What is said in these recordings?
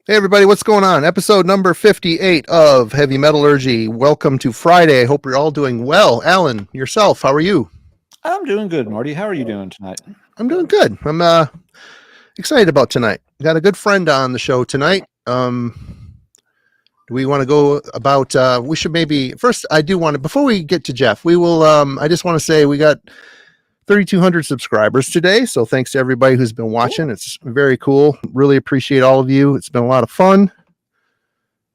Hey everybody, what's going on? Episode number 58 of Heavy Metallurgy. Welcome to Friday. I hope you're all doing well. Alan, yourself, how are you? I'm doing good, Marty. How are you doing tonight? I'm doing good. I'm excited about tonight. Got a good friend on the show tonight. Do we want to go about we should maybe first I do want to before we get to Jeff, we will I just want to say we got 3,200 subscribers today, so thanks to everybody who's been watching. Cool. It's very cool. Really appreciate all of you. It's been a lot of fun.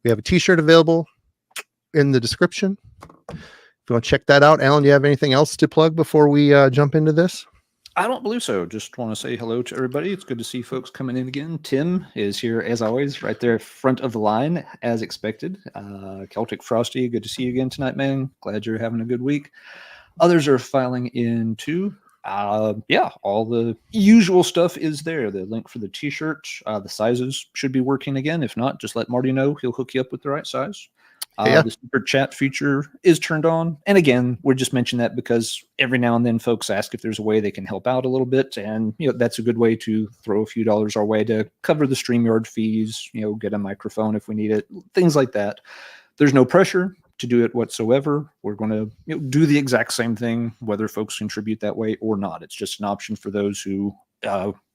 We have a t-shirt available in the description if you want to check that out. Alan, do you have anything else to plug before we jump into this? I don't believe so. Just want to say hello to everybody. It's good to see folks coming in again. Tim is here as always, right there front of the line as expected. Celtic Frosty, good to see you again tonight, man. Glad you're having a good week. Others are filing in too. Yeah, all the usual stuff is there. The link for the t-shirt, the sizes should be working again. If not, just let Marty know. He'll hook you up with the right size. The super chat feature is turned on. And again, we're just mentioning that because every now and then folks ask if there's a way they can help out a little bit. And, that's a good way to throw a few dollars our way to cover the StreamYard fees, get a microphone if we need it, things like that. There's no pressure to do it whatsoever. We're going to do the exact same thing, whether folks contribute that way or not. It's just an option for those who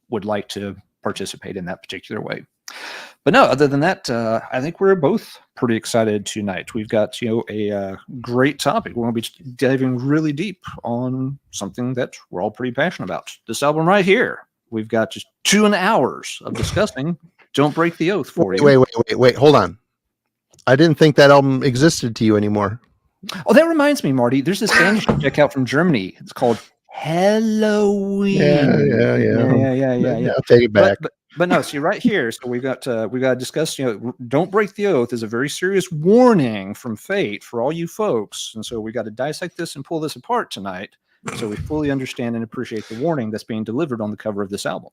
would like to participate in that particular way. But no, other than that, I think we're both pretty excited tonight. We've got, a great topic. We're going to be diving really deep on something that we're all pretty passionate about. This album right here. We've got just 2 hours of discussing Don't Break the Oath for you. Wait, hold on. I didn't think that album existed to you anymore. Oh, that reminds me, Marty. There's this band you should check out from Germany. It's called Halloween. Yeah. I'll take it back. But no, see right here. So we got to discuss. Don't Break the Oath is a very serious warning from fate for all you folks, and so we got to dissect this and pull this apart tonight, so we fully understand and appreciate the warning that's being delivered on the cover of this album.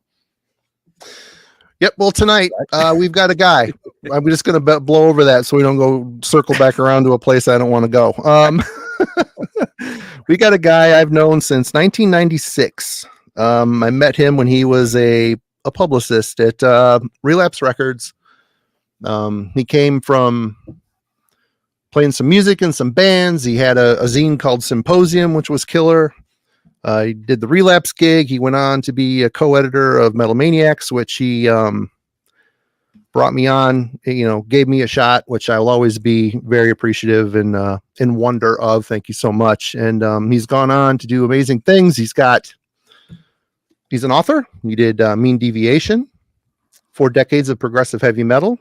Yep. Well, tonight we've got a guy. I'm just going to blow over that so we don't go circle back around to a place I don't want to go. We got a guy I've known since 1996. I met him when he was a publicist at Relapse Records. He came from playing some music in some bands. He had a zine called Symposium, which was killer. He did the Relapse gig. He went on to be a co-editor of Metal Maniacs, which he brought me on, gave me a shot, which I'll always be very appreciative and in wonder of. Thank you so much. And he's gone on to do amazing things. He's an author. He did Mean Deviation, 4 decades of progressive heavy metal.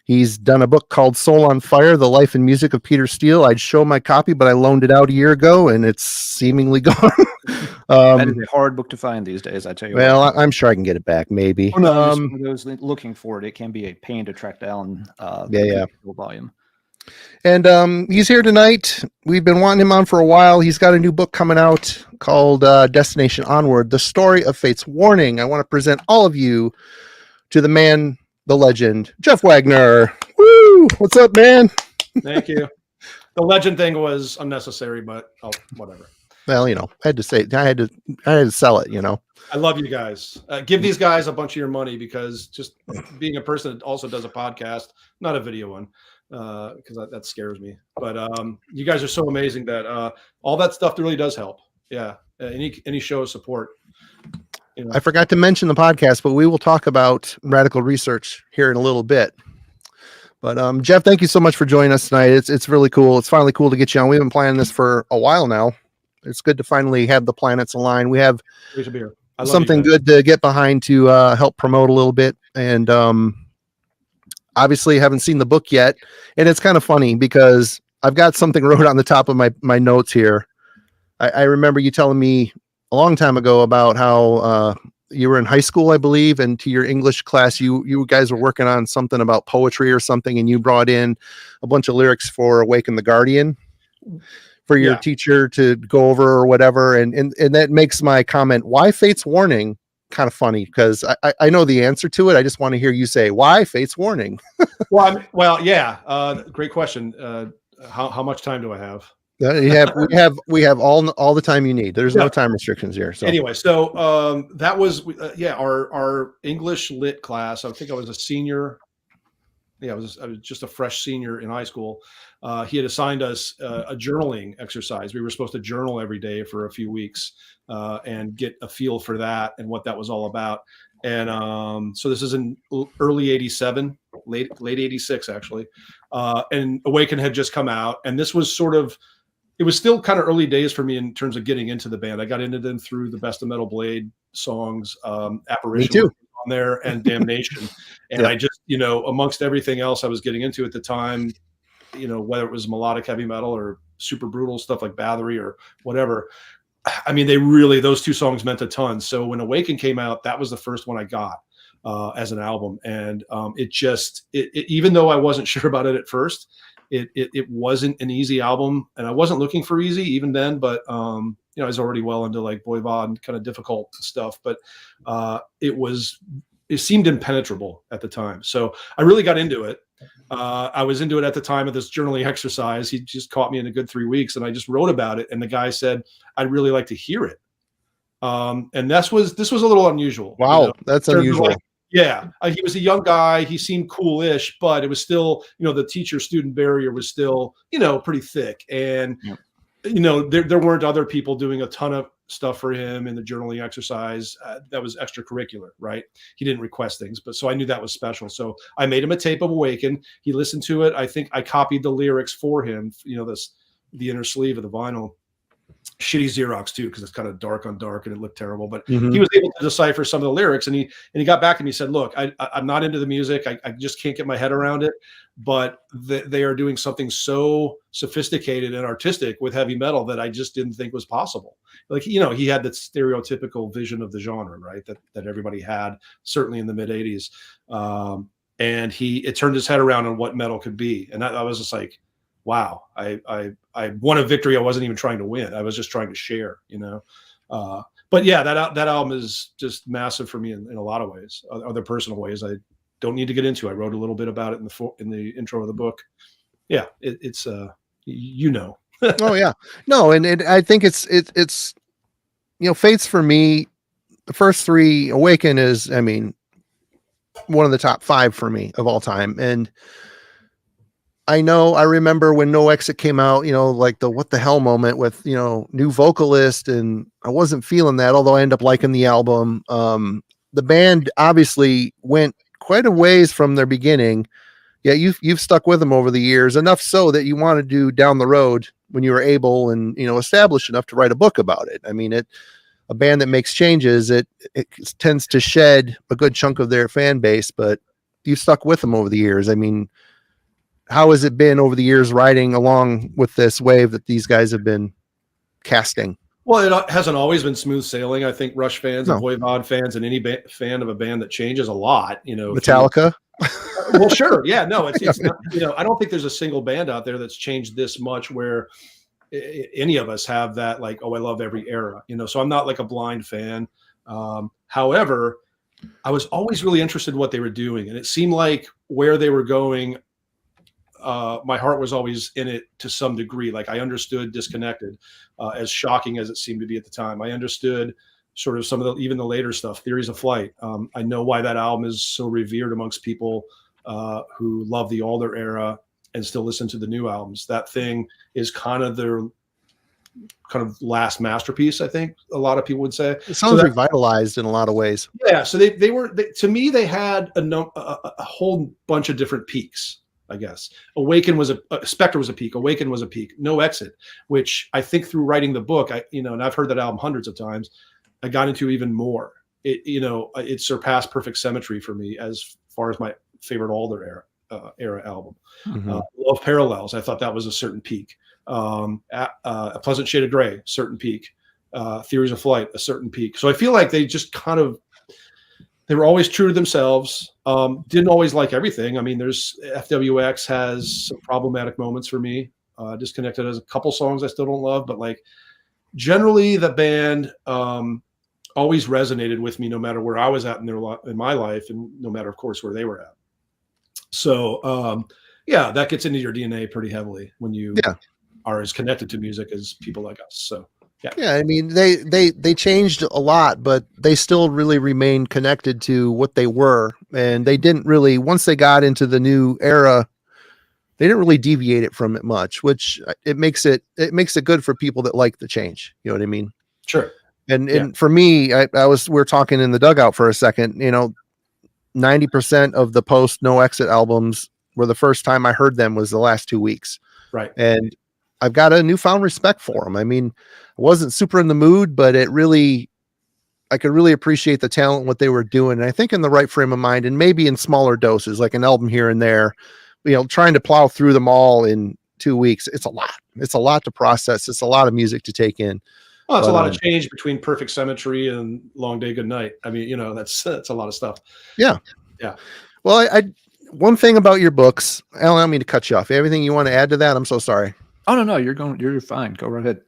He's done a book called Soul on Fire, The Life and Music of Peter Steele. I'd show my copy, but I loaned it out a year ago, and it's seemingly gone. That is a hard book to find these days, I tell you. Well, I'm sure I can get it back, maybe. Oh, no, for those looking for it, it can be a pain to track down. Volume. And he's here tonight. We've been wanting him on for a while. He's got a new book coming out called Destination Onward, The Story of Fate's Warning. I want to present all of you to the man, the legend, Jeff Wagner. Woo! What's up, man? Thank you. The legend thing was unnecessary, but whatever. Well, I had to say, I had to sell it. I love you guys. Give these guys a bunch of your money, because just being a person that also does a podcast, not a video one, because that scares me. But you guys are so amazing that all that stuff really does help. Yeah, any show of support. I forgot to mention the podcast, but we will talk about radical research here in a little bit. But Jeff, thank you so much for joining us tonight. It's really cool. It's finally cool to get you on. We've been planning this for a while now. It's good to finally have the planets align. We have something good to get behind to help promote a little bit. And obviously haven't seen the book yet. And it's kind of funny because I've got something wrote on the top of my notes here. I remember you telling me a long time ago about how you were in high school, I believe, and to your English class, you guys were working on something about poetry or something, and you brought in a bunch of lyrics for Awaken the Guardian for your teacher to go over or whatever. And that makes my comment, why Fate's Warning, kind of funny, because I know the answer to it. I just want to hear you say, why Fate's Warning? Great question. How much time do I have? We have all the time you need. There's no time restrictions here. So anyway, so that was our English lit class. I think I was a senior. Yeah, I was just a fresh senior in high school. He had assigned us a journaling exercise. We were supposed to journal every day for a few weeks and get a feel for that and what that was all about. And so this is in early 87, late 86, actually. And Awaken had just come out. And this was it was still kind of early days for me in terms of getting into the band. I got into them through the Best of Metal Blade songs, Apparition on there, and Damnation. And I just, amongst everything else I was getting into at the time, whether it was melodic heavy metal or super brutal stuff like Bathory or whatever, I mean, those two songs meant a ton. So when Awaken came out, that was the first one I got as an album. And even though I wasn't sure about it at first, it wasn't an easy album, and I wasn't looking for easy even then, but I was already well into like Voivod and kind of difficult stuff, but it seemed impenetrable at the time. So I really got into it. I was into it at the time of this journaling exercise. He just caught me in a good 3 weeks, and I just wrote about it. And the guy said, "I'd really like to hear it." And this was a little unusual. Wow, that's unusual. He was a young guy. He seemed cool-ish, but it was still, the teacher-student barrier was still, pretty thick. And there weren't other people doing a ton of stuff for him in the journaling exercise that was extracurricular, right? He didn't request things, but so I knew that was special. So I made him a tape of Awaken. He listened to it. I think I copied the lyrics for him, the inner sleeve of the vinyl. Shitty Xerox too, because it's kind of dark on dark and it looked terrible, but he was able to decipher some of the lyrics, and he got back to me and said, "Look, I'm not into the music. I just can't get my head around it, but they are doing something so sophisticated and artistic with heavy metal that I just didn't think was possible." Like, he had that stereotypical vision of the genre, right? That everybody had, certainly in the mid 80s. And it turned his head around on what metal could be. And I was just like, wow, I won a victory I wasn't even trying to win. I was just trying to share, But yeah, that album is just massive for me in a lot of ways. Other personal ways I don't need to get into. I wrote a little bit about it in the intro of the book. Yeah, it's Oh yeah, no, and I think it's Fates for me. The first three, Awaken is, one of the top 5 for me of all time, and I remember when No Exit came out, like the what the hell moment with, new vocalist, and I wasn't feeling that, although I ended up liking the album. The band obviously went quite a ways from their beginning. Yeah, you've stuck with them over the years, enough so that you want to do down the road when you were able and, established enough to write a book about it. I mean, a band that makes changes, it tends to shed a good chunk of their fan base, but you've stuck with them over the years. I mean, how has it been over the years riding along with this wave that these guys have been casting? Well, it hasn't always been smooth sailing. I think Rush fans and Voivod fans and any fan of a band that changes a lot, Metallica. Well, sure. Yeah, no, it's not, I don't think there's a single band out there that's changed this much where any of us have that, like, oh, I love every era, so I'm not like a blind fan. However, I was always really interested in what they were doing, and it seemed like where they were going, my heart was always in it to some degree. Like, I understood Disconnected, as shocking as it seemed to be at the time. I understood sort of some of even the later stuff, Theories of Flight. I know why that album is so revered amongst people who love the Alder era and still listen to the new albums. That thing is kind of their last masterpiece, I think a lot of people would say. It sounds revitalized in a lot of ways. Yeah, so they were to me, they had a whole bunch of different peaks, I guess. Awaken was Specter was a peak. Awaken was a peak. No Exit, which I think through writing the book, and I've heard that album hundreds of times, I got into even more. It surpassed Perfect Symmetry for me as far as my favorite Alder era album. Love Parallels, I thought that was a certain peak. A Pleasant Shade of Gray, certain peak. Theories of Flight, a certain peak. So I feel like they just they were always true to themselves. Didn't always like everything. I mean, there's FWX has some problematic moments for me. Disconnected has a couple songs I still don't love, but like generally the band always resonated with me no matter where I was at in my life, and no matter, of course, where they were at. So yeah, that gets into your DNA pretty heavily when you are as connected to music as people like us. So yeah, I mean, they changed a lot, but they still really remained connected to what they were, and they didn't really, once they got into the new era, they didn't really deviate it from it much, which it makes it good for people that like the change. You know what I mean? sure. And for me, we were talking in the dugout for a second, 90% of the post No Exit albums were the first time I heard them was the last 2 weeks. Right. And I've got a newfound respect for them. I mean, I wasn't super in the mood, but I could really appreciate the talent, what they were doing. And I think in the right frame of mind, and maybe in smaller doses, like an album here and there, trying to plow through them all in 2 weeks. It's a lot to process. It's a lot of music to take in. Well, it's a lot of change between Perfect Symmetry and Long Day Good Night. I mean, that's a lot of stuff. Yeah. Yeah. Well, one thing about your books, Alan, I don't mean to cut you off. Everything you want to add to that? I'm so sorry. Oh, no, you're fine. Go right ahead.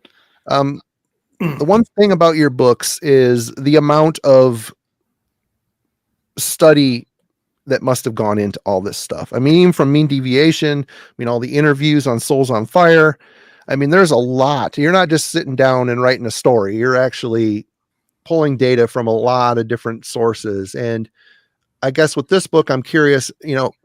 The one thing about your books is the amount of study that must have gone into all this stuff. I mean, even from Mean Deviation, all the interviews on Souls on Fire. I mean, there's a lot. You're not just sitting down and writing a story. You're actually pulling data from a lot of different sources. And I guess with this book, I'm curious,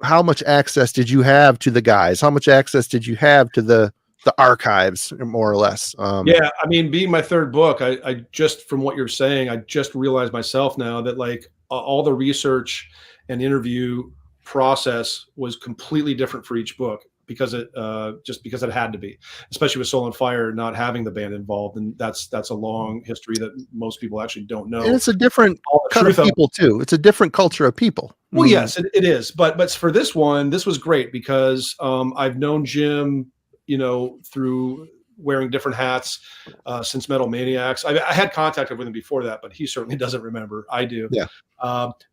how much access did you have to the guys? How much access did you have to the archives, more or less? Yeah, I mean, being my third book, I just, from what you're saying, I just realized myself now that like all the research and interview process was completely different for each book because it had to be, especially with Soul on Fire not having the band involved, and that's a long history that most people actually don't know. And it's a different kind of people too. It's a different culture of people. Well, yes, it is. But for this one, this was great because I've known Jim, through wearing different hats since Metal Maniacs. I had contact with him before that, but he certainly doesn't remember. I do. Yeah.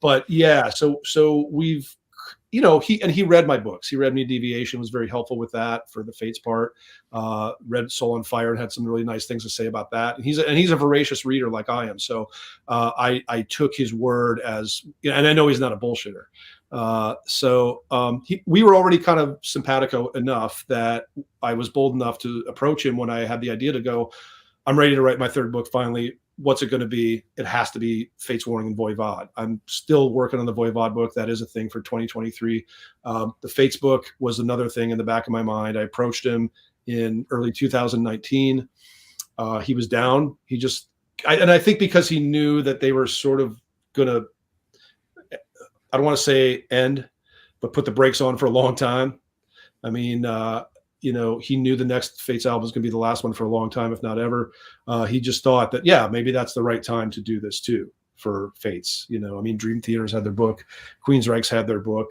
But yeah, so we've, he read my books. He read Mean Deviation, was very helpful with that for the Fates part. Read Soul on Fire and had some really nice things to say about that. And he's a voracious reader like I am. So I took his word as, and I know he's not a bullshitter. We were already kind of simpatico enough that I was bold enough to approach him when I had the idea to go, I'm ready to write my third book finally. What's it going to be? It has to be Fates Warning and Voivod. I'm still working on the Voivod book. That is a thing for 2023. The Fates book was another thing in the back of my mind. I approached him in early 2019. He was down. And I think because he knew that they were sort of going to, I don't want to say end, but put the brakes on for a long time. I mean, he knew the next Fates album was going to be the last one for a long time, if not ever. He just thought that, yeah, maybe that's the right time to do this too for Fates. I mean, Dream Theater's had their book, Queensryche's had their book.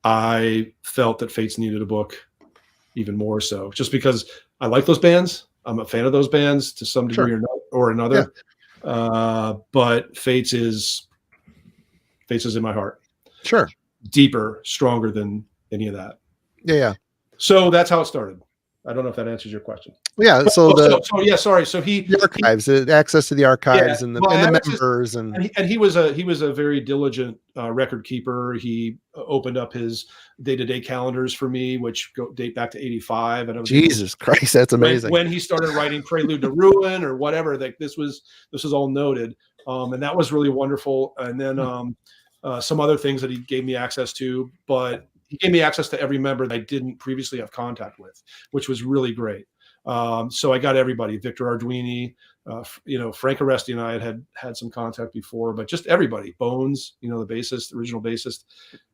I felt that Fates needed a book even more so, just because I like those bands. I'm a fan of those bands to some degree or another. Yeah. But Fates is in my heart. Sure. Deeper, stronger than any of that. Yeah. So that's how it started. I don't know if that answers your question. Yeah. So sorry. So the archives, access to the archives, and the members, and he was a very diligent record keeper. He opened up his day-to-day calendars for me, which date back to '85. And Jesus Christ, that's amazing. When he started writing Prelude to Ruin or whatever, like this was all noted, and that was really wonderful. And then some other things that he gave me access to, but he gave me access to every member that I didn't previously have contact with, which was really great. So I got everybody, Victor Arduini, Frank Aresti and I had some contact before, but just everybody, Bones, the bassist, original bassist,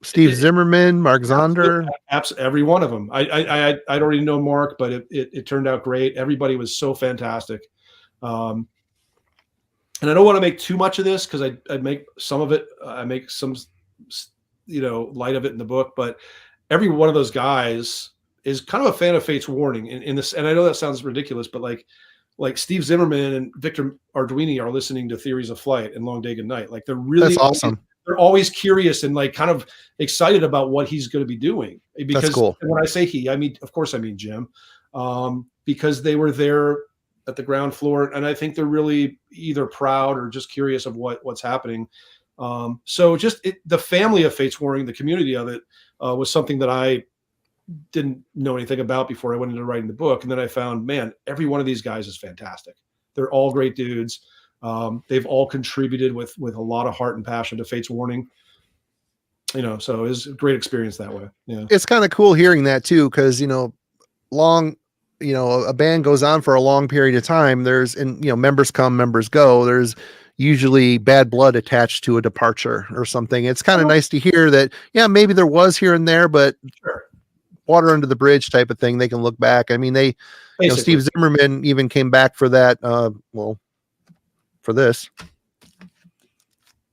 Steve Zimmerman, Mark Zonder, every one of them. I'd already know Mark, but it turned out great. Everybody was so fantastic. And I don't want to make too much of this because I make some of it. I make some, light of it in the book, but every one of those guys is kind of a fan of Fates Warning in this. And I know that sounds ridiculous, but like Steve Zimmerman and Victor Arduini are listening to Theories of Flight and Long Day Good Night. Like they're really That's awesome. They're always curious and like kind of excited about what he's going to be doing. Because That's cool. When I say he, I mean, of course I mean Jim, because they were there at the ground floor. And I think they're really either proud or just curious of what's happening. So just the family of Fates Warning, the community of it, was something that I didn't know anything about before I went into writing the book. And then I found, man, every one of these guys is fantastic. They're all great dudes. They've all contributed with a lot of heart and passion to Fate's Warning. You know, so it was a great experience that way. Yeah. It's kind of cool hearing that too, because, you know, a band goes on for a long period of time. Members come, members go. There's usually bad blood attached to a departure or something. It's kind of nice to hear that, yeah, maybe there was here and there, but water under the bridge type of thing. They can look back. I mean, Steve Zimmerman even came back for that. For this.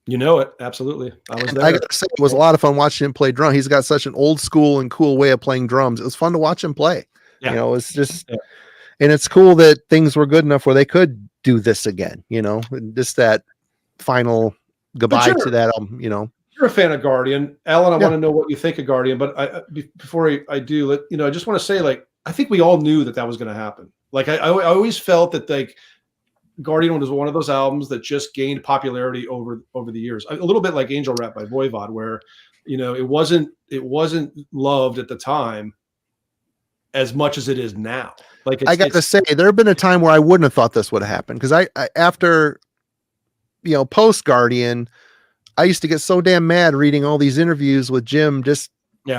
You know it. Absolutely. I was there. I gotta say, it was a lot of fun watching him play drum. He's got such an old school and cool way of playing drums. It was fun to watch him play. Yeah. You know, it's just, and it's cool that things were good enough where they could do this again, you know, just that final goodbye to that album, you know. You're a fan of Guardian. Alan, I want to know what you think of Guardian, but before I do, I just want to say, like, I think we all knew that was going to happen. Like, I always felt that, like, Guardian was one of those albums that just gained popularity over the years, a little bit like Angel Rap by Voivod, where, you know, it wasn't loved at the time as much as it is now. Like, I got to say, there have been a time where I wouldn't have thought this would have happened, because I after, you know, post Guardian, I used to get so damn mad reading all these interviews with Jim just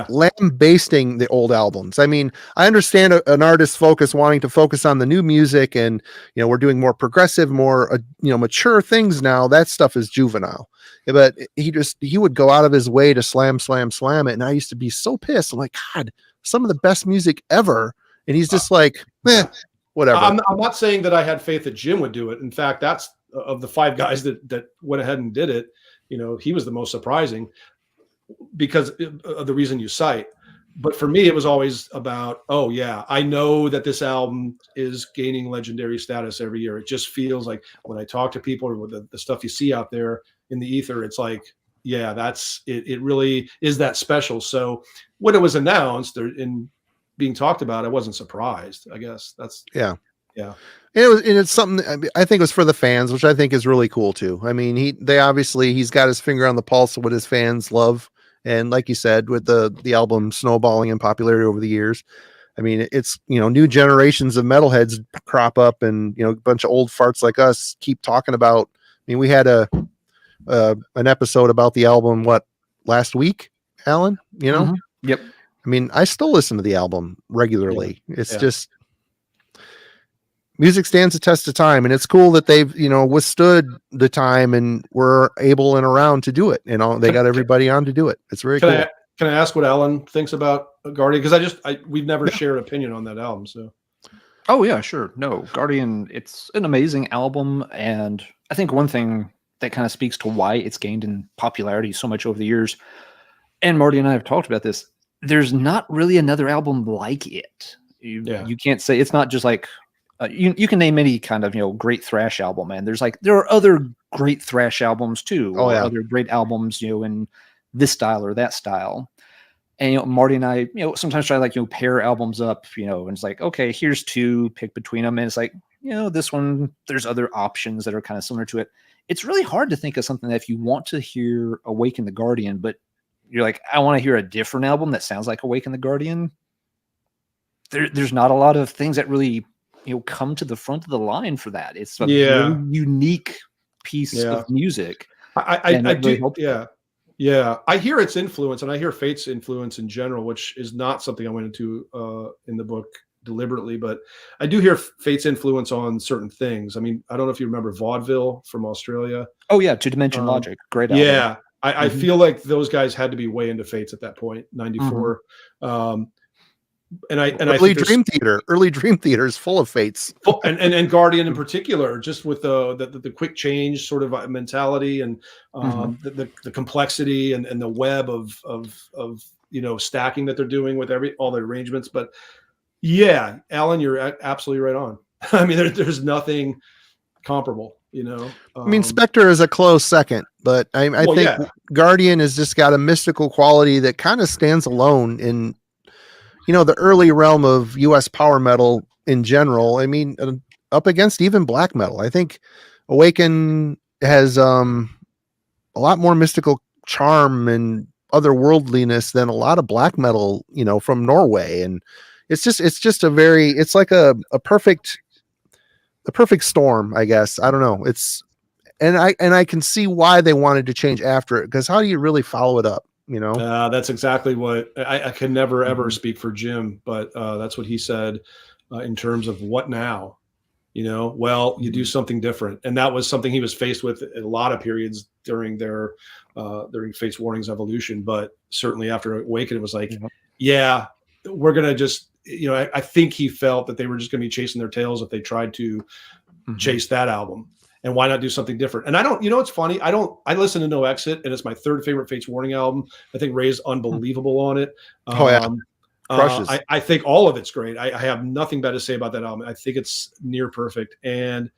lambasting the old albums. I mean, I understand an artist's wanting to focus on the new music, and, you know, we're doing more progressive, more mature things now. That stuff is juvenile. But he would go out of his way to slam it, and I used to be so pissed. I'm like, God, some of the best music ever, and he's just like, whatever. I'm not saying that I had faith that Jim would do it. In fact, that's of the 5 guys that went ahead and did it. You know, he was the most surprising, because of the reason you cite. But for me, it was always about, oh yeah, I know that this album is gaining legendary status every year. It just feels like, when I talk to people, or with the stuff you see out there in the ether, it's like, yeah, that's it. It really is that special. So when it was announced and being talked about, I wasn't surprised. I guess that's yeah. And it's something, I think it was for the fans, which I think is really cool too. I mean, he's got his finger on the pulse of what his fans love. And like you said, with the album snowballing in popularity over the years, I mean, it's, you know, new generations of metalheads crop up, and, you know, a bunch of old farts like us keep talking about. I mean, we had an episode about the album last week, Alan, you know? Mm-hmm. Yep. I mean, I still listen to the album regularly. It's just, music stands the test of time, and it's cool that they've, you know, withstood the time and were able and around to do it. You know, they got everybody on to do it. It's very cool. Can I ask what Alan thinks about Guardian? Because we've never shared opinion on that album. So. Oh yeah, sure. No, Guardian, it's an amazing album, and I think one thing that kind of speaks to why it's gained in popularity so much over the years, and Marty and I have talked about this, there's not really another album like it. You can't say, it's not just like, you can name any kind of, you know, great thrash album, and there are other great thrash albums too, or other great albums, you know, in this style or that style. And, you know, Marty and I, you know, sometimes try to, pair albums up, you know, and it's like, okay, here's 2, pick between them, and it's like, you know, this one, there's other options that are kind of similar to it. It's really hard to think of something that, if you want to hear Awaken the Guardian, but you're like, I want to hear a different album that sounds like Awaken the Guardian. There's not a lot of things that really, you know, come to the front of the line for that. It's a really unique piece of music. I do. Yeah. I hear its influence, and I hear Fate's influence in general, which is not something I went into in the book deliberately, but I do hear Fate's influence on certain things. I mean, I don't know if you remember Vaudeville from Australia. Oh yeah. 2 Dimension Logic. Great album. Yeah. I feel like those guys had to be way into Fates at that point, 94. Early Dream Theater is full of Fates, and Guardian in particular, just with the quick change sort of mentality, and the complexity and the web of you know, stacking that they're doing with all the arrangements. But yeah, Alan, you're absolutely right on. I mean, there's nothing comparable, you know. I mean, Specter is a close second, but I think Guardian has just got a mystical quality that kind of stands alone in, you know, the early realm of US power metal in general. I mean, up against even black metal. I think Awaken has a lot more mystical charm and otherworldliness than a lot of black metal, you know, from Norway. And it's like a perfect storm, I guess. I don't know. And I can see why they wanted to change after it, because how do you really follow it up, you know? That's exactly what I can never ever speak for Jim, but that's what he said in terms of what now, you know. Well, you do something different, and that was something he was faced with in a lot of periods during Fate's Warning's evolution. But certainly after Awaken, it was like, yeah, we're gonna just, you know, I think he felt that they were just gonna be chasing their tails if they tried to chase that album. And why not do something different? And I don't, you know, it's funny. I listen to No Exit, and it's my third favorite Fate's Warning album. I think Ray's unbelievable on it. Crushes. I think all of it's great. I have nothing bad to say about that album. I think it's near perfect. And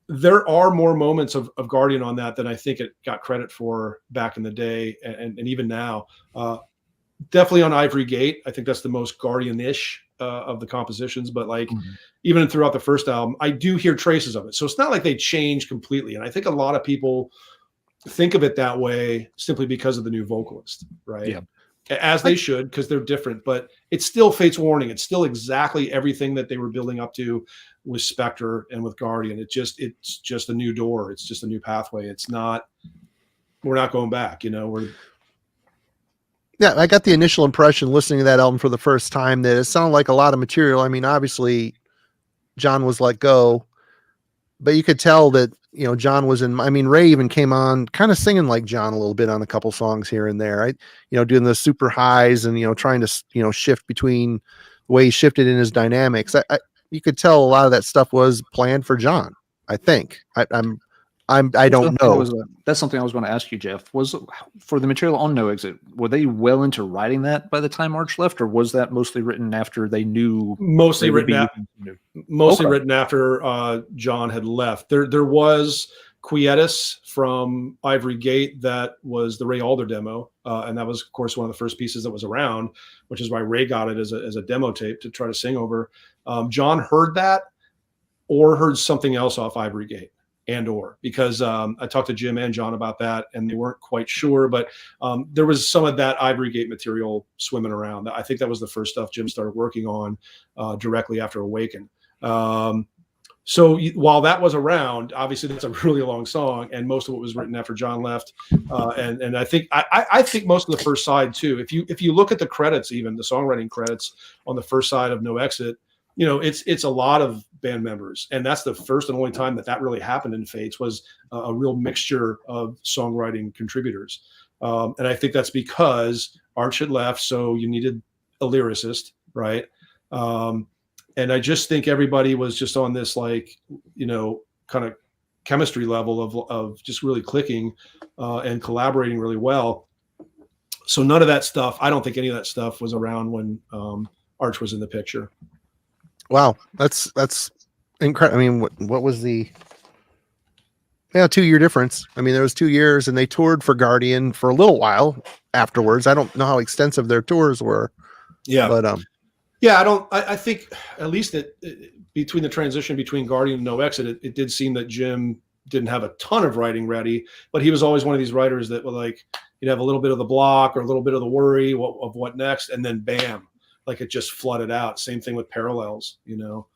there are more moments of Guardian on that than I think it got credit for back in the day. And even now, definitely on Ivory Gate. I think that's the most Guardian-ish of the compositions, but like even throughout the first album, I do hear traces of it. So it's not like they changed completely. And I think a lot of people think of it that way simply because of the new vocalist, right? Yeah. As they should, because they're different, but it's still Fate's Warning. It's still exactly everything that they were building up to with Specter and with Guardian. It's just a new door. It's just a new pathway. We're not going back, you know, Yeah, I got the initial impression listening to that album for the first time that it sounded like a lot of material. I mean, obviously, John was let go, but you could tell that, you know, John was Ray even came on kind of singing like John a little bit on a couple songs here and there. Doing the super highs and, you know, trying to, you know, shift between the way he shifted in his dynamics. You could tell a lot of that stuff was planned for John, I think. I don't know. That's something I was going to ask you, Jeff. Was for the material on No Exit, were they well into writing that by the time Arch left, or was that mostly written after they knew? Mostly written after John had left. There was Quietus from Ivory Gate that was the Ray Alder demo, and that was, of course, one of the first pieces that was around, which is why Ray got it as a demo tape to try to sing over. John heard that or heard something else off Ivory Gate. Because I talked to Jim and John about that, and they weren't quite sure, but there was some of that Ivory Gate material swimming around. I think that was the first stuff Jim started working on directly after Awaken. So while that was around, obviously that's a really long song, and most of it was written after John left. And I think most of the first side too. If you look at the credits, even the songwriting credits on the first side of No Exit, you know, it's a lot of band members, and that's the first and only time that really happened in Fates, was a real mixture of songwriting contributors. And I think that's because Arch had left, so you needed a lyricist, right? And I just think everybody was just on this, like, you know, kind of chemistry level of just really clicking and collaborating really well. So none of that stuff, I don't think any of that stuff was around when Arch was in the picture. Wow, that's incredible. I mean, what was the 2-year difference? I mean, there was 2 years, and they toured for Guardian for a little while afterwards. I don't know how extensive their tours were. Yeah, but I think at least between the transition between Guardian and No Exit, it did seem that Jim didn't have a ton of writing ready, but he was always one of these writers that would, like, you'd have a little bit of the block or a little bit of the worry of what next, and then bam. Like, it just flooded out. Same thing with Parallels, you know?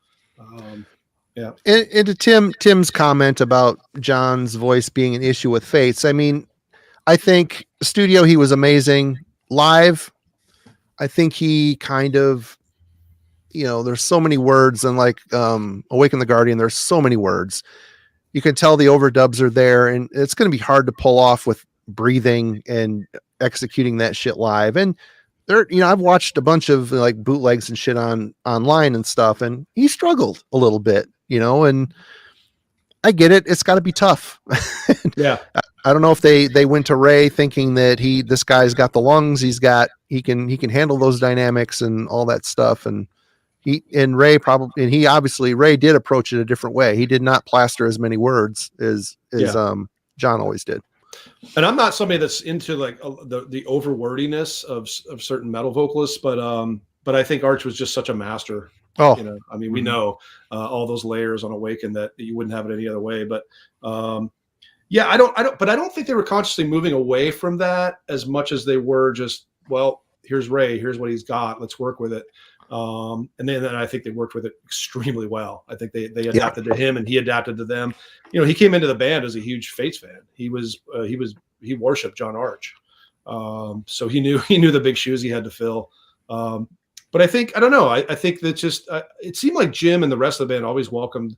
Yeah. And to Tim's comment about John's voice being an issue with Fates, I mean, I think studio, he was amazing. Live, I think he kind of, you know, there's so many words, and like Awaken the Guardian, there's so many words. You can tell the overdubs are there, and it's going to be hard to pull off with breathing and executing that shit live. And there, you know, I've watched a bunch of like bootlegs and shit online and stuff, and he struggled a little bit, you know, and I get it. It's got to be tough. Yeah. I don't know if they went to Ray thinking that this guy's got the lungs, he can handle those dynamics and all that stuff. And Ray did approach it a different way. He did not plaster as many words as John always did. And I'm not somebody that's into like the over wordiness of certain metal vocalists, but I think Arch was just such a master. Oh, you know, I mean, we know all those layers on Awaken that you wouldn't have it any other way. But Yeah, I don't think they were consciously moving away from that as much as they were just, well, here's Ray, here's what he's got, let's work with it. And then I think they worked with it extremely well. I think they adapted to him and he adapted to them. You know, he came into the band as a huge Fates fan. He worshiped John Arch. So he knew the big shoes he had to fill. But I think, I don't know. I think that just, it seemed like Jim and the rest of the band always welcomed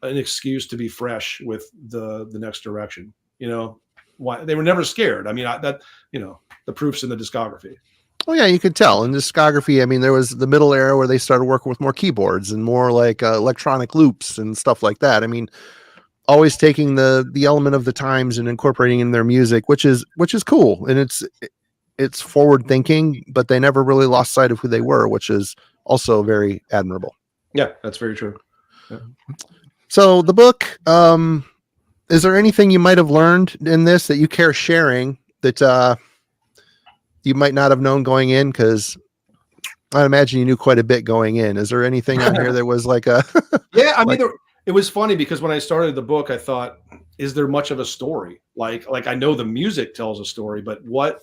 an excuse to be fresh with the next direction. You know, why they were never scared. I mean, the proof's in the discography. Oh yeah, you could tell in discography. I mean, there was the middle era where they started working with more keyboards and more like electronic loops and stuff like that. I mean, always taking the element of the times and incorporating in their music, which is cool, and it's forward thinking, but they never really lost sight of who they were, which is also very admirable. Yeah, that's very true. Yeah. So the book, is there anything you might have learned in this that you care sharing that you might not have known going in? Because I imagine you knew quite a bit going in. Is there anything on here that was like a yeah, I mean, it was funny because when I started the book, I thought, is there much of a story? Like I know the music tells a story, but what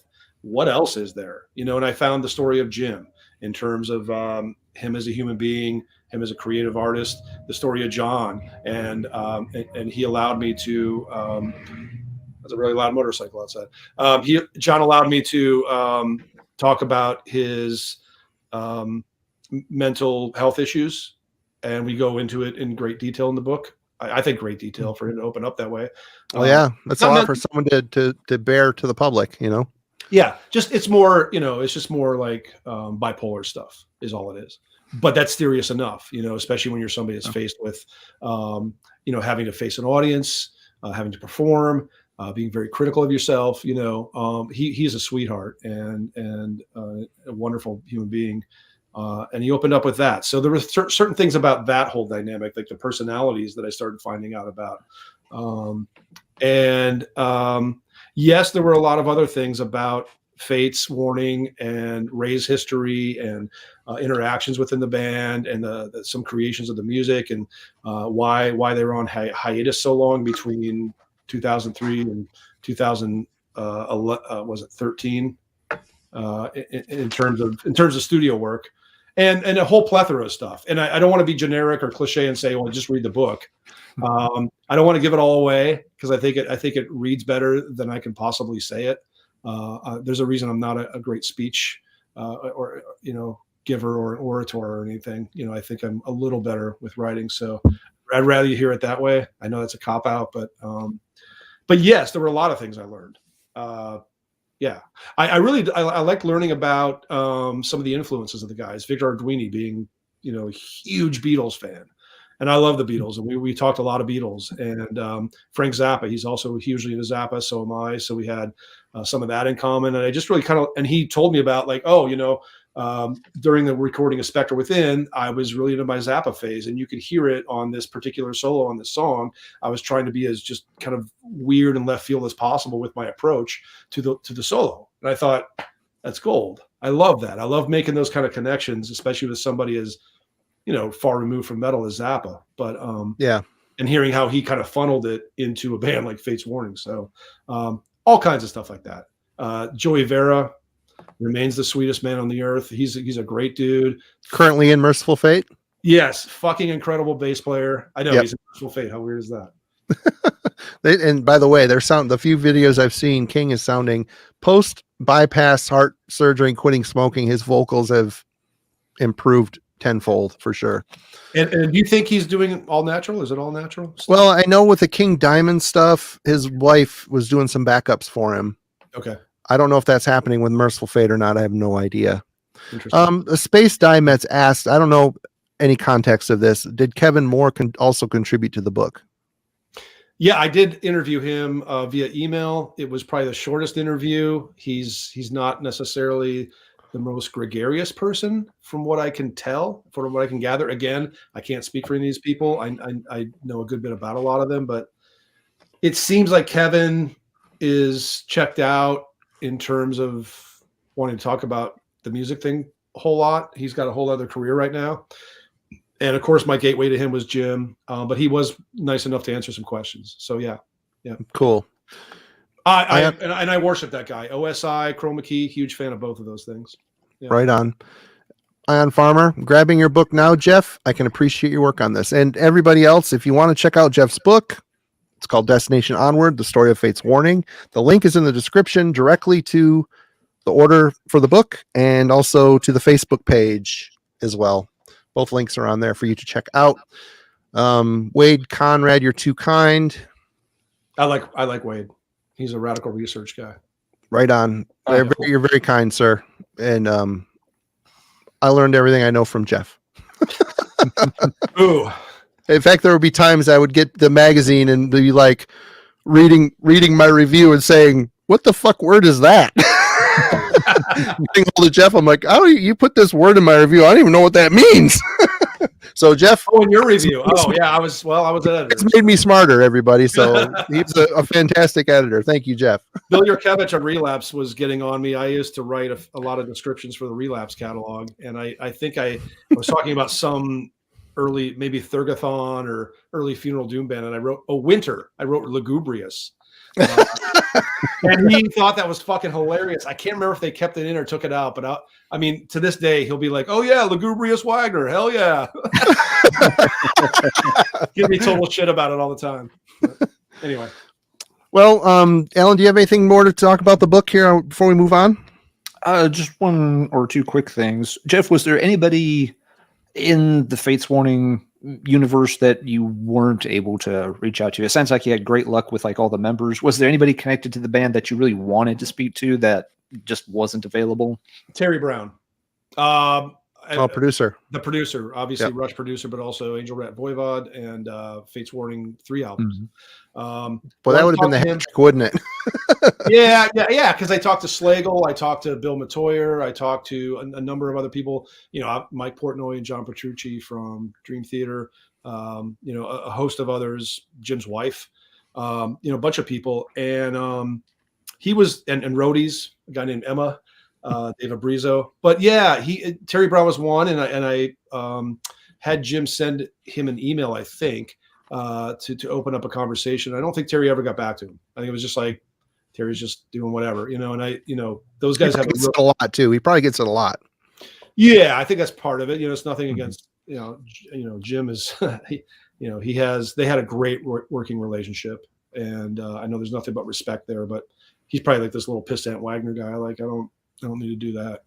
else is there? You know, and I found the story of Jim in terms of him as a human being, him as a creative artist, the story of John, and he allowed me to. That's a really loud motorcycle outside. John allowed me to talk about his mental health issues, and we go into it in great detail in the book. I think great detail for him to open up that way. Oh yeah, that's a lot for someone to bear to the public, you know. Yeah, it's more, you know, it's just more like bipolar stuff is all it is. But that's serious enough, you know, especially when you're somebody that's faced with, you know, having to face an audience, having to perform, being very critical of yourself. You know, he's a sweetheart and a wonderful human being. And he opened up with that. So there were certain things about that whole dynamic, like the personalities that I started finding out about. Yes, there were a lot of other things about Fate's Warning and Ray's history and interactions within the band and some creations of the music and why they were on hiatus so long between 2003 and 2013 in terms of studio work and a whole plethora of stuff. And I don't want to be generic or cliche and say, well, just read the book. I don't want to give it all away because I think it reads better than I can possibly say it. There's a reason I'm not a great speech or you know, giver or orator or anything. You know, I think I'm a little better with writing, so I'd rather you hear it that way. I know that's a cop out, but yes, there were a lot of things I learned. Yeah, I like learning about some of the influences of the guys. Victor Arduini being, you know, a huge Beatles fan. And I love the Beatles, and we talked a lot of Beatles. And Frank Zappa, he's also hugely into Zappa, so am I. So we had some of that in common. And I just really and he told me about like, oh, you know, during the recording of Specter Within, I was really into my Zappa phase, and you could hear it on this particular solo on this song. I was trying to be as just kind of weird and left field as possible with my approach to the solo. And I thought, that's gold. I love that. I love making those kind of connections, especially with somebody as, you know, far removed from metal as Zappa, but yeah, and hearing how he kind of funneled it into a band like Fate's Warning. So all kinds of stuff like that. Joey Vera remains the sweetest man on the earth. He's a great dude. Currently in Merciful Fate. Yes, fucking incredible bass player. I know. Yep. He's in Merciful Fate. How weird is that? And by the way, the few videos I've seen, King is sounding post bypass heart surgery and quitting smoking. His vocals have improved tenfold for sure. And do you think he's doing all natural? Is it all natural stuff? Well, I know with the King Diamond stuff, his wife was doing some backups for him. Okay. I don't know if that's happening with Merciful Fate or not. I have no idea. Interesting. The Space Dimets asked, I don't know any context of this. Did Kevin Moore also contribute to the book? Yeah, I did interview him via email. It was probably the shortest interview. He's not necessarily the most gregarious person from what I can tell, from what I can gather. Again, I can't speak for any of these people. I know a good bit about a lot of them, but it seems like Kevin is checked out in terms of wanting to talk about the music thing a whole lot. He's got a whole other career right now. And of course, my gateway to him was Jim, but he was nice enough to answer some questions. So yeah. Cool. I worship that guy. OSI, Chroma Key, huge fan of both of those things. Yeah. Right on. Ion Farmer, grabbing your book now, Jeff. I can appreciate your work on this. And everybody else, if you want to check out Jeff's book, it's called Destination Onward, The Story of Fate's Warning. The link is in the description directly to the order for the book and also to the Facebook page as well. Both links are on there for you to check out. Wade Conrad, you're too kind. I like Wade. He's a radical research guy. Right on. Cool. You're very kind, sir. And I learned everything I know from Jeff. Ooh. In fact, there would be times I would get the magazine and be like reading my review and saying, "What the fuck word is that?" Getting hold of Jeff, I'm like, "Oh, you put this word in my review. I don't even know what that means." So Jeff, in your review. Oh yeah, I was an editor. It's made me smarter, everybody. So he's a fantastic editor. Thank you, Jeff. Bill Yurkevich on Relapse was getting on me. I used to write a lot of descriptions for the Relapse catalog, and I think I was talking about some early, maybe Thurgathon or early Funeral Doom band, and I wrote Winter. I wrote Lugubrious. And he thought that was fucking hilarious. I can't remember if they kept it in or took it out, but I mean, to this day, he'll be like, "Oh yeah, Lugubrious Wagner, hell yeah!" Give me total shit about it all the time. But anyway, well, Alan, do you have anything more to talk about the book here before we move on? Just one or two quick things. Jeff, was there anybody in the Fates Warning universe that you weren't able to reach out to? It sounds like you had great luck with like all the members. Was there anybody connected to the band that you really wanted to speak to that just wasn't available? Terry Brown, Producer. The producer, obviously. Yep. Rush producer, but also Angel Rat Voivod and Fates Warning 3 albums. Well, that would have been the hat trick, wouldn't it? yeah. Because I talked to Slagle, I talked to Bill Matoyer, I talked to a number of other people. Mike Portnoy and John Petrucci from Dream Theater. A host of others. Jim's wife. A bunch of people, and he was and roadies. A guy named Emma. Dave Abrizo. But yeah, Terry Brown was one, and I had Jim send him an email, I think, to open up a conversation. I don't think Terry ever got back to him. I think it was just like Terry's just doing whatever, and those guys have a lot too. He probably gets it a lot. Yeah, I think that's part of it. It's nothing against Jim is they had a great working relationship, and I know there's nothing but respect there, but he's probably like this little pissant Wagner guy. Like I don't need to do that.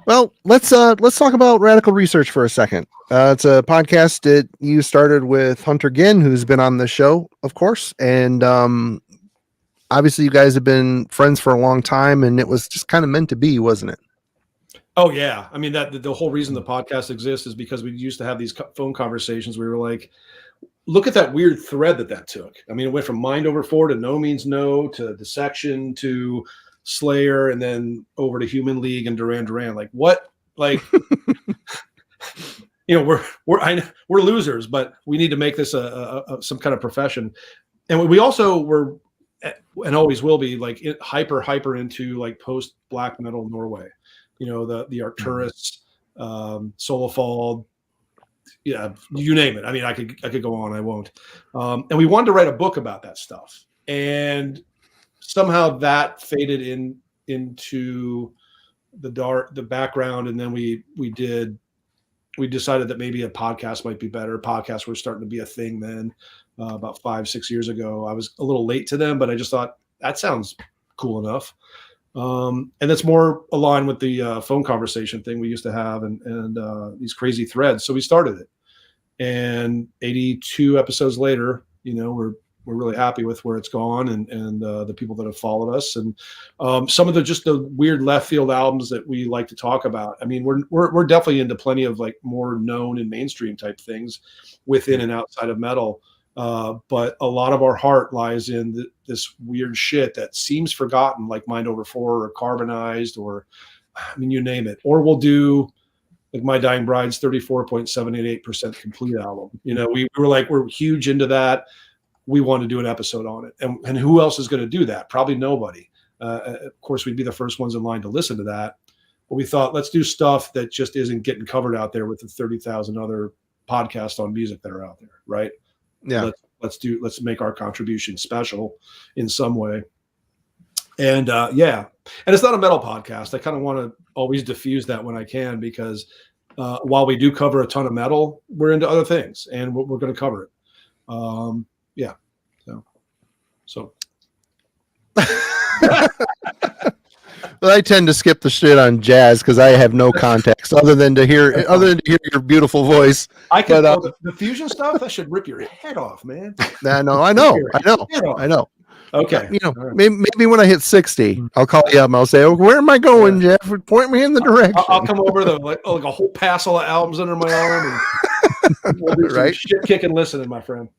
Well, let's talk about Radical Research for a second. It's a podcast that you started with Hunter Ginn, who's been on the show, of course, and obviously you guys have been friends for a long time, and it was just kind of meant to be, wasn't it? Oh yeah, I mean that the whole reason the podcast exists is because we used to have these phone conversations. We were like, look at that weird thread that took. I mean, it went from Mind Over 4 to No Means No to Dissection to Slayer, and then over to Human League and Duran Duran. Like what? Like, we're losers, but we need to make this a some kind of profession. And we also were, and always will be, like hyper into like post black metal Norway. The Arcturus, Solofald. Yeah, you name it. I mean, I could go on. I won't. And we wanted to write a book about that stuff, and somehow that faded into the background. And then we decided that maybe a podcast might be better. Podcasts were starting to be a thing then, about 5-6 years ago. I was a little late to them, but I just thought that sounds cool enough. And that's more aligned with the phone conversation thing we used to have, and these crazy threads. So we started it, and 82 episodes later, we're really happy with where it's gone, and the people that have followed us, and some of the weird left field albums that we like to talk about. I mean, we're definitely into plenty of like more known and mainstream type things within and outside of metal. But a lot of our heart lies in this weird shit that seems forgotten, like Mind Over 4 or Carbonized, or I mean, you name it. Or we'll do like My Dying Bride's 34.788% complete album. We were like, we're huge into that. We want to do an episode on it. And who else is going to do that? Probably nobody. Of course, we'd be the first ones in line to listen to that. But we thought, let's do stuff that just isn't getting covered out there with the 30,000 other podcasts on music that are out there, right? Yeah. let's make our contribution special in some way. And and it's not a metal podcast. I kind of want to always diffuse that when I can, because while we do cover a ton of metal, we're into other things, and we're going to cover it. So. Well, I tend to skip the shit on jazz because I have no context other than to hear your beautiful voice. I can the fusion stuff. That should rip your head off, man. I know. Okay. Right. Maybe when I hit 60, I'll call you up and I'll say, "Oh, where am I going, Jeff? Point me in the direction." I'll come over like a whole passel of albums under my arm, and we'll do some shit kicking listening, my friend.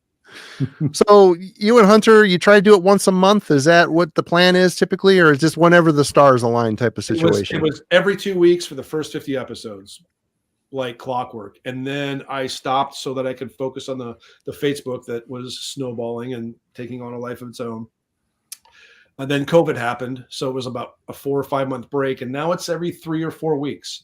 So you and Hunter, you try to do it once a month. Is that what the plan is typically, or is just whenever the stars align type of situation? It was every 2 weeks for the first 50 episodes, like clockwork. And then I stopped so that I could focus on the Facebook that was snowballing and taking on a life of its own. And then COVID happened. So it was about a 4 or 5 month break. And now it's every 3 or 4 weeks.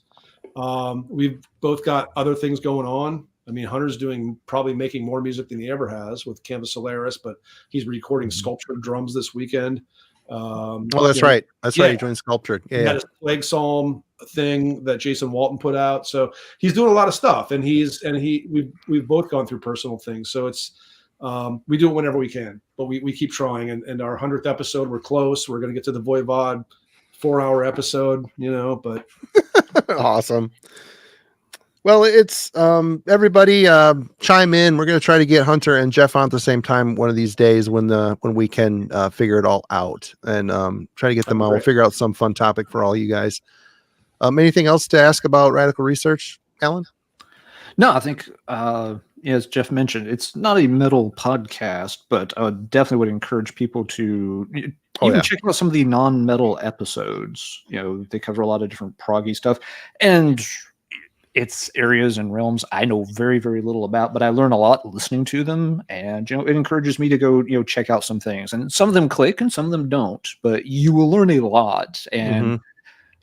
We've both got other things going on. I mean, Hunter's probably making more music than he ever has with Canvas Solaris, but he's recording sculptured drums this weekend. That's right. That's right. He joined Sculptured. Yeah. He had his Plague Psalm thing that Jason Walton put out. So he's doing a lot of stuff, and we've both gone through personal things. So it's, we do it whenever we can, but we keep trying. And our 100th episode, we're close. We're going to get to the Voivod 4-hour episode, but awesome. Well, it's everybody chime in. We're going to try to get Hunter and Jeff on at the same time one of these days when we can figure it all out and try to get them on. We'll figure out some fun topic for all you guys. Anything else to ask about Radical Research, Alan? No, I think as Jeff mentioned, it's not a metal podcast, but I definitely would encourage people to check out some of the non-metal episodes. They cover a lot of different proggy stuff, and it's areas and realms I know very, very little about, but I learn a lot listening to them. And, it encourages me to go, check out some things, and some of them click and some of them don't, but you will learn a lot, and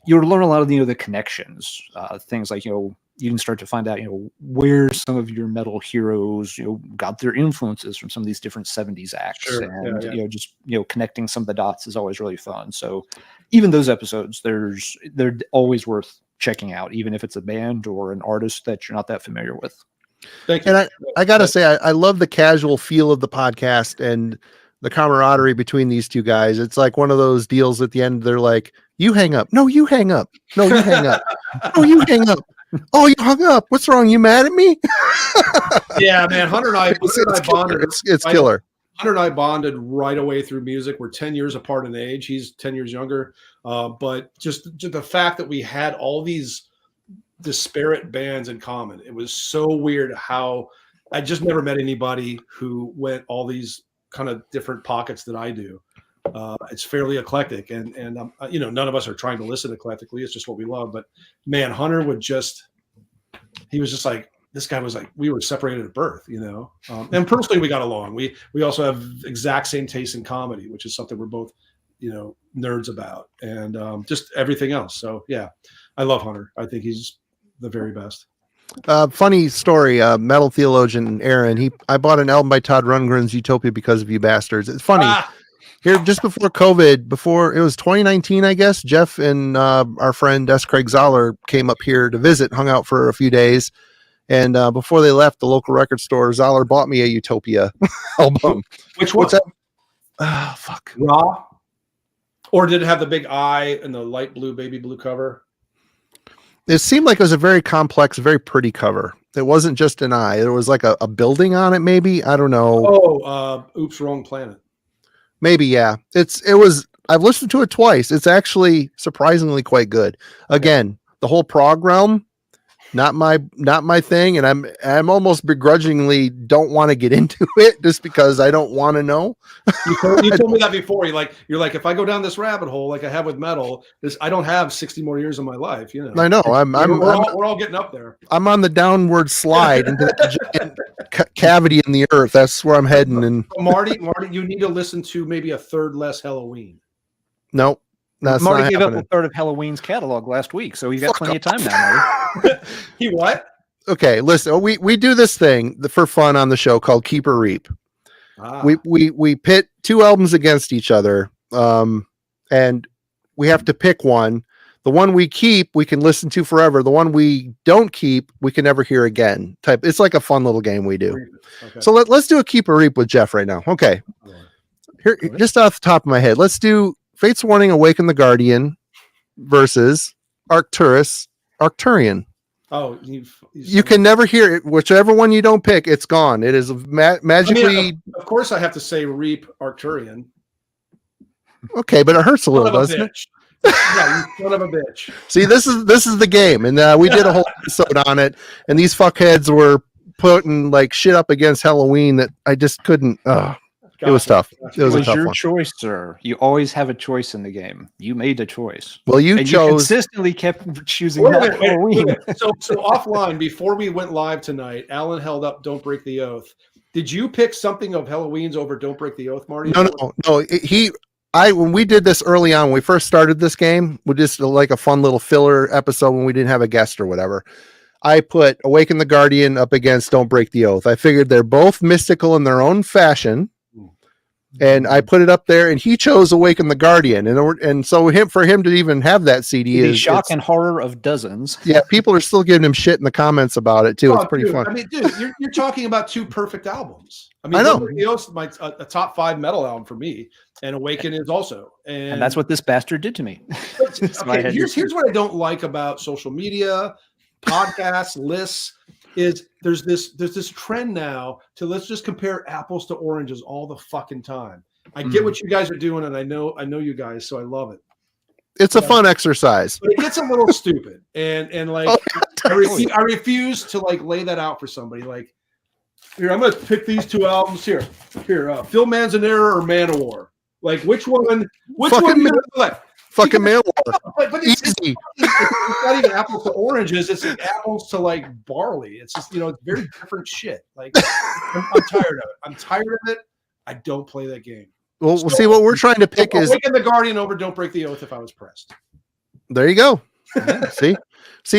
you'll learn a lot of, the connections, things like, you can start to find out, where some of your metal heroes, got their influences from some of these different 70s acts. Sure. And, just, connecting some of the dots is always really fun. So even those episodes, they're always worth checking out, even if it's a band or an artist that you're not that familiar with. Thank you. And I gotta say, I love the casual feel of the podcast and the camaraderie between these two guys. It's like one of those deals at the end. They're like, "You hang up. No, you hang up. No, you hang up. No, you hang up. Oh, you hung up. What's wrong? You mad at me?" Yeah, man. Hunter and I bonded. It's killer. Hunter and I bonded right away through music. We're 10 years apart in age. He's 10 years younger. But just the fact that we had all these disparate bands in common, it was so weird how I just never met anybody who went all these kind of different pockets that I do. It's fairly eclectic, and none of us are trying to listen eclectically. It's just what we love. But man, Hunter he was just like, this guy was like, we were separated at birth, and personally we got along. We also have exact same taste in comedy, which is something we're both, nerds about, and just everything else. So yeah, I love Hunter. I think he's the very best. Funny story, metal theologian Aaron, I bought an album by Todd Rundgren's Utopia because of you bastards. It's funny. Here, just before COVID, it was 2019, I guess, Jeff and our friend S. Craig Zoller came up here to visit, hung out for a few days. And before they left the local record store, Zoller bought me a Utopia album. Which one? Fuck. Raw? Or did it have the big eye and the light blue, baby blue cover? It seemed like it was a very complex, very pretty cover. It wasn't just an eye. There was like a building on it, maybe. I don't know. Oh, Oops, Wrong Planet. Maybe, yeah. I've listened to it twice. It's actually surprisingly quite good. Again, the whole prog realm, not my thing, and I'm almost begrudgingly don't want to get into it just because I don't want to know. You told me that before. You're like, if I go down this rabbit hole like I have with metal, I don't have 60 more years of my life. I know. We're all getting up there. I'm on the downward slide into that giant cavity in the earth. That's where I'm heading. And Marty, you need to listen to maybe a third less Halloween. Nope. Marty gave up a third of Halloween's catalog last week, so he's got plenty of time now, Marty. He what? Okay, listen, we do this thing for fun on the show called Keep or Reap. We pit two albums against each other, and we have to pick one. The one we keep, we can listen to forever. The one we don't keep, we can never hear again. It's like a fun little game we do. Okay. So let's do a keep or reap with Jeff right now. Okay. Here, just off the top of my head, let's do Fate's Warning, Awaken the Guardian versus Arcturian. Oh, you can never hear it. Whichever one you don't pick, it's gone. It is magically. I mean, of course, I have to say Reap Arcturian. Okay, but it hurts a little, doesn't it? Yeah, you son of a bitch. See, this is the game, and we did a whole episode on it, and these fuckheads were putting like shit up against Halloween that I just couldn't. It was tough. It was your choice, sir. You always have a choice in the game. You made a choice. Well, you consistently kept choosing Halloween. So offline, before we went live tonight, Alan held up "Don't Break the Oath." Did you pick something of Halloween's over "Don't Break the Oath," Marty? No. When we did this early on, when we first started this game, we just like a fun little filler episode when we didn't have a guest or whatever. I put Awaken the Guardian up against Don't Break the Oath. I figured they're both mystical in their own fashion. And I put it up there, and he chose Awaken the Guardian, and so for him to even have that CD is shock and horror of dozens. Yeah, people are still giving him shit in the comments about it too. It's pretty fun. I mean, dude, you're talking about two perfect albums. I mean, I know. A top 5 metal album for me, and Awaken is also, and that's what this bastard did to me. Okay, here's what I don't like about social media, podcasts, lists. Is there's this trend now to let's just compare apples to oranges all the fucking time. I get what you guys are doing, and I know you guys, so I love it. It's a fun exercise. But it gets a little stupid, and like I refuse to like lay that out for somebody. Like, here, I'm gonna pick these two albums here. Phil Manzanera or Manowar. Like, which one? Which one do you like? Fucking Manowar. But it's not even apples to oranges. It's like apples to like barley. It's just, it's very different shit. Like, I'm tired of it. I'm tired of it. I don't play that game. Well, we'll see what we're trying to pick is Awaken the Guardian over Don't Break the Oath if I was pressed. There you go. See,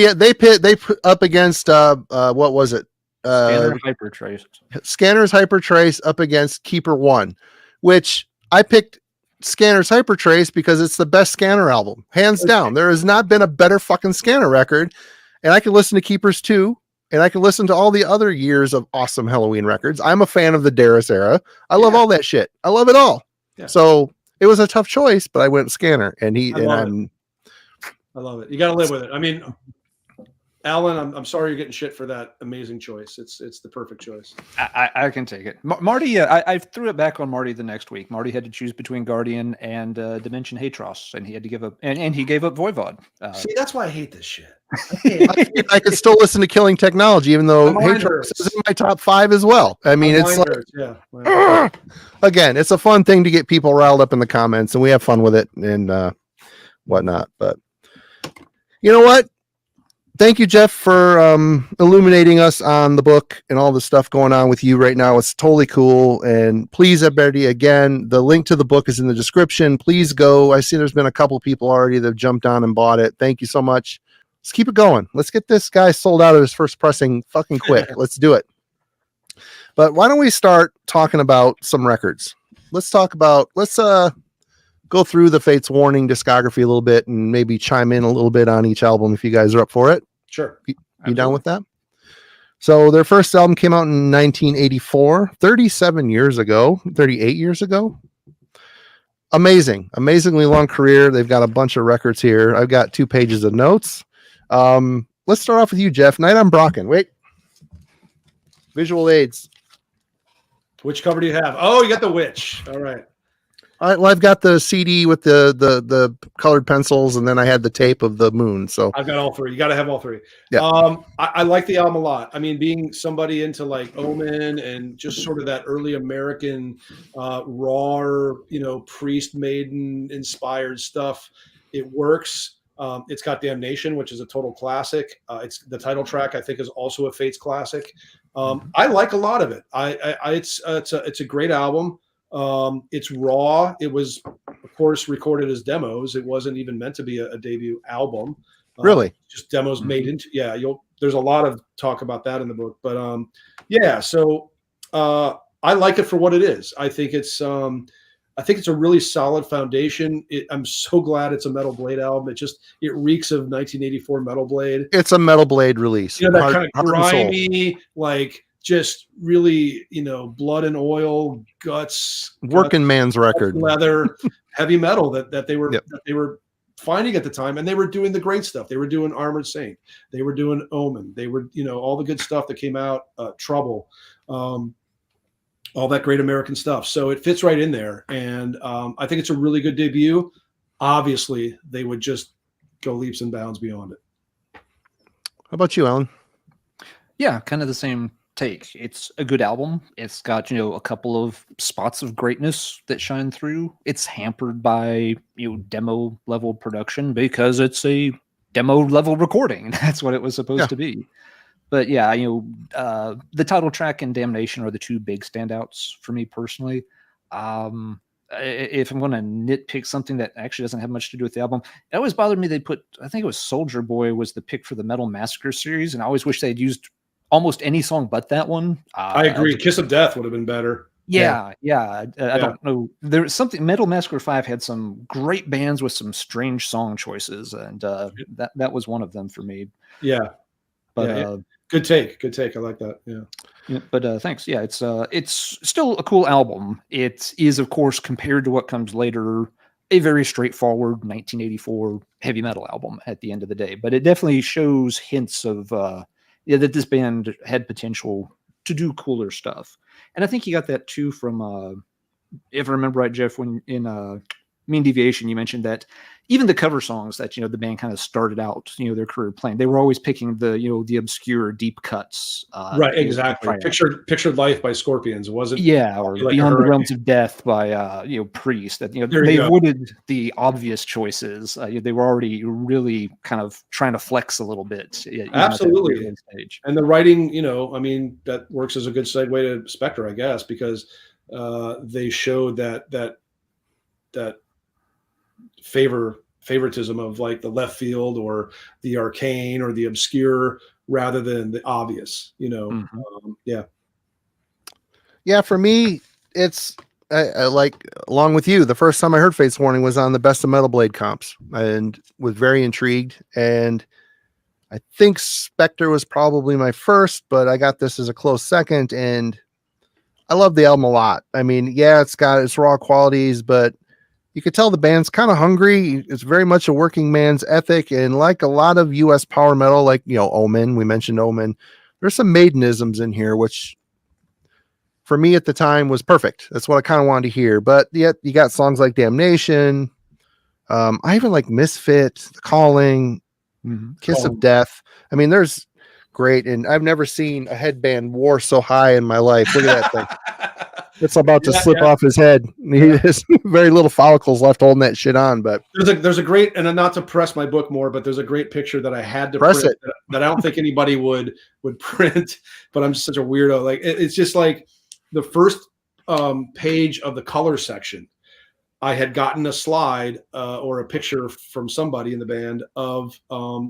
they put up against what was it? Scanner's Hypertrace. Scanner's Hypertrace up against Keeper One, which I picked Scanner's Hypertrace because it's the best Scanner album, hands down. There has not been a better fucking Scanner record, and I can listen to Keepers 2, and I can listen to all the other years of awesome Halloween records. I'm a fan of the Darius era. I love all that shit. I love it all. Yeah. So it was a tough choice, but I went Scanner, and I love it. You got to live with it. I mean, Alan, I'm sorry you're getting shit for that amazing choice. It's the perfect choice. I can take it. Marty, I threw it back on Marty the next week. Marty had to choose between Guardian and Dimension Hatros, and he had to give up, and he gave up Voivod. See, that's why I hate this shit. I could still listen to Killing Technology, even though Hatros is in my top 5 as well. I mean, it's like, again, it's a fun thing to get people riled up in the comments, and we have fun with it and whatnot. But you know what? Thank you, Jeff, for illuminating us on the book and all the stuff going on with you right now. It's totally cool. And please, everybody, again, the link to the book is in the description. Please go. I see there's been a couple people already that have jumped on and bought it. Thank you so much. Let's keep it going. Let's get this guy sold out of his first pressing fucking quick. Let's do it. But why don't we start talking about some records? Let's go through the Fates Warning discography a little bit and maybe chime in a little bit on each album if you guys are up for it. Sure. You down with that? So their first album came out in 1984, 38 years ago. Amazingly long career. They've got a bunch of records here. I've got 2 pages of notes. Let's start off with you, Jeff. Night on Brocken. Wait. Visual aids. Which cover do you have? Oh, you got the Witch. All right. All right, well, I've got the CD with the colored pencils, and then I had the tape of the moon. So I've got all 3. You got to have all 3. Yeah. I like the album a lot. I mean, being somebody into like Omen and just sort of that early American raw, priest maiden inspired stuff, it works. It's got Damnation, which is a total classic. It's the title track, I think, is also a Fates classic. I like a lot of it. It's a great album. It's raw. It was, of course, recorded as demos. It wasn't even meant to be a debut album. Really? Just demos made into. Yeah, there's a lot of talk about that in the book. But so I like it for what it is. I think it's a really solid foundation. I'm so glad it's a Metal Blade album. It reeks of 1984 Metal Blade. It's a Metal Blade release. You know, that kind of grimy, like just really, blood and oil, guts, working man's record, leather, heavy metal that they were finding at the time, and they were doing the great stuff. They were doing Armored Saint, they were doing Omen, they were, all the good stuff that came out, Trouble, all that great American stuff. So it fits right in there, and I think it's a really good debut. Obviously, they would just go leaps and bounds beyond it. How about you, Alan? Yeah, kind of the same take. It's a good album. It's got, a couple of spots of greatness that shine through. It's hampered by, demo level production because it's a demo level recording. That's what it was supposed to be. But yeah, the title track and Damnation are the two big standouts for me personally. If I'm going to nitpick something that actually doesn't have much to do with the album, it always bothered me. I think it was Soldier Boy was the pick for the Metal Massacre series, and I always wish they'd used almost any song but that one. I agree. Kiss of Death would have been better. I don't know. There was something. Metal Massacre 5 had some great bands with some strange song choices, and that was one of them for me. Yeah, but good take. I like that. Yeah, but thanks. Yeah, it's still a cool album. It is, of course, compared to what comes later, a very straightforward 1984 heavy metal album at the end of the day. But it definitely shows hints of that this band had potential to do cooler stuff. And I think you got that too from, if I remember right, Jeff, when in Mean Deviation, you mentioned that even the cover songs that, the band kind of started out, their career playing, they were always picking the obscure deep cuts. Right, exactly. Pictured Life by Scorpions, was it? Yeah, or like Beyond the Realms of Death by, Priest. That, they avoided the obvious choices. They were already really kind of trying to flex a little bit. Absolutely. And the writing, that works as a good segue to Specter, I guess, because they showed that favoritism of like the left field or the arcane or the obscure rather than the obvious, Yeah, for me, it's I like, along with you, the first time I heard Fates Warning was on the Best of Metal Blade comps and was very intrigued. And I think Specter was probably my first, but I got this as a close second, and I love the album a lot. I mean, yeah, it's got its raw qualities, but you could tell the band's kind of hungry. It's very much a working man's ethic. And like a lot of US power metal, like, Omen, we mentioned Omen, there's some maidenisms in here, which for me at the time was perfect. That's what I kind of wanted to hear. But yet you got songs like Damnation. I even like Misfit, The Calling, Kiss of Death. I mean, there's great. And I've never seen a headband wore so high in my life. Look at that thing. It's about to slip off his head. He has very little follicles left holding that shit on. But there's a great, and not to press my book more, but there's a great picture that I had to print that I don't think anybody would print. But I'm just such a weirdo. Like it's just like the first page of the color section. I had gotten a slide or a picture from somebody in the band of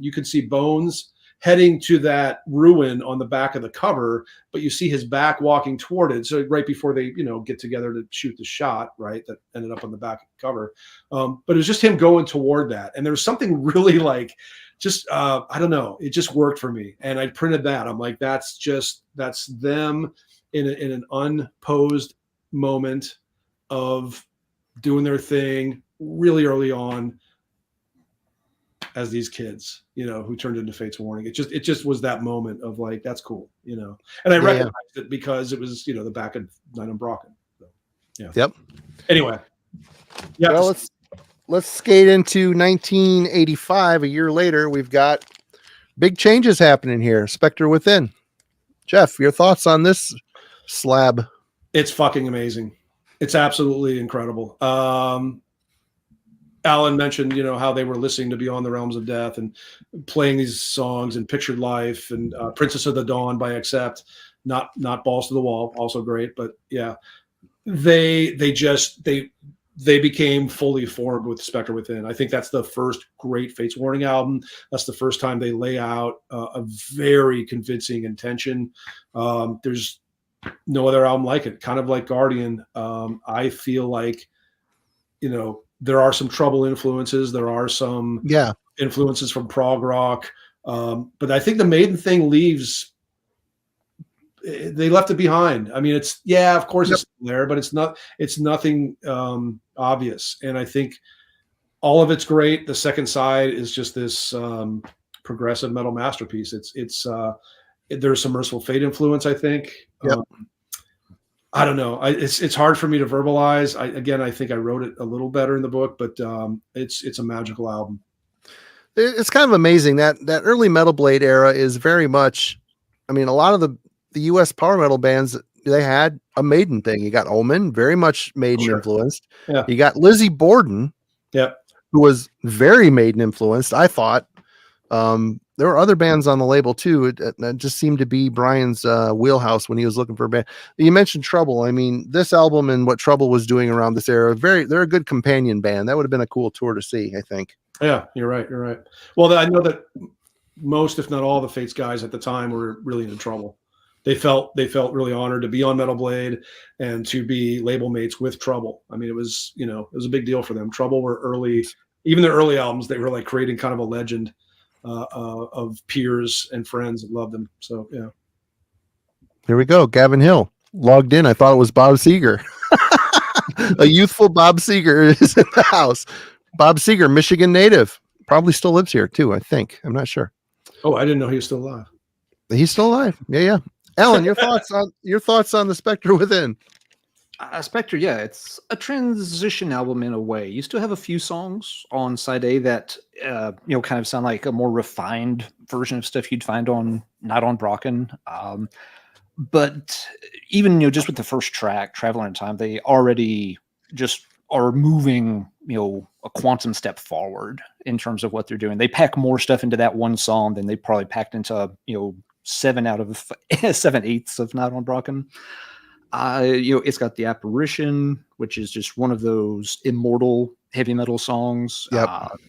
you could see Bones heading to that ruin on the back of the cover, but you see his back walking toward it. So right before they, get together to shoot the shot, right, that ended up on the back of the cover. But it was just him going toward that. And there was something really like, just, I don't know, it just worked for me. And I printed that. I'm like, that's them in an unposed moment of doing their thing really early on as these kids, who turned into Fates Warning. It just was that moment of like, that's cool, and I recognized it because it was, the back of Night on Brocken. So, yeah. Yep. Anyway. Yeah. Well, let's skate into 1985. A year later, we've got big changes happening here. Specter Within. Jeff, your thoughts on this slab? It's fucking amazing. It's absolutely incredible. Alan mentioned, how they were listening to Beyond the Realms of Death and playing these songs and Pictured Life and Princess of the Dawn by Accept, not Balls to the Wall, also great. But yeah, they became fully formed with Specter Within. I think that's the first great Fates Warning album. That's the first time they lay out a very convincing intention. There's no other album like it. Kind of like Guardian. I feel like, there are some Trouble influences. There are some influences from prog rock. But I think the Maiden thing they left it behind. I mean, of course it's there, but it's nothing obvious. And I think all of it's great. The second side is just this progressive metal masterpiece. There's some Merciful Fate influence, I think. I don't know. It's hard for me to verbalize. I think I wrote it a little better in the book, but it's a magical album. It's kind of amazing that early Metal Blade era is very much, I mean, a lot of the US power metal bands, they had a Maiden thing. You got Omen, very much Maiden influenced. Yeah. You got Lizzie Borden, who was very Maiden influenced, I thought. There were other bands on the label too. It just seemed to be Brian's wheelhouse when he was looking for a band. You mentioned Trouble. I mean, this album and what Trouble was doing around this era, they're a good companion band. That would have been a cool tour to see, I think. Yeah, you're right. Well, I know that most, if not all, the Fates guys at the time were really into Trouble. They felt really honored to be on Metal Blade and to be label mates with Trouble. I mean, it was a big deal for them. Trouble were early, even their early albums, they were like creating kind of a legend of peers and friends that loved them. So, yeah. Here we go. Gavin Hill logged in. I thought it was Bob Seger. A youthful Bob Seger is in the house. Bob Seger, Michigan native. Probably still lives here too, I think. I'm not sure. Oh, I didn't know he was still alive. He's still alive. Yeah. Alan, your thoughts on the Specter Within? Spectre, it's a transition album in a way. You still have a few songs on side A that kind of sound like a more refined version of stuff you'd find not on Brocken. But even just with the first track, Traveler in Time, they already just are moving a quantum step forward in terms of what they're doing. They pack more stuff into that one song than they probably packed into 7 out of 7/8 of Not on Brocken. It's got The Apparition, which is just one of those immortal heavy metal songs.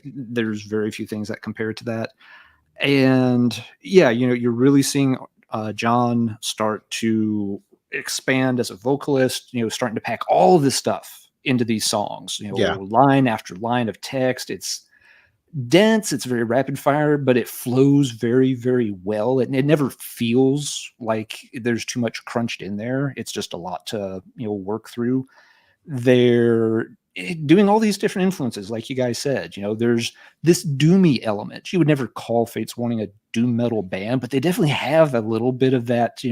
There's very few things that compare to that. And you're really seeing John start to expand as a vocalist, starting to pack all of this stuff into these songs, line after line of text. It's dense, it's very rapid fire, but it flows very, very well. It never feels like there's too much crunched in there. It's just a lot to work through. They're doing all these different influences, like you guys said. There's this doomy element. You would never call Fates wanting a doom metal band, but they definitely have a little bit of that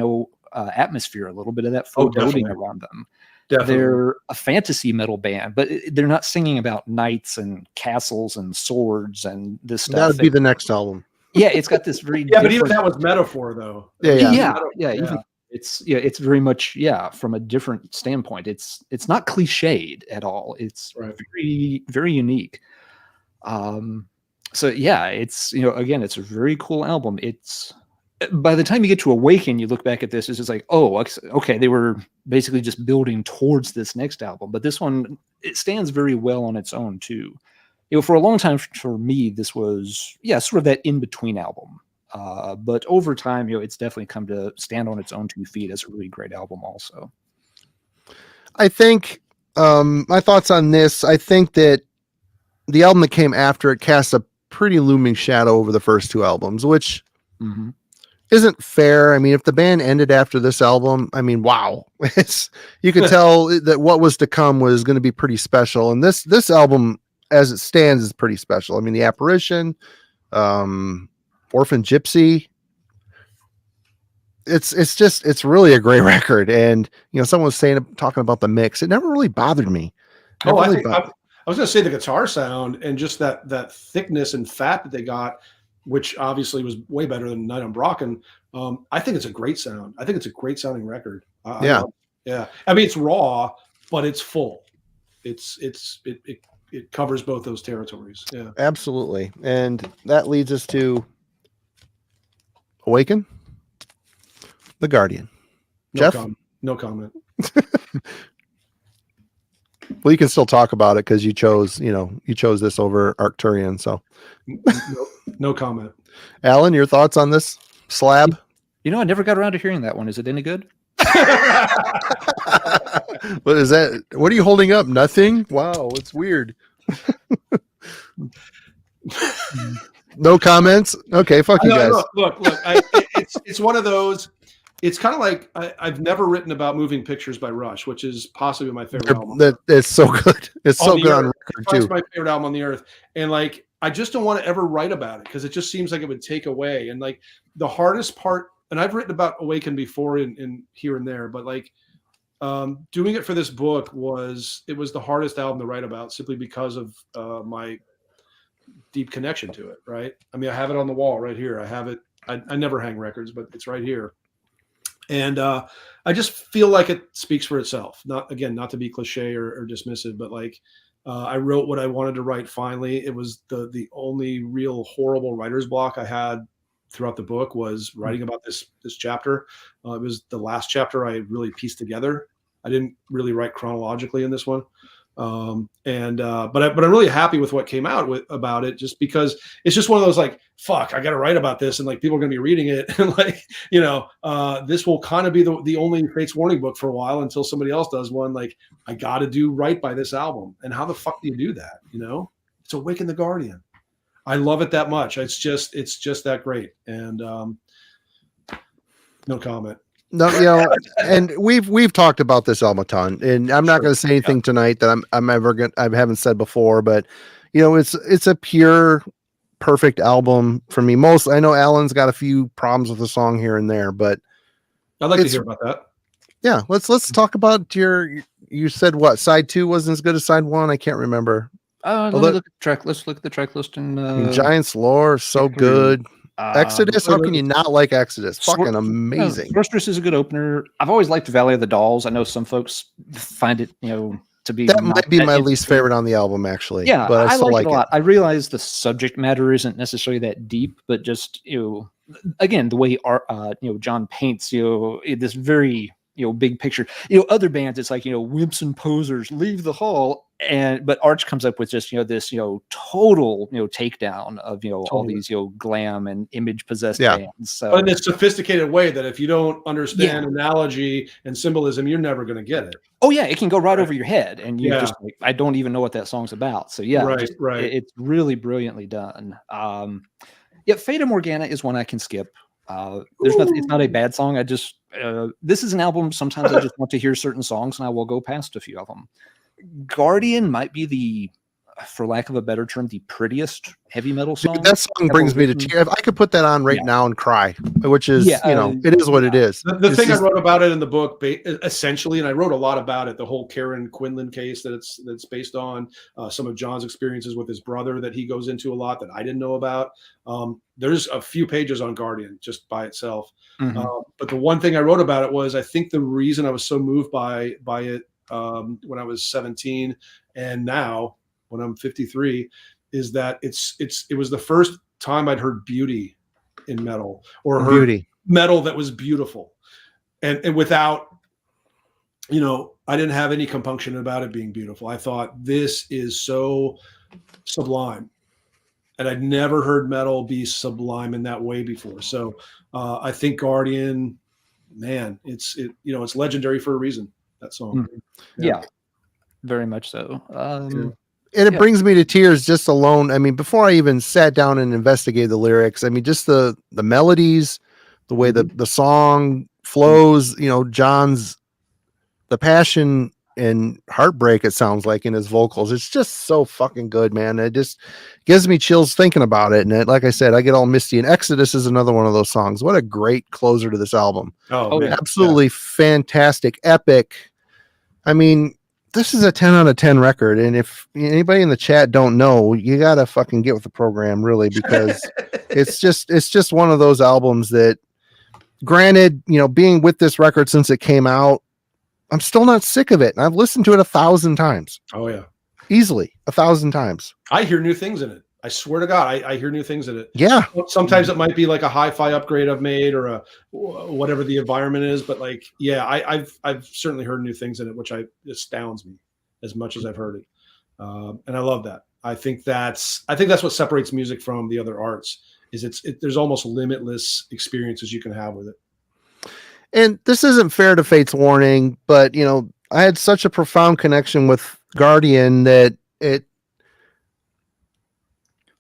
atmosphere, a little bit of that foreboding around them. Definitely. They're a fantasy metal band, but they're not singing about knights and castles and swords and this stuff. That would be the next album. Yeah, it's got this very but even that was metaphor, though. Yeah. Even it's very much from a different standpoint. It's not cliched at all. It's very, very unique. So it's again, it's a very cool album. It's by the time you get to Awaken, you look back at this, it's just like, oh, okay, they were basically just building towards this next album. But this one, it stands very well on its own too. For a long time for me, this was sort of that in-between album. But over time, it's definitely come to stand on its own 2 feet as a really great album also. I think my thoughts on this, I think that the album that came after it casts a pretty looming shadow over the first 2 albums, which isn't fair. I mean, if the band ended after this album, I mean, wow, you could tell that what was to come was going to be pretty special. And this album, as it stands, is pretty special. I mean, The Apparition, Orphan Gypsy, it's really a great record. And someone was talking about the mix. It never really bothered me. I was going to say the guitar sound and just that thickness and fat that they got, which obviously was way better than Night on Brocken. I think it's a great sound. I think it's a great sounding record. I mean, it's raw, but it's full. It covers both those territories. Yeah, absolutely. And that leads us to Awaken the Guardian. Jeff? No comment. Well, you can still talk about it because you chose this over Arcturian. So no comment. Alan, your thoughts on this slab? I never got around to hearing that one. Is it any good? What is that? What are you holding up? Nothing? Wow, it's weird. No comments? Okay, fuck you guys. Look. It's one of those. It's kind of like I've never written about Moving Pictures by Rush, which is possibly my favorite album. It's so good. It's so good on record too. It's my favorite album on the earth. And like, I just don't want to ever write about it because it just seems like it would take away. And like the hardest part, and I've written about Awaken before in here and there, but like doing it for this book was the hardest album to write about simply because of my deep connection to it. Right. I mean, I have it on the wall right here. I have it. I never hang records, but it's right here. And I just feel like it speaks for itself. Not to be cliche or dismissive, but like I wrote what I wanted to write. Finally, it was the only real horrible writer's block I had throughout the book was writing about this chapter. It was the last chapter I really pieced together. I didn't really write chronologically in this one. But I'm really happy with what came out about it, just because it's just one of those like, fuck, I got to write about this, and like people are going to be reading it, and like, this will kind of be the only Fates Warning book for a while until somebody else does one. Like, I got to do right by this album, and how the fuck do you do that? It's Awaken the Guardian. I love it that much. It's just that great, and no comment. No, and we've talked about this album a ton, and I'm not going to say anything tonight that I haven't said before, but it's a pure, perfect album for me. I know Alan's got a few problems with the song here and there, but I'd like to hear about that. Yeah, let's talk about you said what side 2 wasn't as good as side 1. I can't remember. Let's look at the track. Let's look at the track list and Giants Lore, so good. Exodus, how can you not like Exodus? Fucking amazing. Sorceress is a good opener. I've always liked Valley of the Dolls. I know some folks find it, to be that might be my least favorite on the album, actually. Yeah, but I still like it a lot. I realize the subject matter isn't necessarily that deep, but just again, the way John paints this very big picture. Other bands, it's like wimps and posers leave the hall. But Arch comes up with just this total takedown of all these glam and image possessed bands. So, but in a sophisticated way that if you don't understand analogy and symbolism, you're never going to get it. Oh yeah, it can go right over your head, and you just like, I don't even know what that song's about. So yeah, right. It's really brilliantly done. Fata Morgana is one I can skip. There's nothing. It's not a bad song. I just this is an album. Sometimes I just want to hear certain songs, and I will go past a few of them. Guardian might be for lack of a better term, the prettiest heavy metal song. Dude, that song brings me to tears. I could put that on right now and cry, which is, it is what it is. The thing I wrote about it in the book, essentially, and I wrote a lot about it, the whole Karen Quinlan case that's based on, some of John's experiences with his brother that he goes into a lot that I didn't know about. There's a few pages on Guardian just by itself. Mm-hmm. But the one thing I wrote about it was, I think the reason I was so moved by it when I was 17 and now when I'm 53 is that it was the first time I'd heard beauty in metal, or heard metal that was beautiful, and without, I didn't have any compunction about it being beautiful. I thought, this is so sublime, and I'd never heard metal be sublime in that way before. So I think Guardian, man, it's legendary for a reason. That song. Yeah, very much so. And it brings me to tears just alone. I mean, before I even sat down and investigated the lyrics, I mean, just the melodies, the way the song flows, John's, the passion and heartbreak, it sounds like, in his vocals. It's just so fucking good, man. It just gives me chills thinking about it. And like I said, I get all misty. And Exodus is another one of those songs. What a great closer to this album. Oh, absolutely fantastic, epic. I mean, this is a 10 out of 10 record. And if anybody in the chat don't know, you got to fucking get with the program, really, because it's just one of those albums that, granted, being with this record since it came out, I'm still not sick of it. And I've listened to it 1,000 times. Oh yeah. Easily 1,000 times. I hear new things in it. I swear to God, I hear new things in it. Yeah. Sometimes it might be like a hi-fi upgrade I've made, or a whatever the environment is, but like, yeah, I've certainly heard new things in it, which astounds me as much as I've heard it. And I love that. I think that's what separates music from the other arts, is there's almost limitless experiences you can have with it. And this isn't fair to Fate's Warning, but you know, I had such a profound connection with Guardian that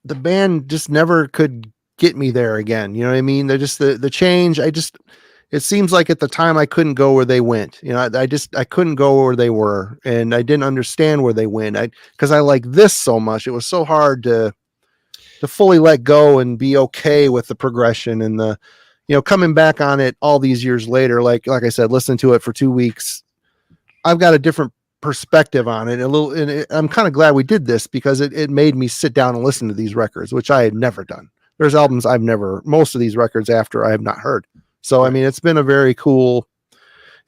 the band just never could get me there again. You know what I mean? They're just the change. It seems like at the time I couldn't go where they went. You know, I couldn't go where they were, and I didn't understand where they went. Because I like this so much. It was so hard to fully let go and be okay with the progression and the, you know, coming back on it all these years later. Like I said, listen to it for 2 weeks. I've got a different perspective on it I'm kind of glad we did this because it made me sit down and listen to these records, which I had never done. There's albums most of these records after I have not heard. So, I mean, it's been a very cool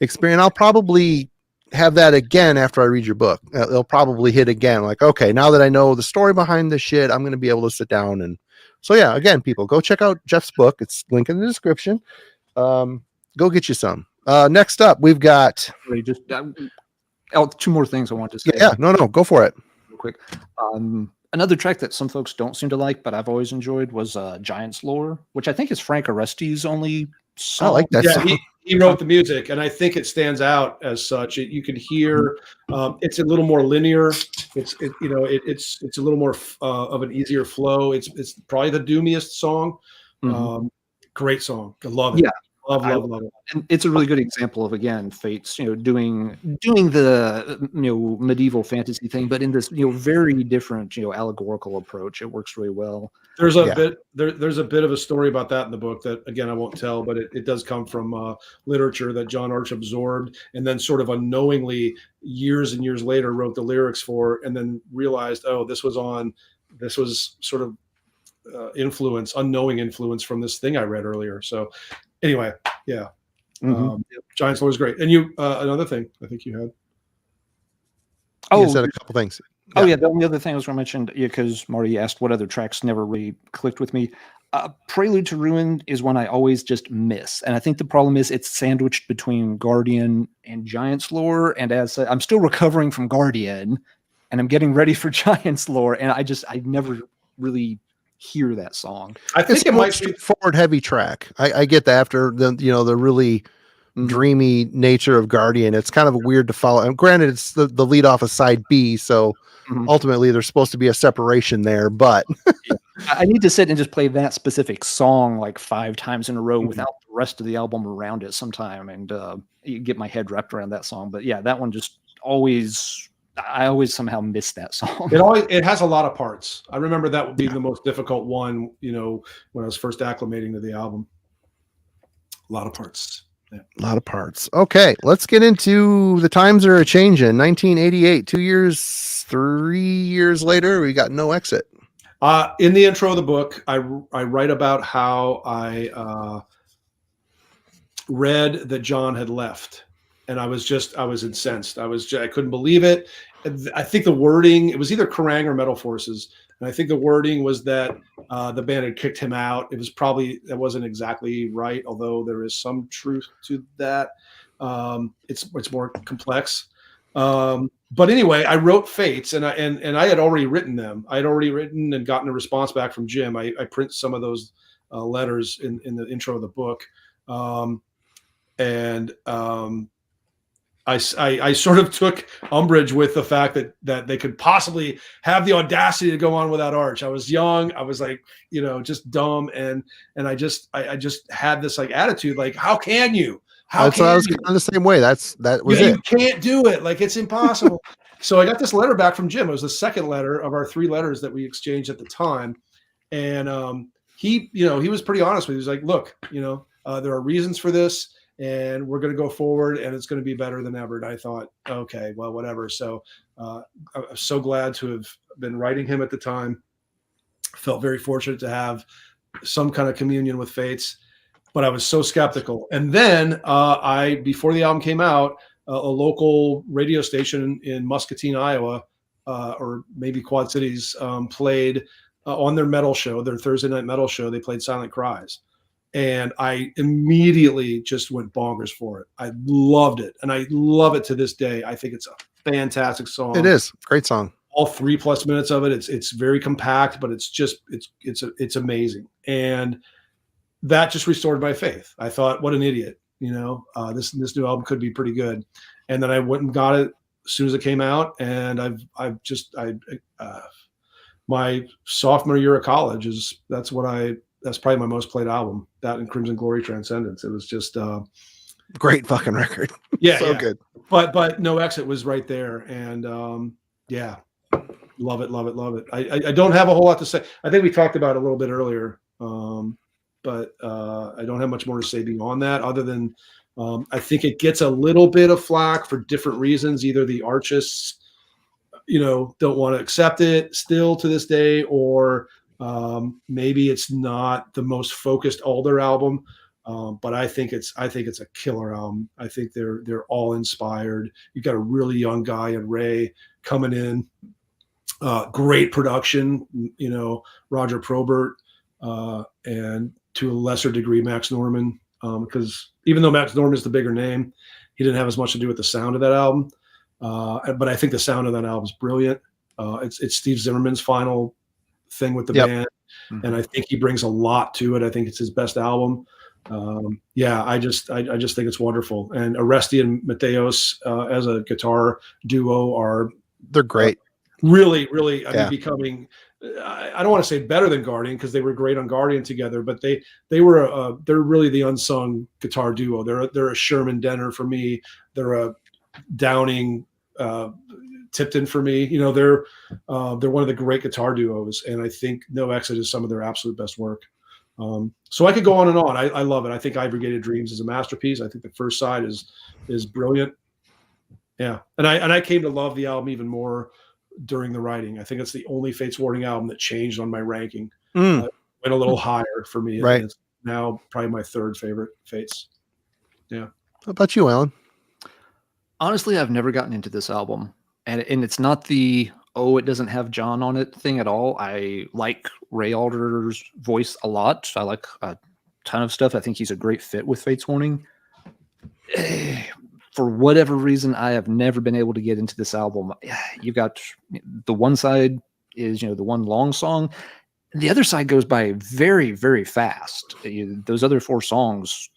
experience. I'll probably have that again after I read your book. It'll probably hit again. Like, okay, now that I know the story behind this shit, I'm going to be able to sit down. And so, yeah, again, people go check out Jeff's book. It's linked in the description. Go get you some. Next up, we've got two more things I want to say. Yeah, no, go for it. Real quick. Another track that some folks don't seem to like, but I've always enjoyed was Giant's Lore, which I think is Frank Aresti's only song. I like that song. He wrote the music, and I think it stands out as such. You can hear it's a little more linear. It's a little more of an easier flow. It's probably the doomiest song. Great song. I love it. Yeah. Love it. And it's a really good example of, again, Fate's, doing the, medieval fantasy thing, but in this, very different, allegorical approach. It works really well. There's a bit of a story about that in the book that, again, I won't tell, but it does come from literature that John Arch absorbed and then sort of unknowingly years and years later wrote the lyrics for, and then realized, oh, this was sort of unknowing influence from this thing I read earlier. So anyway, yeah. Giant's Lore is great. And you, another thing I think you had. You said a couple things. Yeah. Oh yeah, the only other thing I was going to mention, because Marty asked what other tracks never really clicked with me. Prelude to Ruin is one I always just miss, and I think the problem is it's sandwiched between Guardian and Giant's Lore, and as I'm still recovering from Guardian, and I'm getting ready for Giant's Lore, and I never really hear that song. I think it might be forward heavy track. I get that after the really dreamy nature of Guardian. It's kind of weird to follow. And granted, it's the lead off of side B, so ultimately there's supposed to be a separation there. But I need to sit and just play that specific song like 5 times in a row without the rest of the album around it sometime, and get my head wrapped around that song. But yeah, that one just I always somehow miss that song. It has a lot of parts. I remember that would be the most difficult one, when I was first acclimating to the album. A lot of parts. Yeah. A lot of parts. Okay, let's get into the times are a-changing. 1988, 3 years later, we got No Exit. In the intro of the book, I write about how I read that John had left. And I was incensed. I couldn't believe it. I think the wording, it was either Kerrang or Metal Forces. And I think the wording was that the band had kicked him out. That wasn't exactly right, although there is some truth to that. It's more complex. But anyway, I wrote Fates, and I had already written them. I had already written and gotten a response back from Jim. I print some of those letters in the intro of the book. I sort of took umbrage with the fact that they could possibly have the audacity to go on without Arch. I was young. I was like, just dumb. And I just had this like attitude, like, how can you? I was kind of the same way. That was it. You can't do it. Like, it's impossible. So I got this letter back from Jim. It was the second letter of our 3 letters that we exchanged at the time. And he was pretty honest with me. He was like, look, there are reasons for this, and we're going to go forward, and it's going to be better than ever. And I thought, okay, well, whatever. So I'm so glad to have been writing him at the time. Felt very fortunate to have some kind of communion with Fates, but I was so skeptical. And then before the album came out, a local radio station in Muscatine, Iowa, or maybe Quad Cities, played on their metal show, their Thursday night metal show. They played Silent Cries. And I immediately just went bonkers for it. I loved it. And I love it to this day. I think it's a fantastic song. It is. Great song. All 3+ minutes of it. It's very compact, but it's amazing. And that just restored my faith. I thought, what an idiot. This new album could be pretty good. And then I went and got it as soon as it came out. And my sophomore year of college that's probably my most played album, that and Crimson Glory Transcendence. It was just great fucking record. Yeah. So good. But No Exit was right there. And love it. I don't have a whole lot to say. I think we talked about it a little bit earlier. But I don't have much more to say beyond that, other than I think it gets a little bit of flack for different reasons. Either the artists, don't want to accept it still to this day, or maybe it's not the most focused Alder album. But I think it's a killer album. I think they're all inspired. You've got a really young guy in Ray coming in, great production. Roger Probert, and to a lesser degree Max Norman, because even though Max Norman is the bigger name, he didn't have as much to do with the sound of that album. But I think the sound of that album is brilliant. It's Steve Zimmerman's final thing with the band, and I think he brings a lot to it. I think it's his best album. I just think it's wonderful. And Aresti and Matheos as a guitar duo they're great. Really, becoming. I don't want to say better than Guardian, because they were great on Guardian together, but they're really the unsung guitar duo. They're a Sherman Denner for me. They're a Downing Tipton for me. They're one of the great guitar duos, and I think No Exit is some of their absolute best work. So I could go on and on. I love it. I think Aggregated Dreams is a masterpiece. I think the first side is brilliant. Yeah, and I came to love the album even more during the writing. I think it's the only Fates Warning album that changed on my ranking. Went a little higher for me. Right. It's now probably my third favorite Fates. Yeah. How about you, Alan? Honestly, I've never gotten into this album, and it's not the it doesn't have John on it thing at all. I like Ray Alder's voice a lot. I like a ton of stuff. I think he's a great fit with Fates Warning. For whatever reason, I have never been able to get into this album. You've got the one side is, the one long song. The other side goes by very, very fast. Those other 4 songs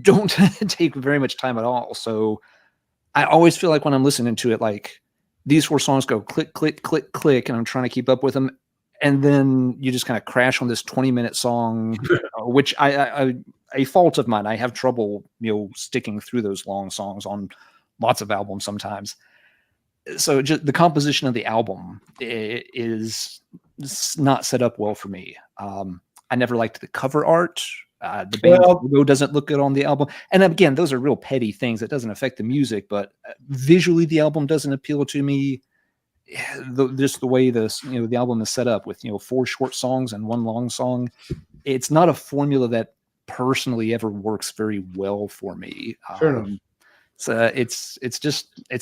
don't take very much time at all. So I always feel like when I'm listening to it, like these 4 songs go click, click, click, click, and I'm trying to keep up with them. And then you just kind of crash on this 20-minute song, which a fault of mine. I have trouble, sticking through those long songs on lots of albums sometimes. So just the composition of the album is not set up well for me. I never liked the cover art. The band logo doesn't look good on the album. And again, those are real petty things. It doesn't affect the music, but visually the album doesn't appeal to me. Just the way the album is set up with 4 short songs and 1 long song. It's not a formula that personally ever works very well for me. Fair enough. So it's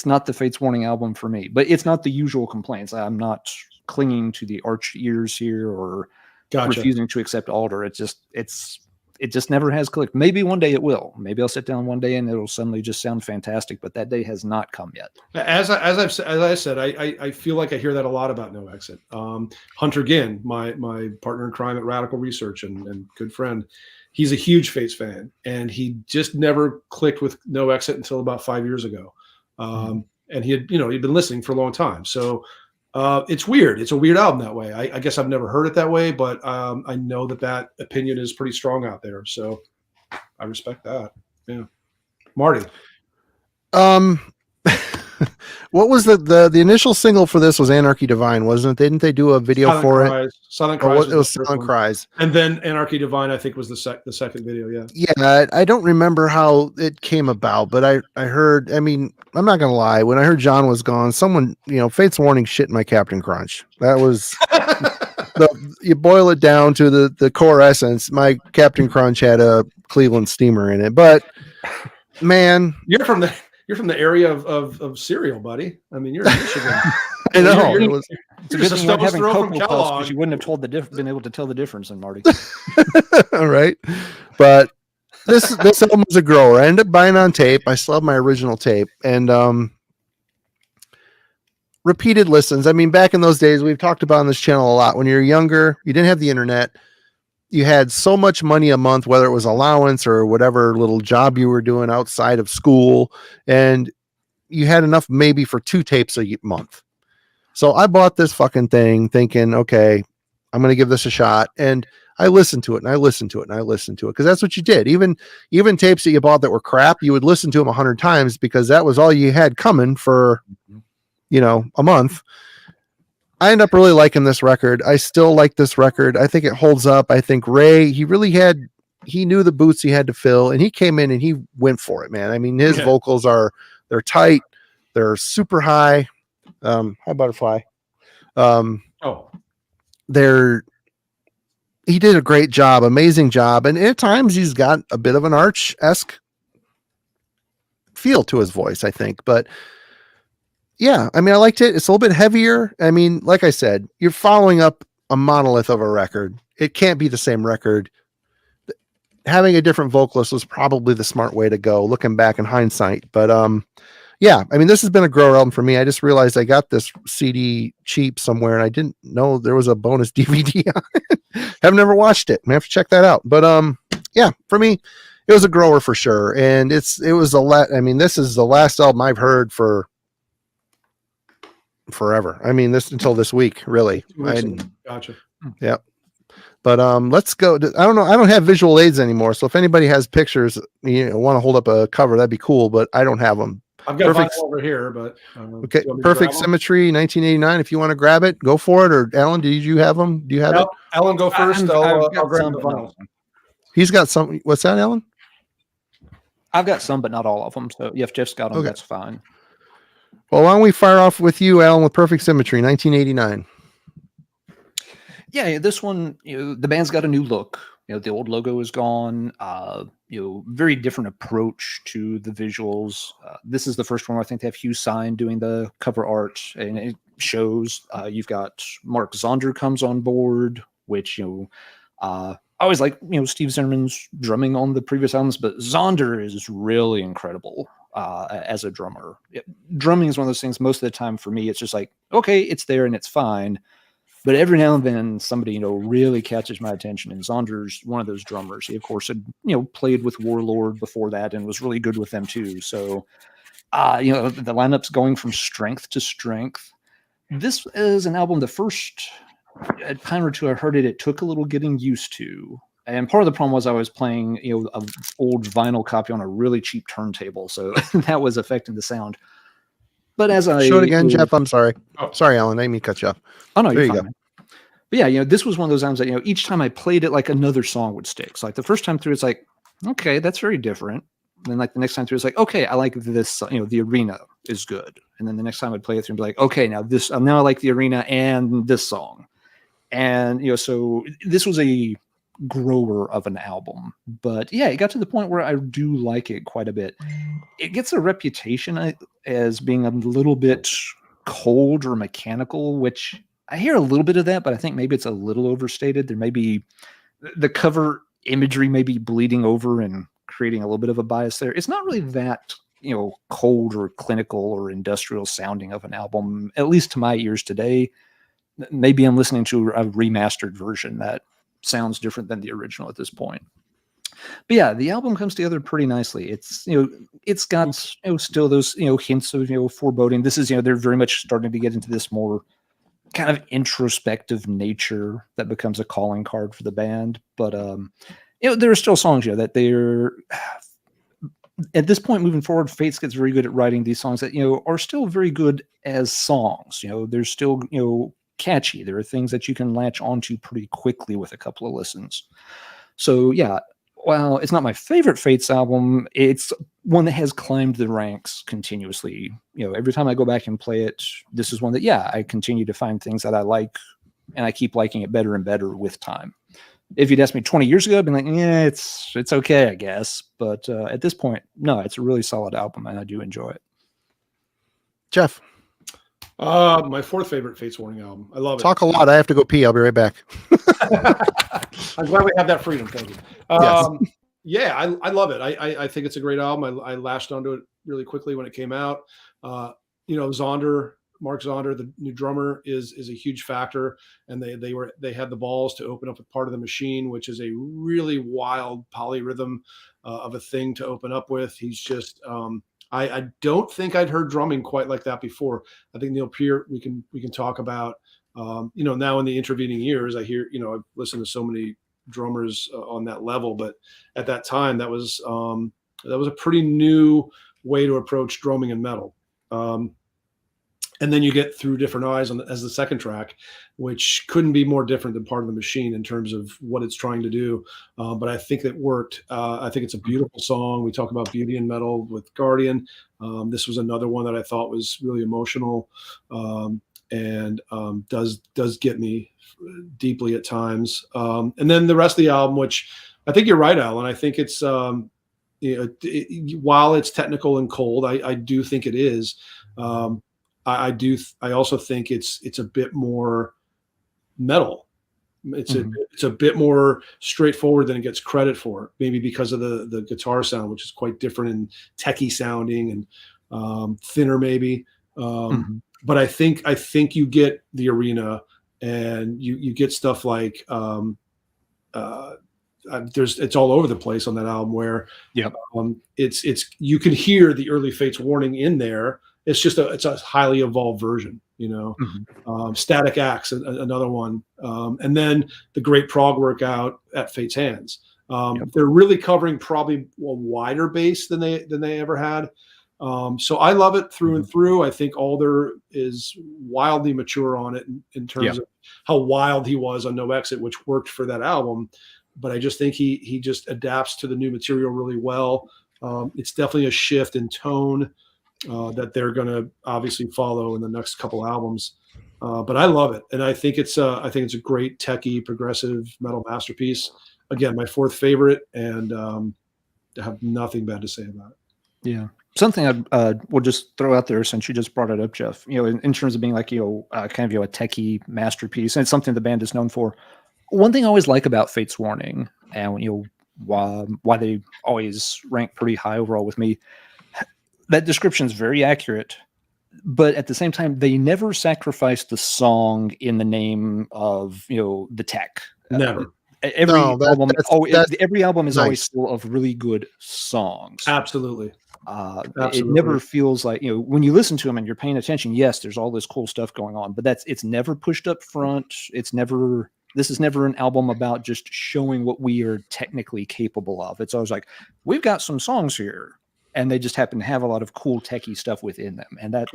not the Fates Warning album for me, but it's not the usual complaints. I'm not clinging to the arch ears here or refusing to accept Alder. It just never has clicked. Maybe one day it will. Maybe I'll sit down one day and it'll suddenly just sound fantastic, but that day has not come yet. As I said, I feel like I hear that a lot about No Exit. Hunter Ginn, my partner in crime at Radical Research and good friend, he's a huge Fates fan, and he just never clicked with No Exit until about 5 years ago. And he'd been listening for a long time. So it's weird. It's a weird album that way. I guess I've never heard it that way, but I know that opinion is pretty strong out there. So I respect that. Yeah. Marty. What was the initial single for this was Anarchy Divine, wasn't it? Didn't they do a video Silent for Cries. it? Silent Cries. It was Silent Cries. And then Anarchy Divine, I think, was the second video. Yeah. Yeah. I don't remember how it came about, but I heard, I'm not going to lie. When I heard John was gone, someone, Fates Warning shit in my Captain Crunch. That was, you boil it down to the core essence. My Captain Crunch had a Cleveland steamer in it, but man, you're from the area of cereal, buddy. You're in Michigan. I know. It's a good thing you're having Cocoa Puffs, because you wouldn't have been able to tell the difference in Marty. All right. But this album was a grower. I ended up buying on tape. I still have my original tape. And repeated listens. Back in those days, we've talked about on this channel a lot. When you're younger, you didn't have the internet. you had so much money a month, whether it was allowance or whatever little job you were doing outside of school, and you had enough maybe for 2 tapes a month. So I bought this fucking thing thinking, okay, I'm going to give this a shot. And I listened to it and I listened to it and I listened to it. Cause that's what you did. Even tapes that you bought that were crap, you would listen to them 100 times because that was all you had coming for, a month. I end up really liking this record. I still like this record. I think it holds up. I think Ray, he knew the boots he had to fill, and he came in and he went for it, man. I mean, his vocals they're tight. They're super high. Hi, Butterfly. He did a great job, amazing job. And at times he's got a bit of an Arch-esque feel to his voice, I think. But yeah, I mean, I liked it. It's a little bit heavier. I mean, like I said, you're following up a monolith of a record. It can't be the same record. Having a different vocalist was probably the smart way to go, looking back in hindsight. But yeah, I mean, this has been a grower album for me. I just realized I got this CD cheap somewhere, and I didn't know there was a bonus DVD on it. I've never watched it. I have to check that out. But yeah, for me, it was a grower for sure. And this is the last album I've heard for forever. I mean, until this week, really. Gotcha. Yeah. But let's go. I don't know. I don't have visual aids anymore. So if anybody has pictures, want to hold up a cover, that'd be cool. But I don't have them. I've got vinyl over here, but okay. Perfect Symmetry, 1989. If you want to grab it, go for it. Or Alan, did you have them? Do you have it? Alan, go first. I'll grab the vinyl. He's got some. What's that, Alan? I've got some, but not all of them. So if Jeff's got them, that's fine. Well, why don't we fire off with you, Alan, with Perfect Symmetry, 1989. Yeah, this one, the band's got a new look. The old logo is gone. Very different approach to the visuals. This is the first one where I think they have Hugh Sign doing the cover art, and it shows. You've got Mark Zonder comes on board, which I always like Steve Zimmerman's drumming on the previous albums, but Zonder is really incredible as a drummer. Drumming is one of those things. Most of the time for me, it's just like, okay, it's there and it's fine. But every now and then somebody, really catches my attention. And Zonder's one of those drummers. He, of course, had, played with Warlord before that and was really good with them too. So, the lineup's going from strength to strength. This is an album, the first time or two I heard it, it took a little getting used to. And part of the problem was I was playing, an old vinyl copy on a really cheap turntable. So that was affecting the sound. But as I show it again, Jeff, I'm sorry. Oh, sorry, Alan. I didn't mean to cut you off. Oh no, there you're you fine. go. But yeah, this was one of those albums that each time I played it, like another song would stick. So like the first time through, it's like, okay, that's very different. And then like the next time through, it's like, okay, I like this. The arena is good. And then the next time I'd play it through and be like, okay, now I like the arena and this song. And so this was a grower of an album. But yeah, it got to the point where I do like it quite a bit. It gets a reputation as being a little bit cold or mechanical, which I hear a little bit of that, but I think maybe it's a little overstated. There may be the cover imagery may be bleeding over and creating a little bit of a bias there. It's not really that, cold or clinical or industrial sounding of an album, at least to my ears today. Maybe I'm listening to a remastered version that sounds different than the original at this point. But yeah, the album comes together pretty nicely. It's, it's got, still those, hints of, foreboding. This is, they're very much starting to get into this more kind of introspective nature that becomes a calling card for the band. But, there are still songs, that they're, at this point moving forward, Fates gets very good at writing these songs that, are still very good as songs. They're still, catchy. There are things that you can latch onto pretty quickly with a couple of listens. So yeah, while it's not my favorite Fates album, it's one that has climbed the ranks continuously. Every time I go back and play it, this is one that, I continue to find things that I like, and I keep liking it better and better with time. If you'd asked me 20 years ago, I'd been like, yeah, it's okay, I guess. But at this point, no, it's a really solid album, and I do enjoy it. Jeff. My fourth favorite Fates Warning album. I love it. Talk a lot. I have to go pee. I'll be right back. I'm glad we have that freedom. Thank you. Yes. Yeah, I love it. I think it's a great album. I lashed onto it really quickly when it came out. Zonder, Mark Zonder, the new drummer, is a huge factor, and they had the balls to open up with Part of the Machine, which is a really wild polyrhythm of a thing to open up with. He's just I don't think I'd heard drumming quite like that before. I think Neil Peart, we can talk about. Now in the intervening years, I hear, I've listened to so many drummers on that level, but at that time that was a pretty new way to approach drumming and metal. And then you get Through Different Eyes as the second track, which couldn't be more different than Part of the Machine in terms of what it's trying to do. But I think it worked. I think it's a beautiful song. We talk about beauty in metal with Guardian. This was another one that I thought was really emotional, and does get me deeply at times. And then the rest of the album, which I think you're right, Alan. I think it's while it's technical and cold, I do think it is. I also think it's a bit more metal. It's a bit more straightforward than it gets credit for, maybe because of the guitar sound, which is quite different and techie sounding and thinner maybe. But I think you get the arena, and you get stuff like it's all over the place on that album where it's you can hear the early Fates Warning in there. It's just it's a highly evolved version, Static Axe, another one. And then the Great Prog Workout at Fate's Hands. They're really covering probably a wider base than they ever had. So I love it through and through. I think Alder is wildly mature on it in terms of how wild he was on No Exit, which worked for that album. But I just think he just adapts to the new material really well. It's definitely a shift in tone that they're going to obviously follow in the next couple albums. But I love it, and I think it's a great techie progressive metal masterpiece. Again, my fourth favorite, and I have nothing bad to say about it. Yeah. Something I will just throw out there, since you just brought it up, Jeff, in terms of being like, kind of, a techie masterpiece, and it's something the band is known for. One thing I always like about Fates Warning, and, why they always rank pretty high overall with me, that description is very accurate, but at the same time, they never sacrifice the song in the name of, the tech. Never. Every album is always full of really good songs. Absolutely. It never feels like, when you listen to them and you're paying attention, yes, there's all this cool stuff going on, but it's never pushed up front. This is never an album about just showing what we are technically capable of. It's always like, we've got some songs here, and they just happen to have a lot of cool techie stuff within them. And that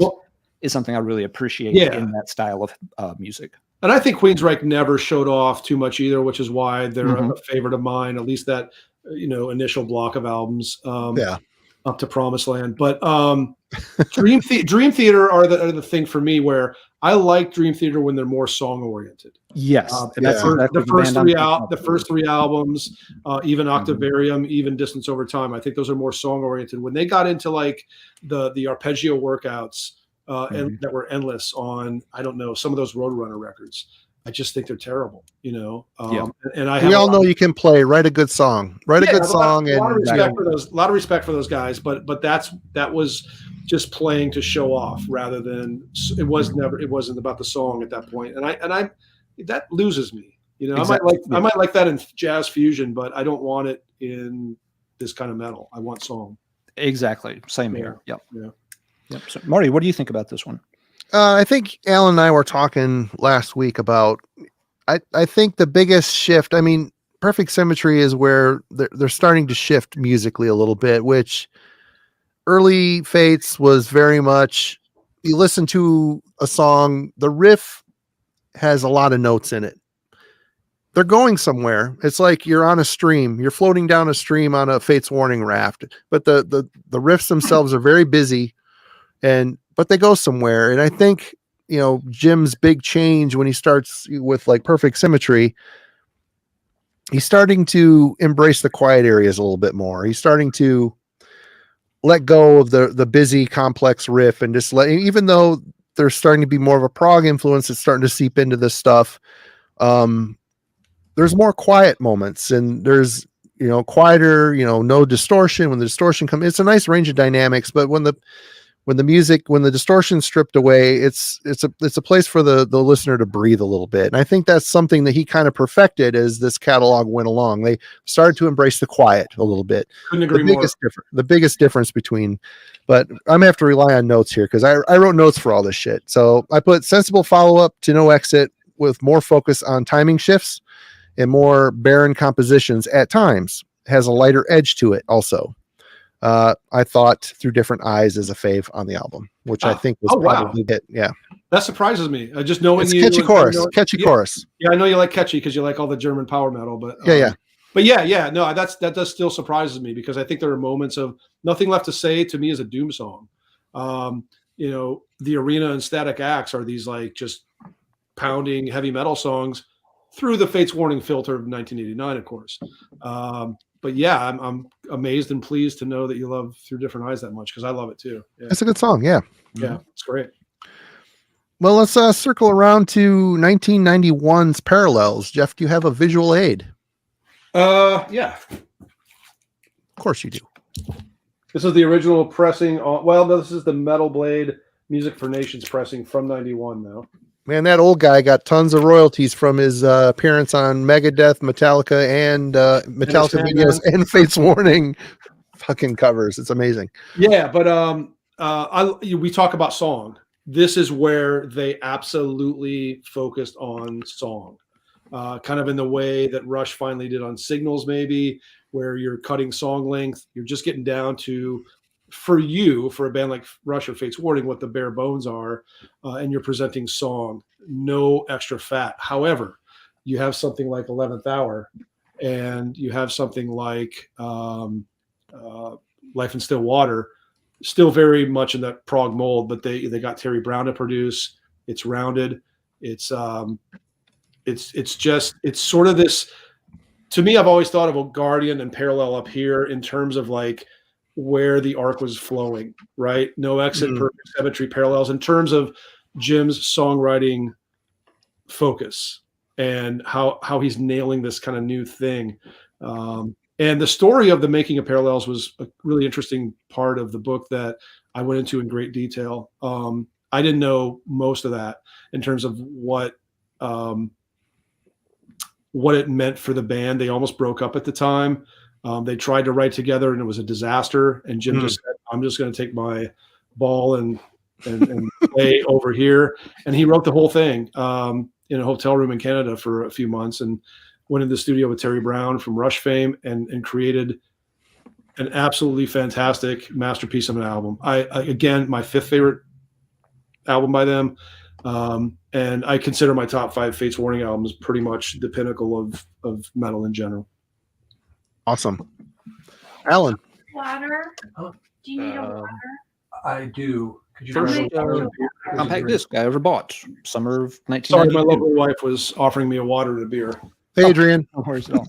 is something I really appreciate in that style of music. And I think Queensryche never showed off too much either, which is why they're a favorite of mine, at least that, initial block of albums. Up to Promised Land. But Dream Theater are the thing for me, where I like Dream Theater when they're more song oriented. Yes. The first three albums, even Octavarium, even Distance Over Time, I think those are more song oriented. When they got into like the arpeggio workouts and that were endless on, I don't know, some of those Roadrunner records, I just think they're terrible, And we all know you can write a good song, a lot of respect for those guys, but that was just playing to show off rather than it wasn't about the song at that point. And I that loses me, Exactly. I might like that in jazz fusion, but I don't want it in this kind of metal. I want song. Exactly. Same here. Yep. So, Marty, what do you think about this one? I think Alan and I were talking last week about, I think the biggest shift, Perfect Symmetry is where they're starting to shift musically a little bit, which early Fates was very much, you listen to a song, the riff has a lot of notes in it. They're going somewhere. It's like you're on a stream, you're floating down a stream on a Fates Warning raft, but the riffs themselves are very busy, but they go somewhere. And I think, Jim's big change when he starts with like Perfect Symmetry, he's starting to embrace the quiet areas a little bit more. He's starting to let go of the busy, complex riff and just even though there's starting to be more of a prog influence, it's starting to seep into this stuff. There's more quiet moments, and there's, quieter, no distortion. When the distortion comes, it's a nice range of dynamics, but when when the distortion's stripped away, it's a place for the listener to breathe a little bit. And I think that's something that he kind of perfected as this catalog went along. They started to embrace the quiet a little bit. Couldn't agree more. The biggest difference between, but I'm gonna have to rely on notes here because I wrote notes for all this shit. So I put sensible follow-up to No Exit with more focus on timing shifts and more barren compositions at times. Has a lighter edge to it also. I thought Through Different Eyes is a fave on the album, which I think was probably it. Yeah. That surprises me. Just knowing it's you. Catchy chorus. Yeah, I know you like catchy because you like all the German power metal, but no, that does still surprises me because I think there are moments of Nothing Left to Say to me is a doom song. The Arena and Static Acts are these like just pounding heavy metal songs through the Fates Warning filter of 1989, of course. But yeah, I'm amazed and pleased to know that you love Through Different Eyes that much because I love it too. Yeah. It's a good song. Yeah. Yeah, it's great. Well, let's circle around to 1991's Parallels. Jeff, do you have a visual aid? Yeah. Of course you do. This is the original pressing. This is the Metal Blade Music for Nations pressing from 91 now. Man, that old guy got tons of royalties from his appearance on Megadeth, Metallica, and Metallica videos and Fates Warning fucking covers. It's amazing. Yeah, but we talk about song. This is where they absolutely focused on song, kind of in the way that Rush finally did on Signals, maybe, where you're cutting song length. You're just getting down to, for a band like Rush or Fates Warning, what the bare bones are, and you're presenting song, no extra fat. However, you have something like 11th Hour, and you have something like Life in Still Water, still very much in that prog mold, but they got Terry Brown to produce. It's rounded. It's sort of this. To me, I've always thought of a Guardian and Parallel up here in terms of like where the arc was flowing, right? No Exit, Perfect Symmetry, Parallels in terms of Jim's songwriting focus and how he's nailing this kind of new thing. And the story of the making of Parallels was a really interesting part of the book that I went into in great detail. I didn't know most of that in terms of what it meant for the band. They almost broke up at the time. They tried to write together and it was a disaster. And Jim just said, I'm just going to take my ball and play over here. And he wrote the whole thing in a hotel room in Canada for a few months and went into the studio with Terry Brown from Rush fame and created an absolutely fantastic masterpiece of an album. Again, my fifth favorite album by them. And I consider my top 5 Fates Warning albums pretty much the pinnacle of metal in general. Awesome. Alan. Water? Do you need a water? I do. Could you First, grab compact disc I ever bought, summer of 1992. Sorry, my lovely wife was offering me a water and a beer. Hey, Adrian. No worries at all.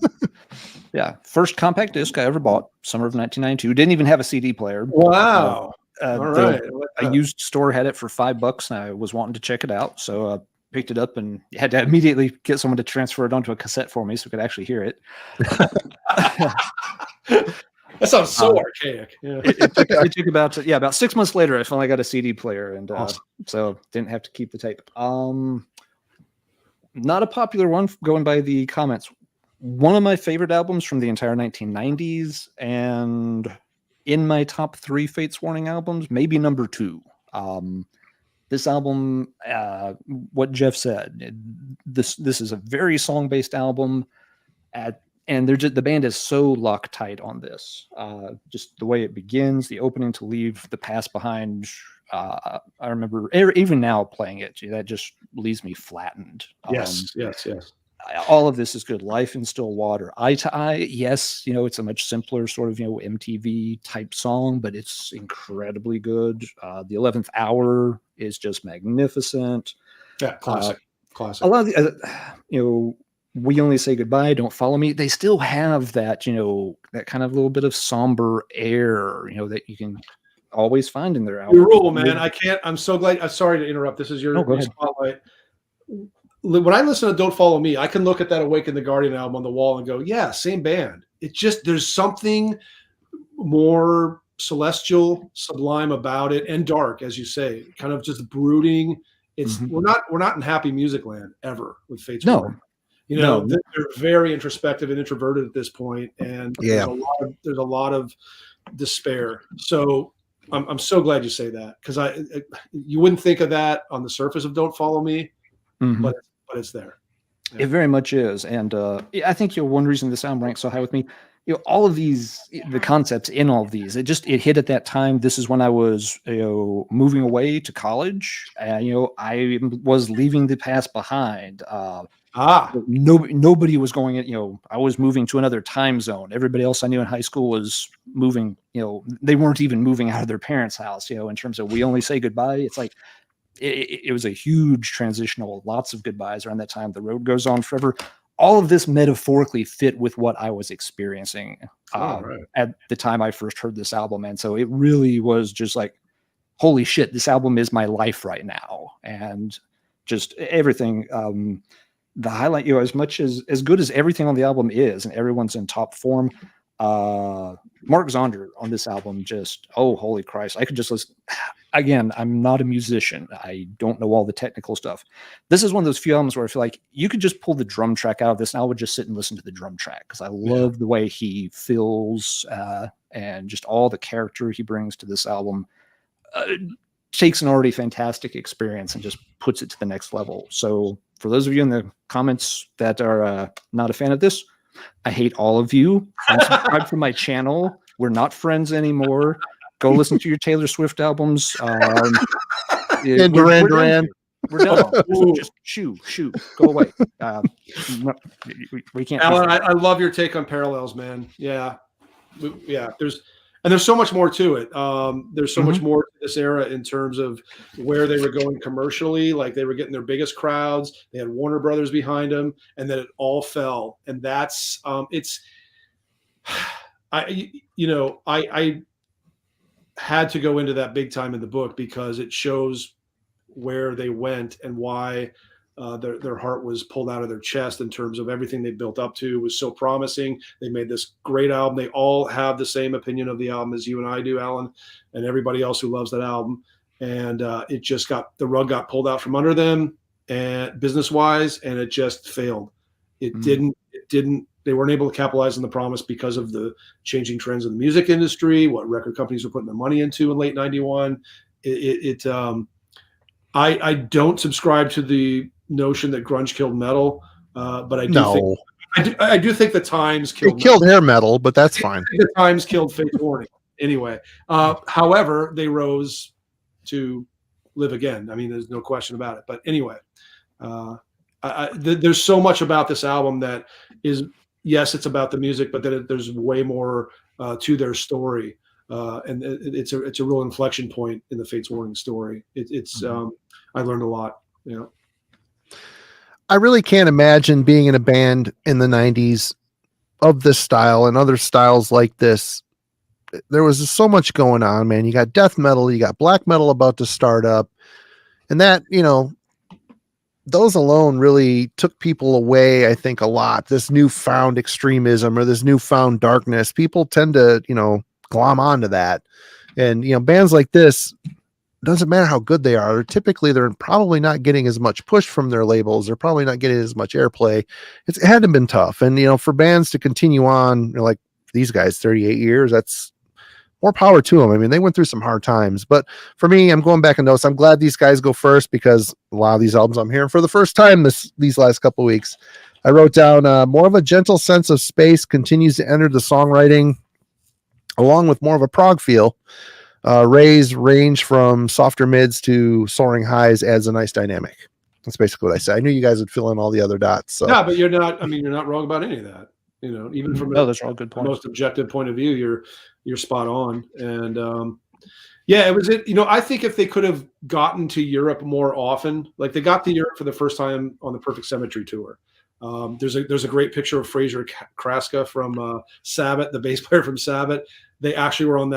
Yeah, first compact disc I ever bought, summer of 1992. Didn't even have a CD player. Wow. All right. A used store had it for $5 and I was wanting to check it out. So I picked it up and had to immediately get someone to transfer it onto a cassette for me so I could actually hear it. That sounds so archaic. Yeah. It took about 6 months later, I finally got a CD player and Awesome. so didn't have to keep the tape. Not a popular one going by the comments. One of my favorite albums from the entire 1990s and in my top 3 Fates Warning albums, maybe number 2. This album, what Jeff said, this is a very song-based album, and the band is so Loctite on this. Just the way it begins, the opening to Leave the Past Behind. I remember even now playing it, that just leaves me flattened. Yes. All of this is good. Life in Still Water, Eye to Eye. Yes, it's a much simpler sort of MTV type song, but it's incredibly good. The 11th Hour is just magnificent. Yeah, classic. A lot of the, We Only Say Goodbye, Don't Follow Me. They still have that that kind of little bit of somber air that you can always find in their album. Your rule, man. I can't. I'm so glad. I'm sorry to interrupt. This is your spotlight. When I listen to Don't Follow Me, I can look at that Awaken the Guardian album on the wall and go, yeah, same band. It just, there's something more celestial, sublime about it, and dark, as you say, kind of just brooding. It's we're not in happy music land ever with Fates Warning. You know, they're very introspective and introverted at this point, and there's a lot of despair. So I'm so glad you say that, because you wouldn't think of that on the surface of Don't Follow Me, but it's there. It very much is, and I think one reason this album ranks so high with me, all of these, the concepts in all of these, it hit at that time. This is when I was moving away to college. I was leaving the past behind. Nobody was going in. I was moving to another time zone. Everybody else I knew in high school was moving. They weren't even moving out of their parents' house. In terms of we only say goodbye. It's like it was a huge transitional. Lots of goodbyes around that time. The road goes on forever. All of this metaphorically fit with what I was experiencing at the time I first heard this album, and so it really was just like, holy shit, this album is my life right now, and just everything. The highlight, as much as good as everything on the album is, and everyone's in top form, Mark Zonder on this album, just, oh, holy Christ, I could just listen. Again, I'm not a musician. I don't know all the technical stuff. This is one of those few albums where I feel like you could just pull the drum track out of this, and I would just sit and listen to the drum track, because I love the way he feels and just all the character he brings to this album. Takes an already fantastic experience and just puts it to the next level. So for those of you in the comments that are not a fan of this, I hate all of you. Unsubscribe from my channel. We're not friends anymore. Go listen to your Taylor Swift albums. And Duran Duran. We're done. Just shoot, go away. We can't. Alan, I love your take on parallels, man. Yeah. There's so much more to it. There's so much more to this era in terms of where they were going commercially. Like, they were getting their biggest crowds. They had Warner Brothers behind them, and then it all fell. And that's I had to go into that big time in the book, because it shows where they went and why their heart was pulled out of their chest in terms of everything they built up to was so promising. They made this great album. They all have the same opinion of the album as you and I do, Alan, and everybody else who loves that album. And it just the rug got pulled out from under them, and business-wise, and it just failed. It didn't. They weren't able to capitalize on the promise because of the changing trends in the music industry, what record companies were putting their money into in late '91. I don't subscribe to the notion that grunge killed metal, but I do think the times killed hair metal, but that's fine. The times killed Fates Warning anyway. However, they rose to live again. I mean, there's no question about it. But anyway, there's so much about this album that is, yes, it's about the music, but then there's way more to their story, and it's a real inflection point in the Fates Warning story. I learned a lot. I really can't imagine being in a band in the 90s of this style and other styles like this. There was so much going on, man. You got death metal, you got black metal about to start up, and that, those alone really took people away, I think, a lot. This newfound extremism or this newfound darkness, people tend to, glom onto that. And, bands like this, doesn't matter how good they are, typically they're probably not getting as much push from their labels. They're probably not getting as much airplay. It had been tough. And, for bands to continue on, like these guys, 38 years, that's more power to them. I mean, they went through some hard times, but for me, I'm going back and notes. I'm glad these guys go first, because a lot of these albums I'm hearing for the first time these last couple of weeks. I wrote down more of a gentle sense of space continues to enter the songwriting, along with more of a prog feel. Ray's range from softer mids to soaring highs adds a nice dynamic. That's basically what I said. I knew you guys would fill in all the other dots. So. Yeah, but you're not wrong about any of that. Even from that's all good points. Most objective point of view, you're spot on. And it was I think if they could have gotten to Europe more often, like they got to Europe for the first time on the Perfect Symmetry tour. There's a great picture of Fraser Kraska from Sabbath, the bass player from Sabbath. They actually were on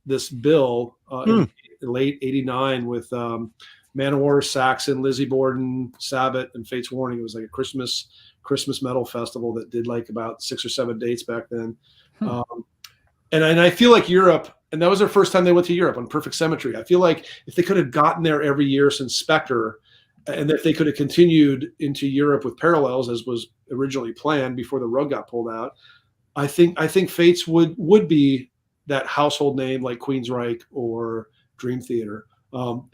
this bill in late '89 with Manowar, Saxon, Lizzie Borden, Sabbath, and Fates Warning. It was like a Christmas metal festival that did like about 6 or 7 dates back then. And I feel like Europe And that was their first time they went to Europe on Perfect Symmetry. I feel like if they could have gotten there every year since Specter, and if they could have continued into Europe with Parallels as was originally planned before the rug got pulled out, I think Fates would be that household name like Queensryche or Dream Theater.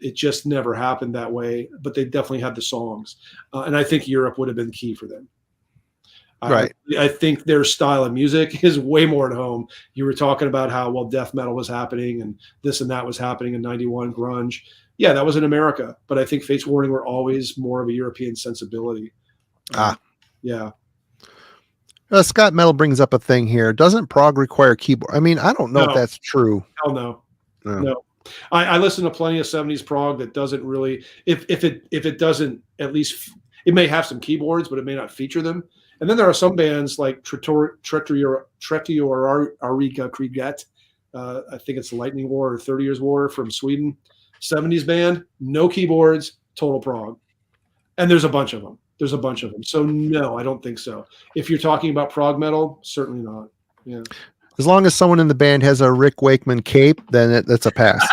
It just never happened that way, but they definitely had the songs. And I think Europe would have been key for them. Right. I think their style of music is way more at home. You were talking about how, well, death metal was happening and this and that was happening in 91, grunge. Yeah, that was in America. But I think Fates Warning were always more of a European sensibility. Yeah. Scott Metal brings up a thing here. Doesn't prog require keyboard? I mean, I don't know if that's true. Hell no. No. I listen to plenty of 70s prog that doesn't really, if it doesn't, at least it may have some keyboards, but it may not feature them. And then there are some bands like Trettior Ariga Kriget. I think it's Lightning War or 30 Years War from Sweden. 70s band, no keyboards, total prog. And there's a bunch of them. So no, I don't think so. If you're talking about prog metal, certainly not. Yeah. As long as someone in the band has a Rick Wakeman cape, then that's a pass.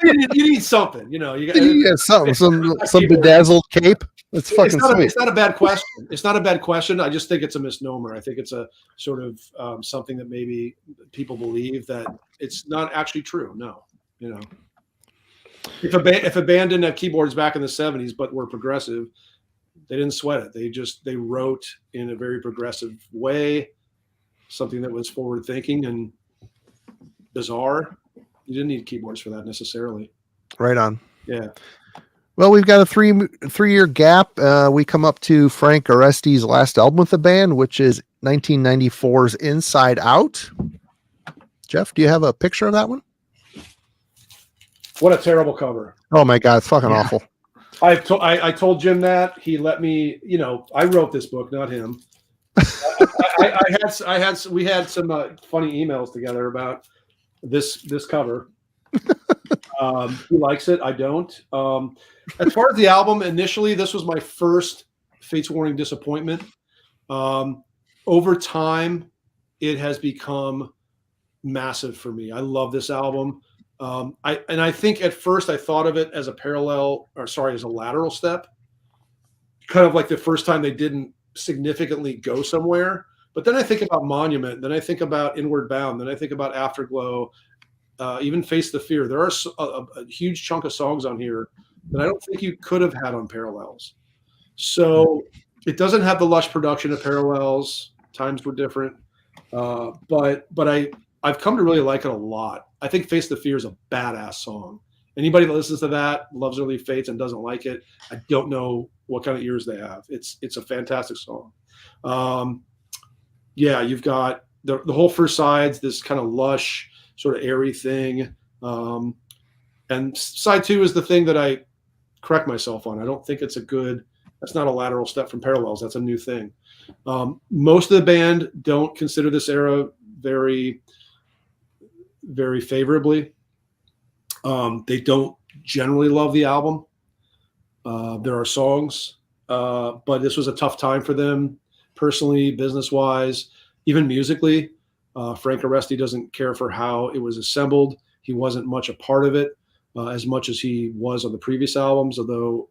you need something, you know. You got something, some bedazzled cape. That's fucking sweet. It's not a bad question. It's not a bad question. I just think it's a misnomer. I think it's a sort of something that maybe people believe that it's not actually true. No, you know. If a band didn't have keyboards back in the 70s but were progressive, they didn't sweat it. They wrote in a very progressive way, something that was forward thinking and bizarre. You didn't need keyboards for that necessarily. Right on. Yeah. Well, we've got a three-year gap. We come up to Frank Oresti's last album with the band, which is 1994's Inside Out. Jeff, do you have a picture of that one? What a terrible cover. Oh my God, it's fucking awful. I told Jim that. He let me, you know, I wrote this book, not him. We had some funny emails together about this cover. He likes it. I don't. As far as the album, initially, this was my first Fates Warning disappointment. Over time, it has become massive for me. I love this album. I think at first I thought of it as as a lateral step, kind of like the first time they didn't significantly go somewhere. But then I think about Monument, then I think about Inward Bound, then I think about Afterglow, even Face the Fear. There are a huge chunk of songs on here that I don't think you could have had on Parallels. So it doesn't have the lush production of Parallels. Times were different, but I've come to really like it a lot. I think Face the Fear is a badass song. Anybody that listens to that loves Early Fates and doesn't like it, I don't know what kind of ears they have. It's a fantastic song. Yeah, you've got the whole first side's this kind of lush, sort of airy thing. And side 2 is the thing that I correct myself on. I don't think that's not a lateral step from Parallels. That's a new thing. Most of the band don't consider this era very, very favorably. They don't generally love the album. There are songs, but this was a tough time for them personally, business-wise, even musically. Frank Oresti doesn't care for how it was assembled. He wasn't much a part of it as much as he was on the previous albums, although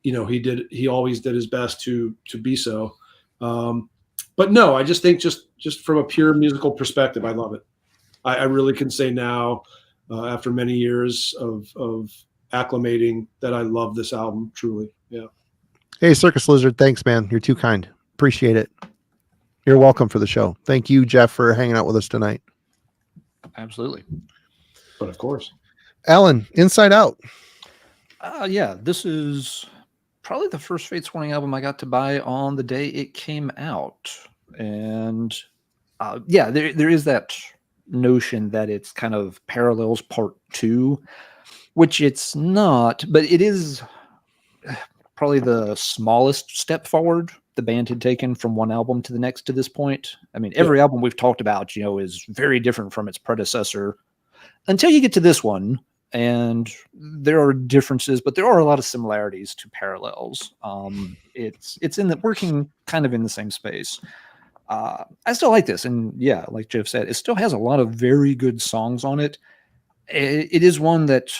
he always did his best to be so. But no, I just think just from a pure musical perspective, I love it. I really can say now, after many years of acclimating, that I love this album truly. Yeah. Hey, Circus Lizard, thanks, man. You're too kind. Appreciate it. You're welcome for the show. Thank you, Jeff, for hanging out with us tonight. Absolutely. But of course. Alan, Inside Out. Yeah, this is probably the first Fates Warning album I got to buy on the day it came out. And yeah, there is that notion that it's kind of Parallels Part 2, which it's not, but it is probably the smallest step forward the band had taken from one album to the next to this point. I mean, every album we've talked about, is very different from its predecessor until you get to this one. And there are differences, but there are a lot of similarities to Parallels. It's in the working kind of in the same space. I still like this, and yeah, like Jeff said, it still has a lot of very good songs on it. It is one that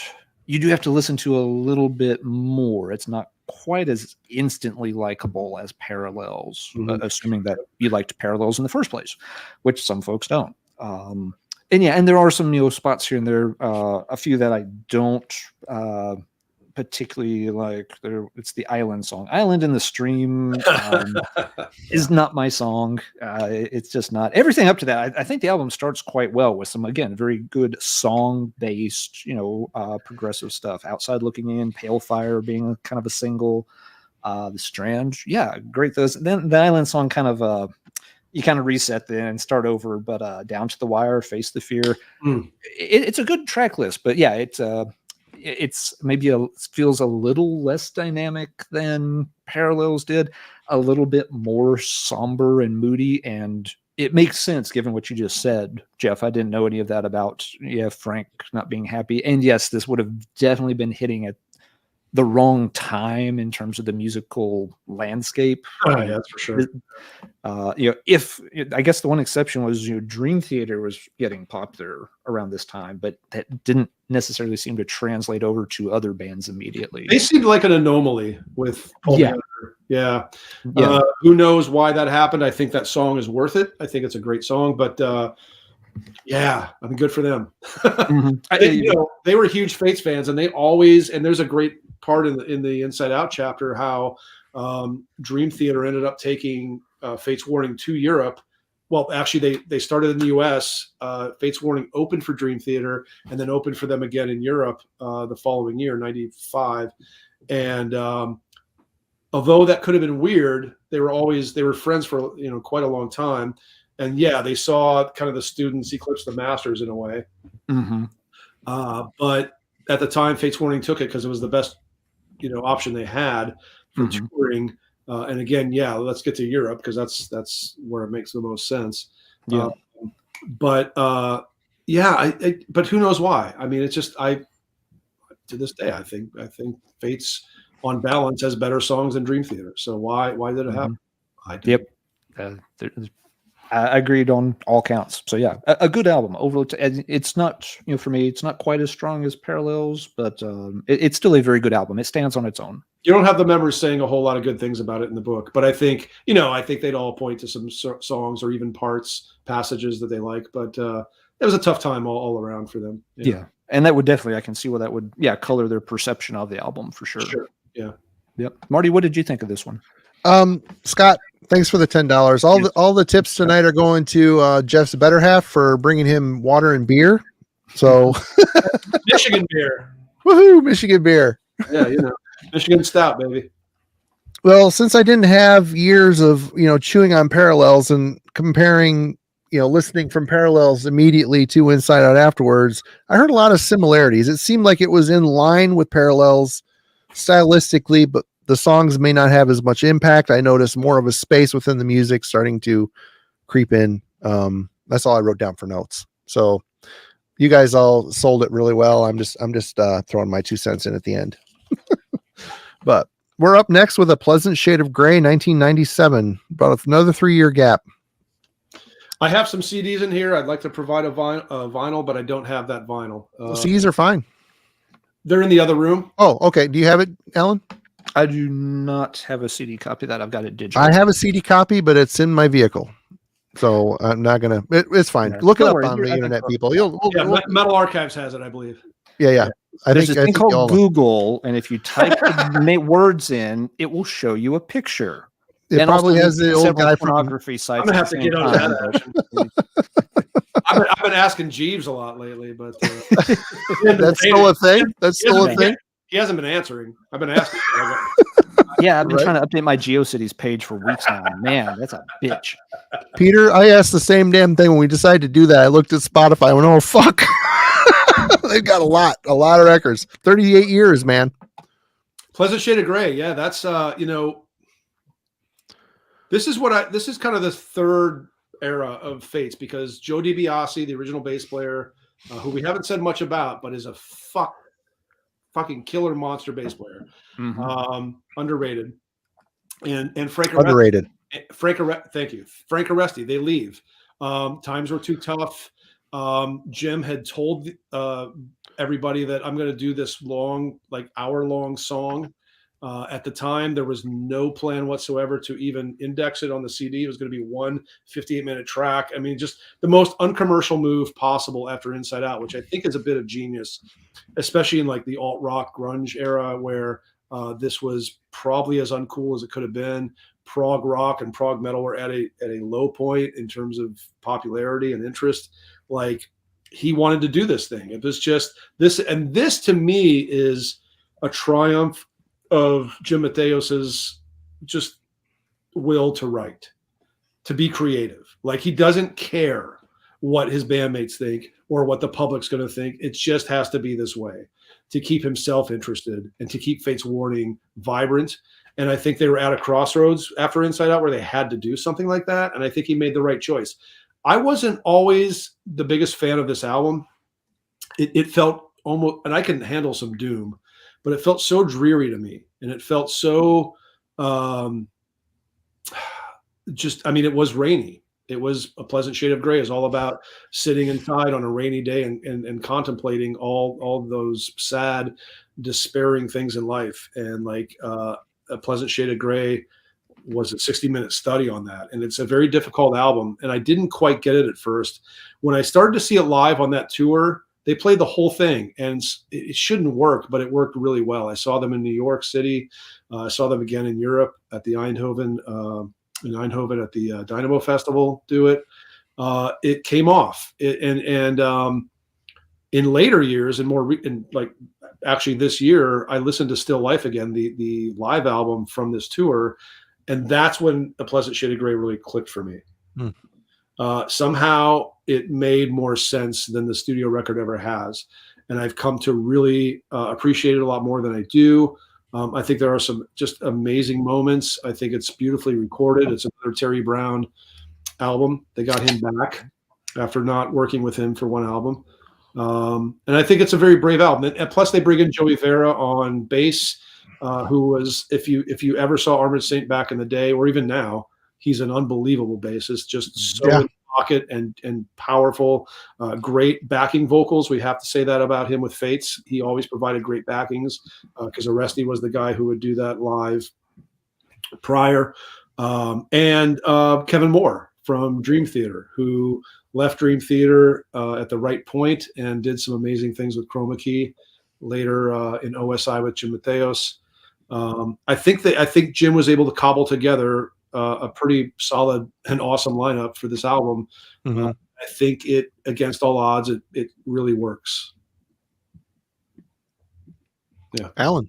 you do have to listen to a little bit more. It's not quite as instantly likable as Parallels, assuming that you liked Parallels in the first place, which some folks don't. And yeah, and there are some spots here and there, a few that I don't particularly like. It's the Island song. Island in the Stream is not my song. It's just not. Everything up to that, I think the album starts quite well with some, again, very good song-based, progressive stuff. Outside Looking In, Pale Fire being kind of a single. The Strand, yeah, great. Then the Island song kind of you kind of reset then and start over, but Down to the Wire, Face the Fear. It's a good track list, but yeah, it's maybe feels a little less dynamic than Parallels did, a little bit more somber and moody, and it makes sense given what you just said, Jeff. I didn't know any of that about Frank not being happy, and yes, this would have definitely been hitting at the wrong time in terms of the musical landscape. Oh, yeah, that's for sure. If I guess the one exception was Dream Theater was getting popular around this time, but that didn't necessarily seem to translate over to other bands immediately. They seemed like an anomaly with Paul Yeah. Manager. Yeah. Who knows why that happened? I think that song is worth it. I think it's a great song, but yeah, I mean, good for them. They were huge Fates fans, and they always, and there's a great part in the Inside Out chapter how Dream Theater ended up taking Fates Warning to Europe. Well, actually, they started in the U.S. Fates Warning opened for Dream Theater and then opened for them again in Europe the following year, 95. And although that could have been weird, they were friends for quite a long time. And yeah, they saw kind of the students eclipse the masters in a way. But at the time, Fates Warning took it because it was the best option they had for touring. And again, yeah, let's get to Europe because that's where it makes the most sense. Yeah. But who knows why? I mean, it's just to this day, I think Fates on balance has better songs than Dream Theater. So why did it happen? Yep. I agreed on all counts. So yeah, a good album. Overlooked. It's not, for me, it's not quite as strong as Parallels, but it's still a very good album. It stands on its own. You don't have the members saying a whole lot of good things about it in the book, but I think they'd all point to some songs or even passages that they like. But it was a tough time all around for them. Yeah, and that would definitely, I can see where that would color their perception of the album for sure. Sure. Yeah. Yep. Marty, what did you think of this one? Scott, thanks for the $10. All the tips tonight are going to Jeff's better half for bringing him water and beer. So Michigan beer. Woohoo, Michigan beer. Yeah, Michigan stout, baby. Well, since I didn't have years of chewing on Parallels and comparing, listening from Parallels immediately to Inside Out afterwards, I heard a lot of similarities. It seemed like it was in line with Parallels stylistically, but the songs may not have as much impact. I noticed more of a space within the music starting to creep in. That's all I wrote down for notes. So you guys all sold it really well. I'm just throwing my 2 cents in at the end. But we're up next with A Pleasant Shade of Gray, 1997. About another 3-year gap. I have some CDs in here. I'd like to provide a vinyl, but I don't have that vinyl. CDs are fine. They're in the other room. Oh, okay. Do you have it, Alan? I do not have a CD copy of that. I've got it digital. I have a CD copy, but it's in my vehicle. So I'm not going to, it's fine. Yeah. Look it Don't up worry. on the internet, people. Metal Archives has it, I believe. Yeah. There's this thing called y'all- Google, and if you type the words in, it will show you a picture. It And probably also has the old several guy from. pornography sites. I'm gonna at have the to same get on time. that action. I've been asking Jeeves a lot lately, but That's still a thing. That's still a thing. He hasn't been answering. I've been asking. Yeah, I've been Right. trying to update my GeoCities page for weeks now. Man, that's a bitch. Peter, I asked the same damn thing when we decided to do that. I looked at Spotify. I went, oh fuck, they've got a lot of records. 38 years, man. Pleasant Shade of Gray. Yeah, that's this is kind of the third era of Fates because Joe DiBiase, the original bass player, who we haven't said much about, but is a fucking killer monster bass player. Underrated. And Frank Underrated. Thank you. Frank Aresti, they leave. Times were too tough. Jim had told everybody that I'm going to do this long, like hour-long song. At the time, there was no plan whatsoever to even index it on the CD. It was going to be one 58-minute track. I mean, just the most uncommercial move possible after Inside Out, which I think is a bit of genius, especially in like the alt-rock grunge era where this was probably as uncool as it could have been. Prog rock and prog metal were at a low point in terms of popularity and interest. Like, he wanted to do this thing. It was just this, and this to me is a triumph of Jim Matheos's just will to write, to be creative. Like, he doesn't care what his bandmates think or what the public's going to think. It just has to be this way to keep himself interested and to keep Fate's Warning vibrant. And I think they were at a crossroads after Inside Out where they had to do something like that. And I think he made the right choice. I wasn't always the biggest fan of this album. It felt almost, and I can handle some doom, but it felt so dreary to me. And it felt so it was rainy. It was A Pleasant Shade of Gray is all about sitting inside on a rainy day and contemplating all those sad, despairing things in life. And like A Pleasant Shade of Gray was a 60-minute study on that. And it's a very difficult album. And I didn't quite get it at first. When I started to see it live on that tour, they played the whole thing, and it shouldn't work, but it worked really well. I saw them in New York City. I saw them again in Europe at the Eindhoven at the Dynamo Festival. Do it. It came off. In later years, and actually this year, I listened to Still Life again, the live album from this tour, and that's when A Pleasant Shade of Gray really clicked for me. Somehow it made more sense than the studio record ever has. And I've come to really appreciate it a lot more than I do. I think there are some just amazing moments. I think it's beautifully recorded. It's another Terry Brown album. They got him back after not working with him for one album. And I think it's a very brave album. And plus they bring in Joey Vera on bass, who was, if you ever saw Armored Saint back in the day, or even now, he's an unbelievable bassist, just so in the pocket and powerful, great backing vocals. We have to say that about him with Fates. He always provided great backings because Aresti was the guy who would do that live prior. And Kevin Moore from Dream Theater, who left Dream Theater at the right point and did some amazing things with Chroma Key later in OSI with Jim Matheos. I think Jim was able to cobble together a pretty solid and awesome lineup for this album. I think it, against all odds, it really works. Yeah, Alan.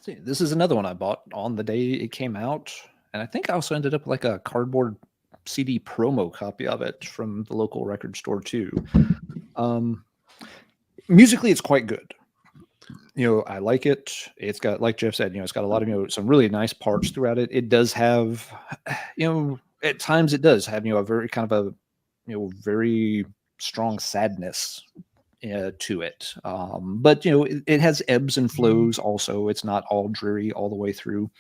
See, this is another one I bought on the day it came out, and I think I also ended up like a cardboard CD promo copy of it from the local record store too. Musically, it's quite good. I like it. It's got, like Jeff said, it's got a lot of, some really nice parts throughout it. It does have, at times it does have, a very kind of a, very strong sadness to it. But, it has ebbs and flows also. It's not all dreary all the way through.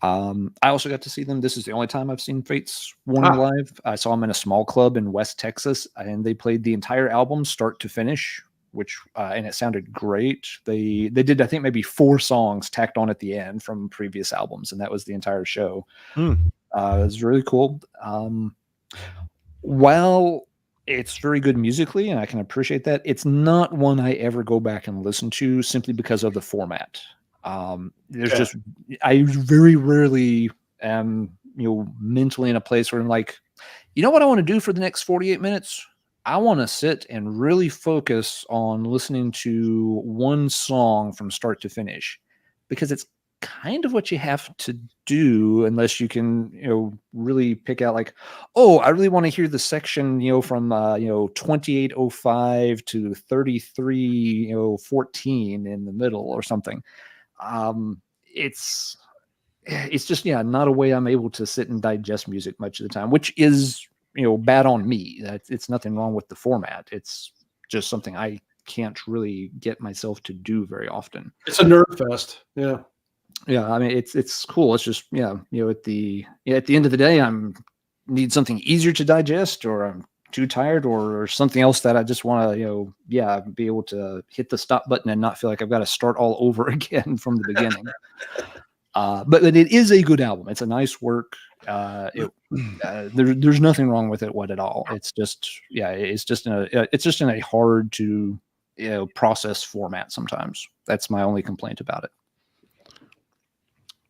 I also got to see them. This is the only time I've seen Fates Warning live. I saw them in a small club in West Texas, and they played the entire album start to finish, which and it sounded great. They did, I think, maybe 4 songs tacked on at the end from previous albums, and that was the entire show. It was really cool. While it's very good musically, and I can appreciate that, it's not one I ever go back and listen to simply because of the format. Just, I very rarely am, mentally in a place where I'm like, what I want to do for the next 48 minutes? I want to sit and really focus on listening to one song from start to finish, because it's kind of what you have to do unless you can, really pick out like, oh, I really want to hear the section, from, 2805 to 3314 in the middle or something. It's just, not a way I'm able to sit and digest music much of the time, which is, bad on me. It's nothing wrong with the format. It's just something I can't really get myself to do very often. It's a nerd fest. Yeah. Yeah, I mean it's cool. It's just at the end of the day, need something easier to digest, or I'm too tired, or something else that I just want to be able to hit the stop button and not feel like I've got to start all over again from the beginning. But it is a good album. It's a nice work. There's nothing wrong with it at all. It's just it's just in a hard to process format sometimes. That's my only complaint about it.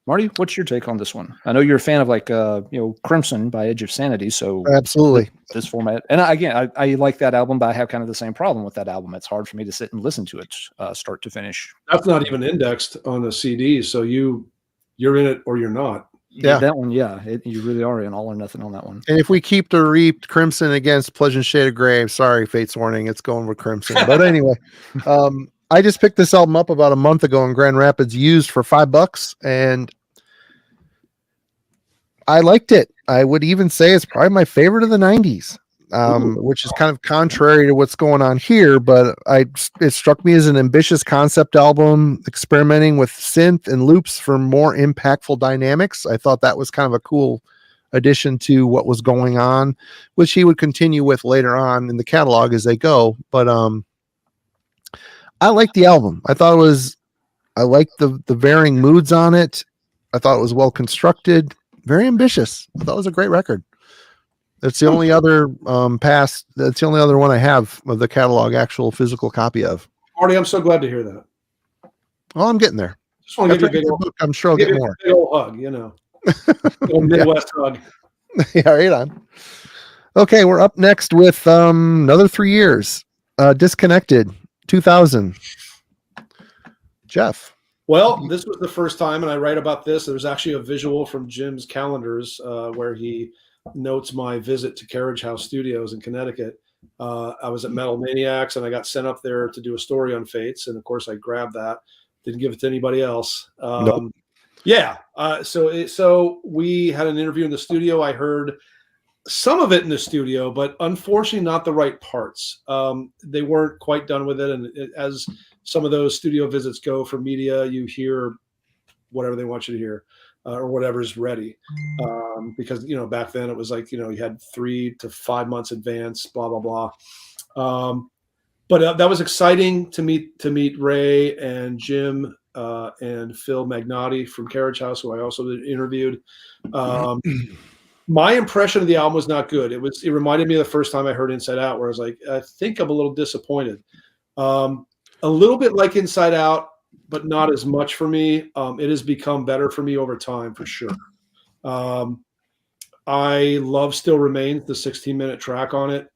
Marty, what's your take on this one? I know you're a fan of Crimson by Edge of Sanity, so absolutely this format. And I like that album, but I have kind of the same problem with that album. It's hard for me to sit and listen to it start to finish. That's not even indexed on a CD, so you're in it or you're not. Yeah, that one. Yeah, you really are in all or nothing on that one. And if we keep the reaped Crimson against Pleasant Shade of Grey, sorry, Fate's Warning, it's going with Crimson. But anyway, I just picked this album up about a month ago in Grand Rapids, used for $5, and I liked it. I would even say it's probably my favorite of the 90s, which is kind of contrary to what's going on here, but it struck me as an ambitious concept album, experimenting with synth and loops for more impactful dynamics. I thought that was kind of a cool addition to what was going on, which he would continue with later on in the catalog as they go. But I liked the album. I liked the varying moods on it. I thought it was well constructed, very ambitious. I thought it was a great record. That's the only other that's the only other one I have of the catalog actual physical copy of. Marty, I'm so glad to hear that. Well, I'm getting there. Just want to give you a big book, I'm sure I'll get more. Big old hug, little Midwest hug. Yeah, right on. Okay, we're up next with another 3 years. Disconnected, 2000. Jeff. Well, this was the first time, and I write about this. There's actually a visual from Jim's calendars where he notes my visit to Carriage House Studios in Connecticut. I was at Metal Maniacs, and I got sent up there to do a story on Fates, and of course I grabbed that. Didn't give it to anybody else. Nope. Yeah. So we had an interview in the studio. I heard some of it in the studio, but unfortunately not the right parts. They weren't quite done with it, and as some of those studio visits go for media, you hear whatever they want you to hear, or whatever's ready. Because, back then it was like, you had 3 to 5 months advance, blah, blah, blah. But that was exciting to meet Ray and Jim and Phil Magnotti from Carriage House, who I also interviewed. My impression of the album was not good. It reminded me of the first time I heard Inside Out, where I was like, I think I'm a little disappointed. A little bit like Inside Out, but not as much for me. It has become better for me over time, for sure. I love Still Remains, the 16-minute track on it.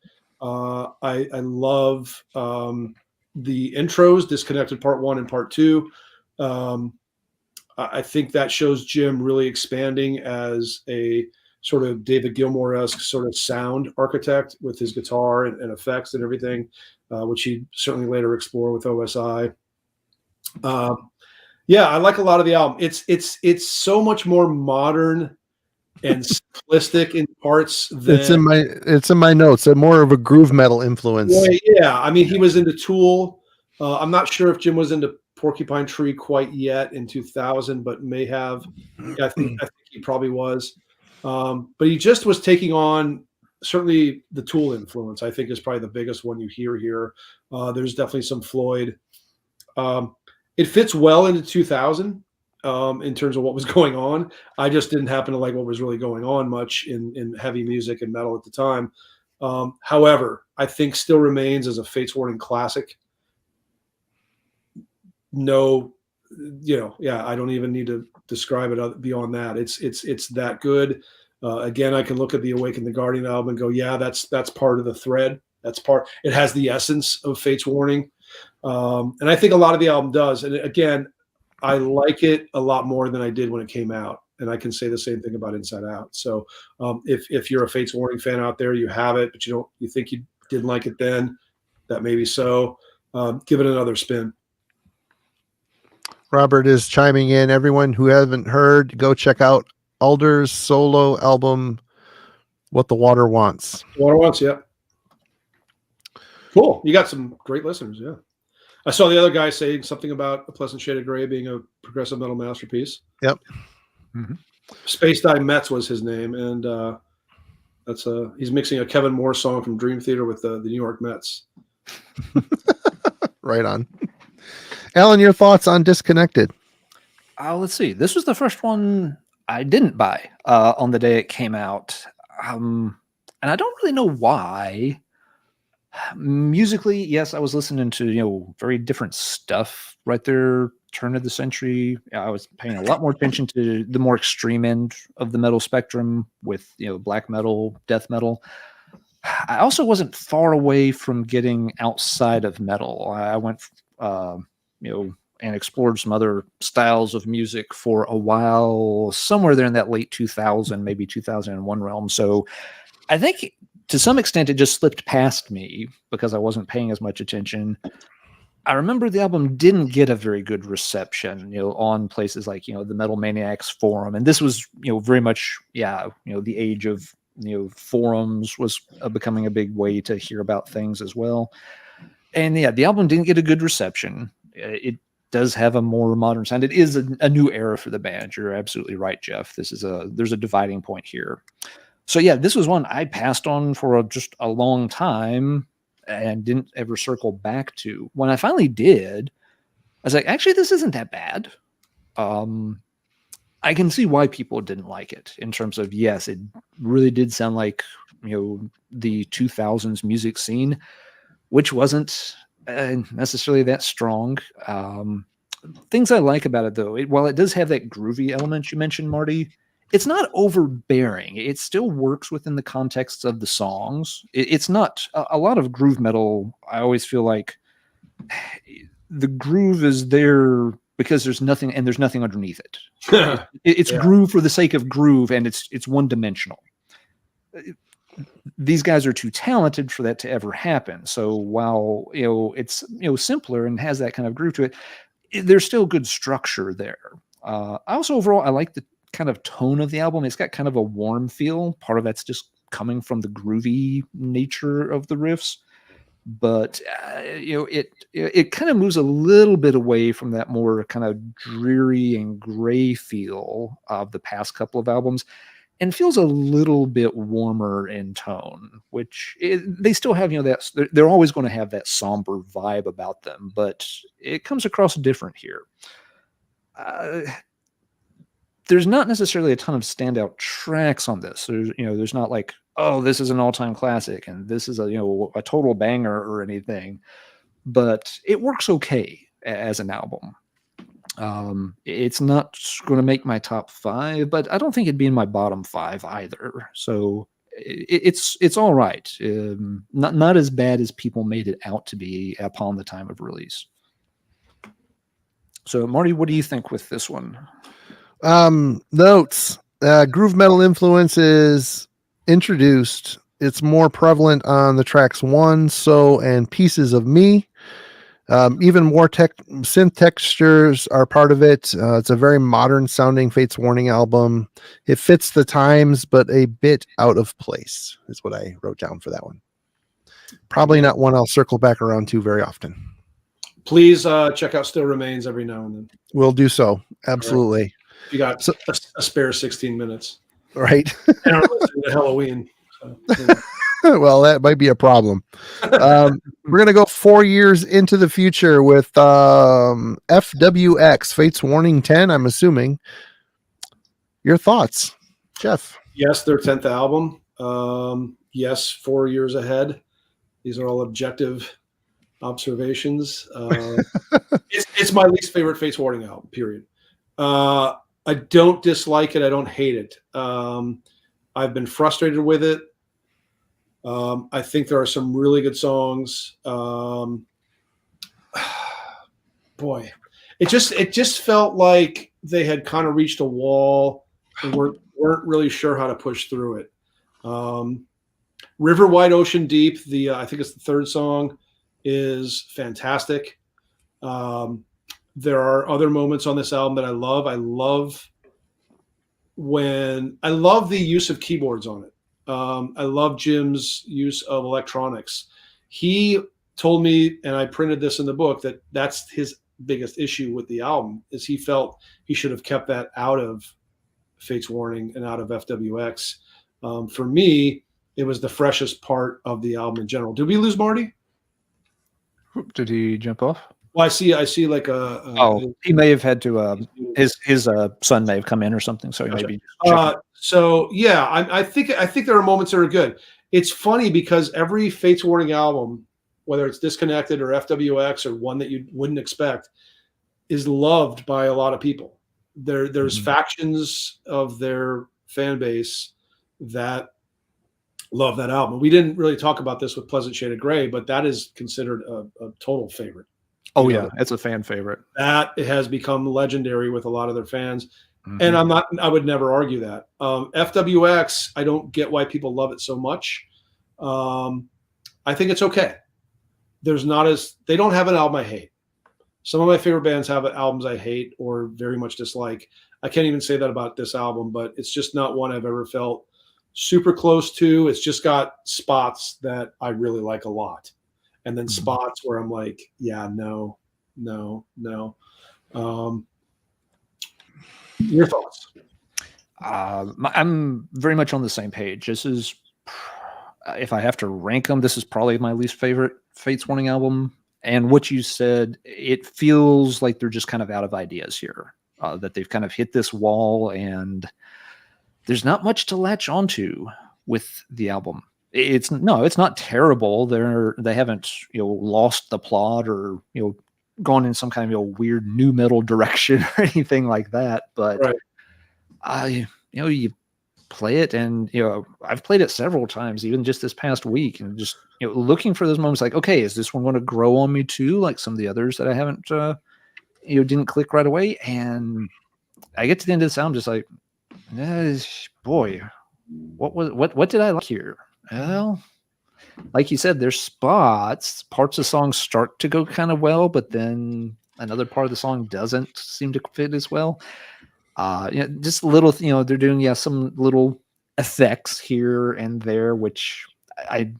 I love the intros, Disconnected Part 1 and Part 2. I think that shows Jim really expanding as a sort of David Gilmour-esque sort of sound architect with his guitar and effects and everything, which he certainly later explored with OSI. Yeah, I like a lot of the album. It's so much more modern and simplistic in parts than it's in my notes. More of a groove metal influence. Yeah. I mean, he was into Tool. I'm not sure if Jim was into Porcupine Tree quite yet in 2000, but may have. I think he probably was. But he just was taking on certainly the Tool influence. I think is probably the biggest one you hear here. There's definitely some Floyd. It fits well into 2000 in terms of what was going on. I just didn't happen to like what was really going on much in heavy music and metal at the time. However, I think Still Remains as a Fates Warning classic. No, I don't even need to describe it beyond that. It's that good. Again, I can look at the Awaken the Guardian album and go, yeah, that's part of the thread. It has the essence of Fates Warning. And I think a lot of the album does. And again, I like it a lot more than I did when it came out. And I can say the same thing about Inside Out. So if you're a Fates Warning fan out there, you have it, but you think you didn't like it then, that may be so. Give it another spin. Robert is chiming in. Everyone who haven't heard, go check out Alder's solo album, What the Water Wants. Water Wants, yeah. Cool. You got some great listeners, yeah. I saw the other guy saying something about A Pleasant Shade of Grey being a progressive metal masterpiece. Yep. Mhm. Space Dime Metz was his name, and that's he's mixing a Kevin Moore song from Dream Theater with the New York Mets. Right on. Alan, your thoughts on Disconnected? Let's see. This was the first one I didn't buy on the day it came out. And I don't really know why. Musically, yes, I was listening to, very different stuff right there, turn of the century. I was paying a lot more attention to the more extreme end of the metal spectrum with, black metal, death metal. I also wasn't far away from getting outside of metal. I went, and explored some other styles of music for a while, somewhere there in that late 2000, maybe 2001 realm. So I think to some extent it just slipped past me because I wasn't paying as much attention. I remember the album didn't get a very good reception, on places like, the Metal Maniacs forum. And this was, very much, the age of, forums was becoming a big way to hear about things as well. And yeah, the album didn't get a good reception. It does have a more modern sound. It is a new era for the band. You're absolutely right, Jeff. There's a dividing point here. So yeah, this was one I passed on for just a long time and didn't ever circle back to. When I finally did, I was like, actually, this isn't that bad. I can see why people didn't like it in terms of, yes, it really did sound like, the 2000s music scene, which wasn't necessarily that strong. Things I like about it, though, while it does have that groovy element you mentioned, Marty, it's not overbearing. It still works within the context of the songs. It's not a lot of groove metal. I always feel like the groove is there because there's nothing underneath it. It's groove for the sake of groove, and it's one dimensional. These guys are too talented for that to ever happen. So while it's simpler and has that kind of groove to it, there's still good structure there. I also overall I like the kind of tone of the album. It's got kind of a warm feel. Part of that's just coming from the groovy nature of the riffs, but it kind of moves a little bit away from that more kind of dreary and gray feel of the past couple of albums, and feels a little bit warmer in tone, which they still have, they're always going to have that somber vibe about them, but it comes across different here. There's not necessarily a ton of standout tracks on this. There's not like, oh, this is an all-time classic and this is a total banger or anything, but it works okay as an album. It's not going to make my top 5, but I don't think it'd be in my bottom 5 either. So it's all right. Not as bad as people made it out to be upon the time of release. So Marty, what do you think with this one? Notes. Groove metal influence is introduced. It's more prevalent on the tracks One, So, and Pieces of Me. Even more synth textures are part of it. It's a very modern sounding Fates Warning album. It fits the times, but a bit out of place is what I wrote down for that one. Probably not one I'll circle back around to very often. Please check out Still Remains every now and then. We'll do so. Absolutely. Right. You got a spare 16 minutes. Right. And I'm listening to Halloween. So, well, that might be a problem. We're going to go 4 years into the future with FWX, Fates Warning 10, I'm assuming. Your thoughts, Jeff? Yes, their 10th album. Yes, 4 years ahead. These are all objective observations. It's my least favorite Fates Warning album, period. I don't dislike it. I don't hate it. I've been frustrated with it. I think there are some really good songs. Boy, it just felt like they had kind of reached a wall and weren't really sure how to push through it. River Wide Ocean Deep, I think it's the third song, is fantastic. There are other moments on this album that I love. I love the use of keyboards on it. I love Jim's use of electronics. He told me, and I printed this in the book, that that's his biggest issue with the album, is he felt he should have kept that out of Fates Warning and out of FWX. For me, it was the freshest part of the album in general. Did we lose Marty? Did he jump off? Well, I see like he may have had to. His son may have come in or something, so he may be. So yeah, I think there are moments that are good. It's funny because every Fates Warning album, whether it's Disconnected or FWX or one that you wouldn't expect, is loved by a lot of people. There's factions of their fan base that love that album. We didn't really talk about this with Pleasant Shade of Grey, but that is considered a total favorite. Oh yeah, it's a fan favorite. That it has become legendary with a lot of their fans. And I would never argue that. FWX, I don't get why people love it so much. I think it's okay. They don't have an album I hate. Some of my favorite bands have albums I hate or very much dislike. I can't even say that about this album, but it's just not one I've ever felt super close to. It's just got spots that I really like a lot. And then spots where I'm like, yeah, no. Your thoughts? I'm very much on the same page. This is, if I have to rank them, this is probably my least favorite Fates Warning album. And what you said, it feels like they're just kind of out of ideas here, that they've kind of hit this wall and there's not much to latch onto with the album. It's not terrible. They haven't, lost the plot or, gone in some kind of weird new metal direction or anything like that. But you play it, and I've played it several times, even just this past week, and just looking for those moments like, okay, is this one going to grow on me too, like some of the others that I haven't didn't click right away? And I get to the end of this album just like, boy, what did I like here? Well, like you said, there's parts of songs start to go kind of well, but then another part of the song doesn't seem to fit as well. Just little, they're doing, some little effects here and there, which I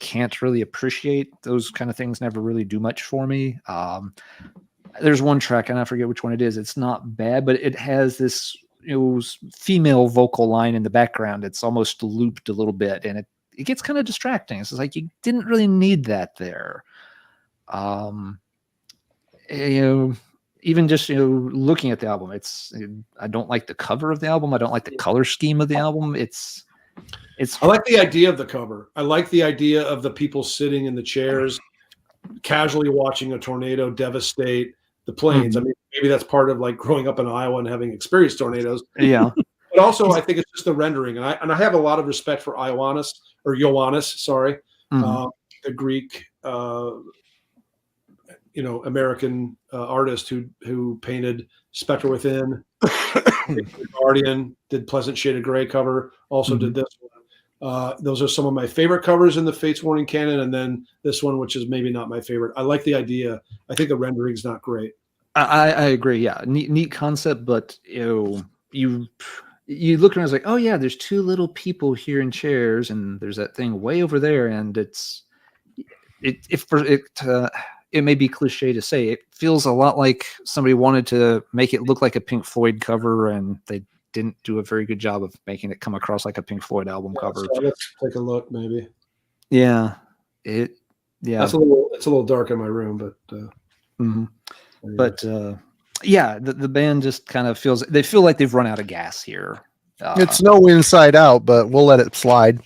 can't really appreciate. Those kind of things never really do much for me. There's one track, and I forget which one it is. It's not bad, but it has this female vocal line in the background. It's almost looped a little bit, and it gets kind of distracting. It's like you didn't really need that there. Even just looking at the album, I don't like the cover of the album. I don't like the color scheme of the album. I like the idea of the cover. I like the idea of the people sitting in the chairs, casually watching a tornado devastate the plains. I mean, maybe that's part of like growing up in Iowa and having experienced tornadoes. Yeah. But also, I think it's just the rendering, and I have a lot of respect for Ioannis, the Greek, American artist who painted Specter Within, Guardian, did Pleasant Shade of Grey cover, also did this one. Those are some of my favorite covers in the Fates Warning canon, and then this one, which is maybe not my favorite. I like the idea. I think the rendering's not great. I agree. Yeah, neat concept, but you look around, it's like, oh yeah, there's two little people here in chairs, and there's that thing way over there, and it may be cliche to say, it feels a lot like somebody wanted to make it look like a Pink Floyd cover, and they didn't do a very good job of making it come across like a Pink Floyd album cover. So let's take a look, maybe. Yeah, it's a little dark in my room, but. But the band just kind of they feel like they've run out of gas here. It's no Inside Out, but we'll let it slide.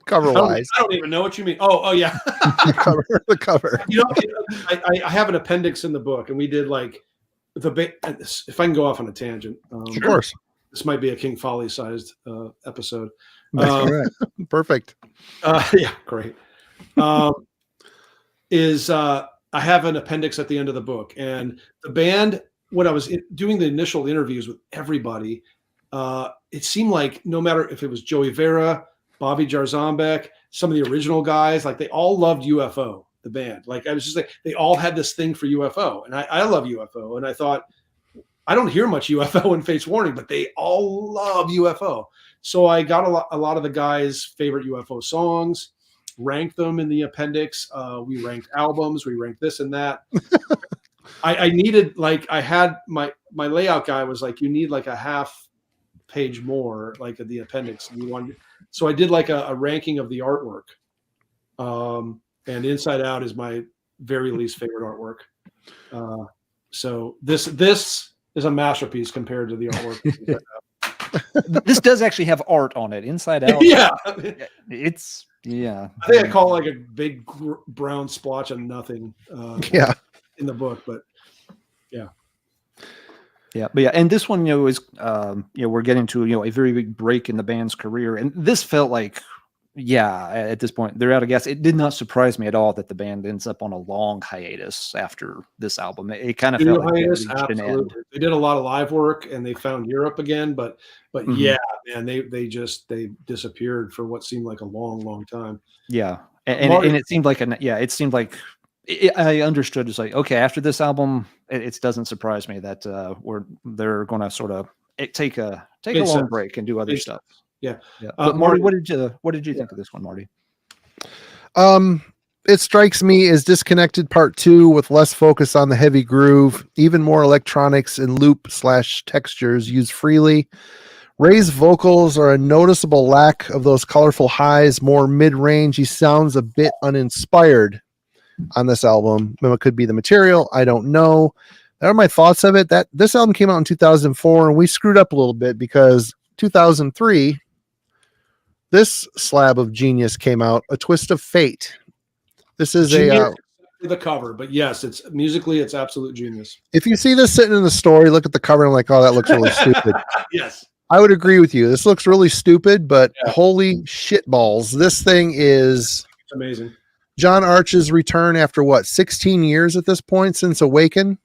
Cover wise, I don't even know what you mean. Oh yeah, the cover. I have an appendix in the book, and we did like if I can go off on a tangent. Of course, this might be a King Folly sized episode. That's correct. Perfect. Yeah, great. I have an appendix at the end of the book, and the band, when I was doing the initial interviews with everybody, it seemed like no matter if it was Joey Vera, Bobby Jarzambek, some of the original guys, like they all loved UFO, the band. Like I was just like, they all had this thing for UFO, and I love UFO, and I thought, I don't hear much UFO in Fates Warning, but they all love UFO. So I got a lot of the guys' favorite UFO songs. rank them in the appendix. We ranked albums. We ranked this and that. I needed, like, I had my layout guy was like, you need like a half page more, like the appendix. So I did like a ranking of the artwork. And Inside Out is my very least favorite artwork. So this is a masterpiece compared to the artwork. This does actually have art on it, Inside Out. Yeah, It's I think I call it like a big brown splotch of nothing. In the book, but and this one, is we're getting to a very big break in the band's career, and this felt like at this point they're out of gas. It did not surprise me at all that the band ends up on a long hiatus after this album. It kind of felt like absolutely. They did a lot of live work and they found Europe again, but yeah, man, they disappeared for what seemed like a long time. Yeah, and it seemed like I understood. It's like, okay, after this album, it doesn't surprise me that they're going to sort of take a long break and do other stuff. Yeah. But Marty, what did you think of this one, Marty? It strikes me as Disconnected Part 2 with less focus on the heavy groove, even more electronics and loop/textures used freely. Ray's vocals are a noticeable lack of those colorful highs, more mid-range. He sounds a bit uninspired on this album. It could be the material. I don't know. That are my thoughts of it. That this album came out in 2004, and we screwed up a little bit because 2003, this slab of genius came out, A Twist of Fate. This is genius the cover, but yes, it's musically, it's absolute genius. If you see this sitting in the store, you look at the cover and I'm like, oh, that looks really stupid. Yes. I would agree with you. This looks really stupid, but holy shit balls. This thing is amazing. John Arch's return after 16 years at this point since Awaken.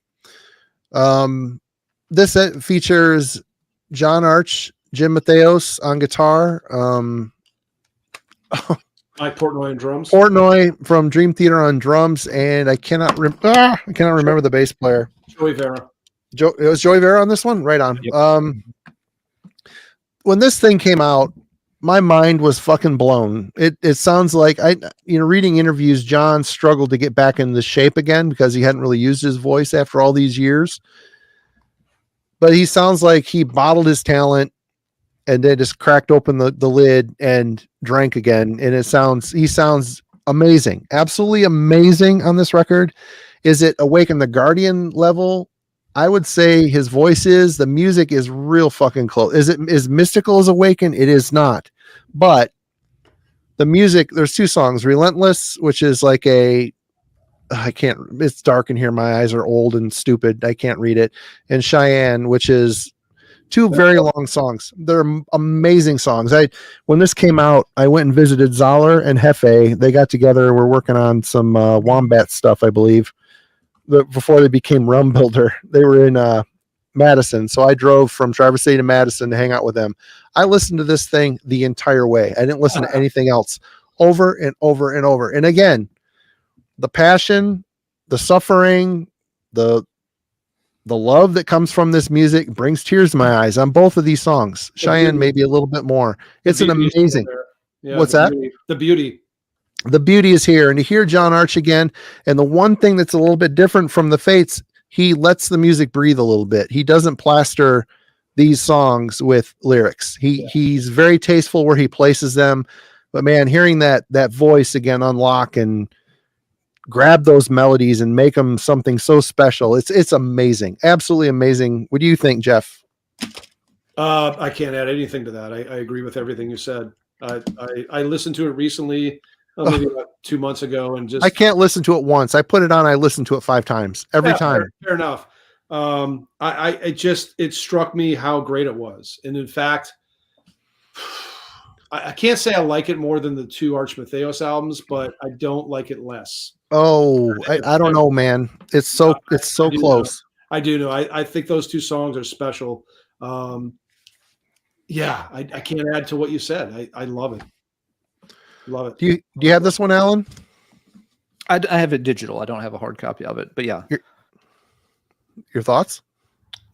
This features John Arch, Jim Matheos on guitar, Mike Portnoy on drums. Portnoy from Dream Theater on drums, and I cannot remember the bass player. Joey Vera. It was Joey Vera on this one? Right on. Yep. When this thing came out, my mind was fucking blown. It sounds like reading interviews, John struggled to get back into shape again because he hadn't really used his voice after all these years. But he sounds like he bottled his talent and then just cracked open the lid and drank again. And he sounds amazing. Absolutely amazing on this record. Is it Awaken the Guardian level? I would say his voice is. The music is real fucking close. Is it as mystical as Awaken? It is not. But the music, there's two songs. Relentless, which is like it's dark in here. My eyes are old and stupid. I can't read it. And Cheyenne, which is two very long songs. They're amazing songs. When this came out, I went and visited Zahler and Hefe. They got together. We're working on some Wombat stuff, I believe. Before they became Rum Builder, they were in Madison. So I drove from Traverse City to Madison to hang out with them. I listened to this thing the entire way. I didn't listen to anything else, over and over and over. And again, the passion, the suffering, the love that comes from this music brings tears to my eyes on both of these songs. Cheyenne, maybe a little bit more. It's an amazing. What's that? The beauty. The beauty is here. And to hear John Arch again, and the one thing that's a little bit different from the Fates, he lets the music breathe a little bit. He doesn't plaster these songs with lyrics. He's very tasteful where he places them. But man, hearing that voice again unlock and grab those melodies and make them something so special. It's amazing. Absolutely amazing. What do you think, Jeff? I can't add anything to that. I agree with everything you said. I listened to it recently, maybe about 2 months ago, and I can't listen to it once. I put it on. I listened to it 5 times every time. Fair enough. It struck me how great it was. And in fact, I can't say I like it more than the 2 Arch Matheos albums, but I don't like it less. Oh, I don't know, man. It's so close. I do know. I think those 2 songs are special. I can't add to what you said. I love it. Love it. Do you have this one, Alan? I have it digital. I don't have a hard copy of it, but yeah. Your thoughts?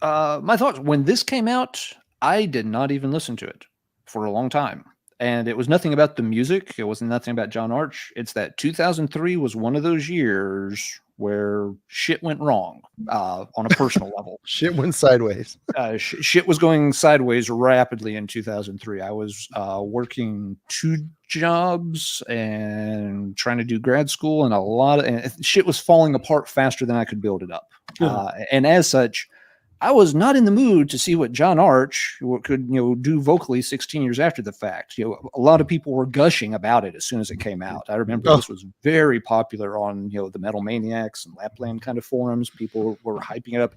My thoughts when this came out, I did not even listen to it for a long time. And it was nothing about the music. It wasn't nothing about John Arch. It's that 2003 was one of those years where shit went wrong on a personal level. Shit went sideways. Shit was going sideways rapidly in 2003. I was working 2 jobs and trying to do grad school, and shit was falling apart faster than I could build it up. And as such, I was not in the mood to see what John Arch could, do vocally 16 years after the fact. A lot of people were gushing about it as soon as it came out. I remember this was very popular on, the Metal Maniacs and Lapland kind of forums. People were hyping it up.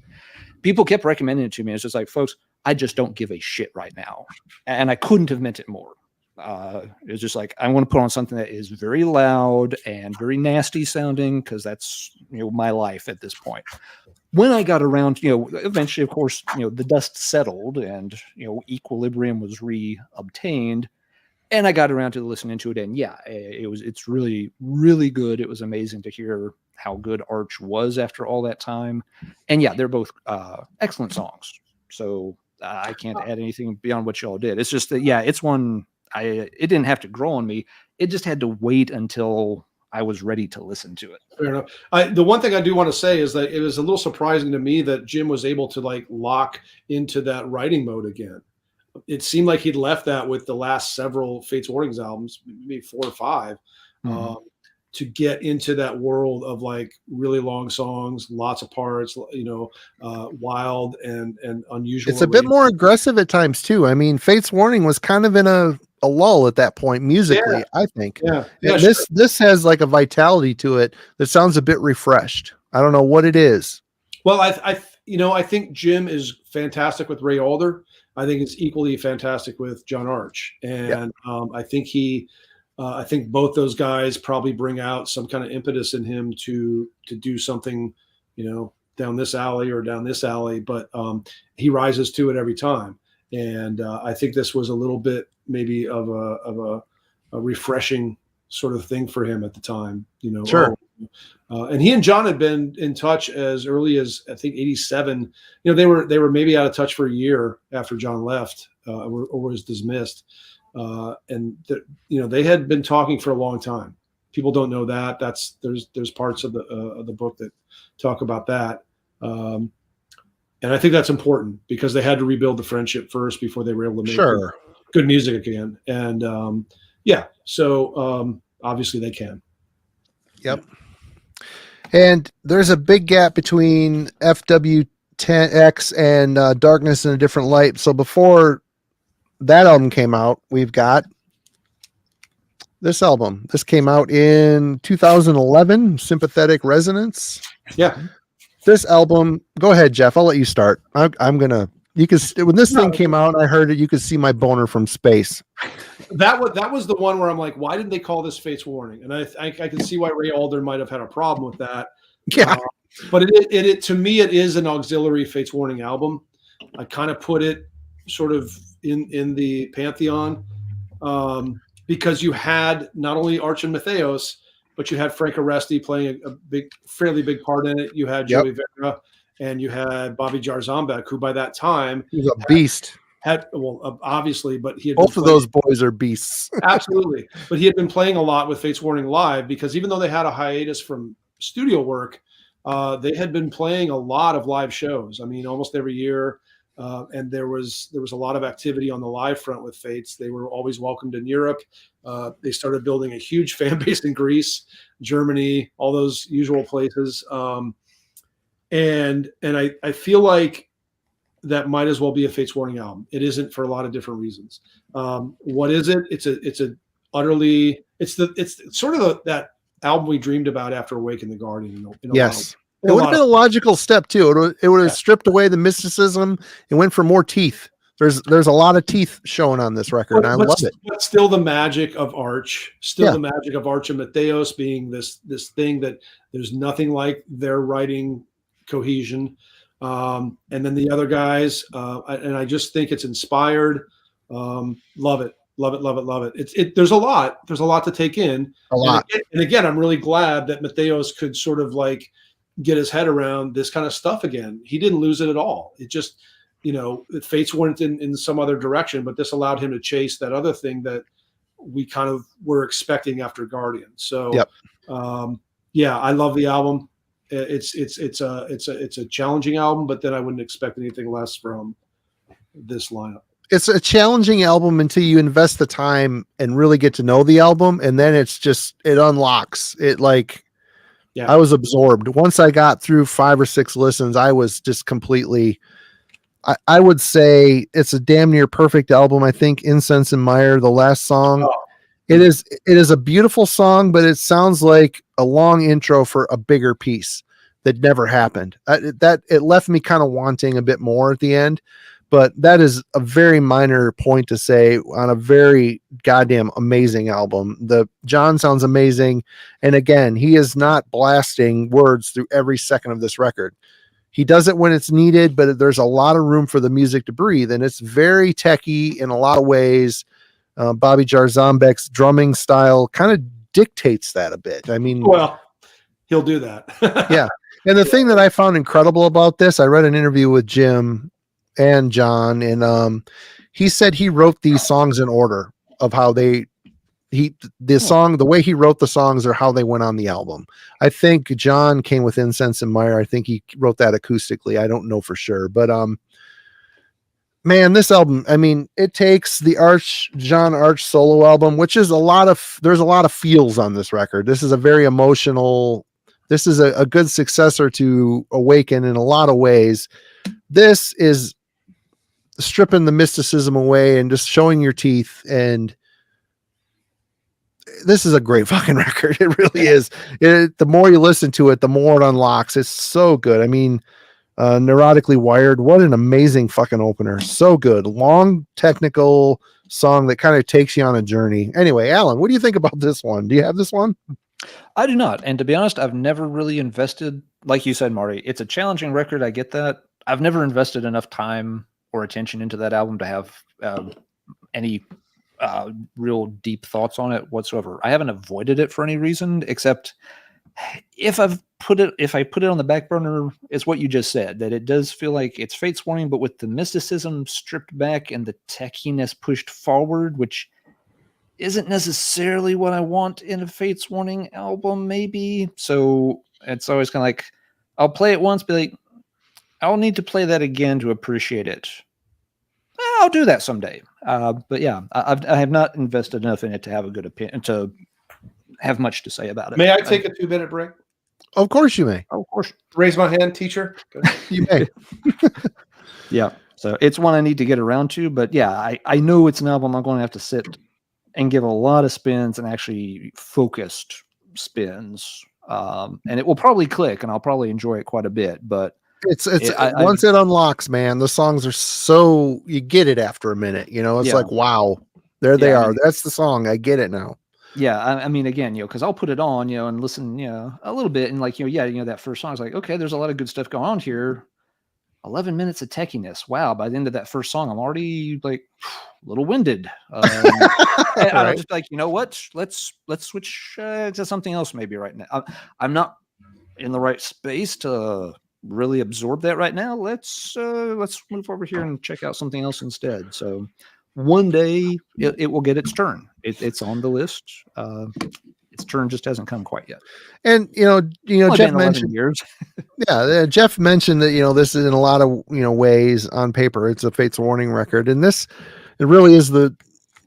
People kept recommending it to me. It's just like, folks, I just don't give a shit right now. And I couldn't have meant it more. It's just like, I want to put on something that is very loud and very nasty sounding, because that's, my life at this point. When I got around, eventually, of course, the dust settled and, equilibrium was re-obtained, and I got around to listening to it. And yeah, it's really, really good. It was amazing to hear how good Arch was after all that time. And yeah, they're both excellent songs. So I can't add anything beyond what y'all did. It's just that, yeah, it's one, it didn't have to grow on me. It just had to wait until I was ready to listen to it. Fair enough. The one thing I do want to say is that it was a little surprising to me that Jim was able to lock into that writing mode again. It seemed like he'd left that with the last several Fates Warnings albums, maybe 4 or 5, to get into that world of really long songs, lots of parts, wild and unusual. It's a bit more aggressive at times too. I mean, Fates Warning was kind of in a lull at that point musically, I think. This has like a vitality to it that sounds a bit refreshed. I don't know what it is. Well, I think Jim is fantastic with Ray Alder. I think it's equally fantastic with John Arch, and I think both those guys probably bring out some kind of impetus in him to do something, down this alley or down this alley, but he rises to it every time. And I think this was a little bit maybe of a refreshing sort of thing for him at the time, Sure. And he and John had been in touch as early as I think 87. They were maybe out of touch for a year after John left or was dismissed. And they had been talking for a long time. People don't know that. There's parts of the book that talk about that. And I think that's important because they had to rebuild the friendship first before they were able to make good music again. And so obviously they can. Yep. And there's a big gap between FW10X and Darkness in a Different Light. So before that album came out, we've got this album. This came out in 2011, Sympathetic Resonance. Yeah. This album, go ahead, Jeff. I'll let you start. I'm gonna. You can when this thing came out, I heard it. You could see my boner from space. That was the one where I'm like, why didn't they call this Fates Warning? And I can see why Ray Alder might have had a problem with that. Yeah, but it to me it is an auxiliary Fates Warning album. I kind of put it sort of in the pantheon because you had not only Arch and Matheos, but you had Frank Aresti playing a fairly big part in it. You had Joey Vera and you had Bobby Jarzambek, who by that time he was a beast. Obviously, but he had both of those boys are beasts. Absolutely, but he had been playing a lot with Fates Warning live because even though they had a hiatus from studio work, they had been playing a lot of live shows. I mean, almost every year. And there was a lot of activity on the live front with Fates. They were always welcomed in Europe. They started building a huge fan base in Greece, Germany, all those usual places. And I feel like that might as well be a Fates Warning album. It isn't for a lot of different reasons. What is it? It's sort of that album we dreamed about after Awaken the Guardian. Yes. It would have been a logical step too. It would have stripped away the mysticism and went for more teeth. There's a lot of teeth showing on this record, and I love it. But still the magic of Arch, the magic of Arch and Matheos being this thing that there's nothing like their writing cohesion. And then the other guys, and I just think it's inspired. Love it. There's a lot to take in. And again, I'm really glad that Matheos could sort of get his head around this kind of stuff again. He didn't lose it at all. It just, Fates went in some other direction, but this allowed him to chase that other thing that we kind of were expecting after Guardian. So, Yep. Yeah, I love the album. It's a challenging album, but then I wouldn't expect anything less from this lineup. It's a challenging album until you invest the time and really get to know the album, and then it unlocks it. Like, Yeah. I was absorbed once I got through 5 or 6 listens. I was just completely. I would say it's a damn near perfect album. I think Incense and Mire, the last song, it is a beautiful song, but it sounds like a long intro for a bigger piece that never happened. That it left me kind of wanting a bit more at the end. But that is a very minor point to say on a very goddamn amazing album. The John sounds amazing. And again, he is not blasting words through every second of this record. He does it when it's needed, but there's a lot of room for the music to breathe. And it's very techy in a lot of ways. Bobby Jarzambek's drumming style kind of dictates that a bit. I mean, well, he'll do that. Yeah. And the thing that I found incredible about this, I read an interview with Jim and John, and he said he wrote these songs in order of how the way he wrote the songs are how they went on the album. I think John came with Incense and Mire. I think he wrote that acoustically. I don't know for sure, but man, this album, I mean, it takes the John Arch solo album, which is there's a lot of feels on this record. This is a very emotional, this is a good successor to Awaken in a lot of ways. This is stripping the mysticism away and just showing your teeth. And this is a great fucking record. It really is. The more you listen to it, the more it unlocks. It's so good. I mean, Neurotically Wired, what an amazing fucking opener. So good. Long, technical song that kind of takes you on a journey. Anyway, Alan, what do you think about this one? Do you have this one? I do not. And to be honest, I've never really invested, like you said, Marty, it's a challenging record. I get that. I've never invested enough time or attention into that album to have any real deep thoughts on it whatsoever. I haven't avoided it for any reason, except if I put it on the back burner, it's what you just said, that it does feel like it's Fate's Warning, but with the mysticism stripped back and the techiness pushed forward, which isn't necessarily what I want in a Fate's Warning album, maybe. So it's always kind of like, I'll play it once, be like, I'll need to play that again to appreciate it. I'll do that someday. But yeah, I have not invested enough in it to have a good opinion, to have much to say about it. May I take a 2-minute break? Of course you may. Oh, of course. Raise my hand, teacher. You may. Yeah. So it's one I need to get around to, but yeah, I know it's an album I'm going to have to sit and give a lot of spins and actually focused spins. And it will probably click and I'll probably enjoy it quite a bit, but once it unlocks, man, the songs are so, you get it after a minute, it's like, wow, there they are. That's the song. I get it now. Yeah. I mean, again, because I'll put it on, and listen, a little bit and like, that first song is like, okay, there's a lot of good stuff going on here. 11 minutes of techiness. Wow. By the end of that first song, I'm already like a little winded. I'm just like, you know what? Let's switch to something else maybe right now. I'm not in the right space to really absorb that right now. Let's move over here and check out something else instead. So one day it will get its turn. It's on the list. Its turn just hasn't come quite yet. And Jeff mentioned years. Yeah, Jeff mentioned that this is in a lot of ways on paper it's a Fate's Warning record, and it really is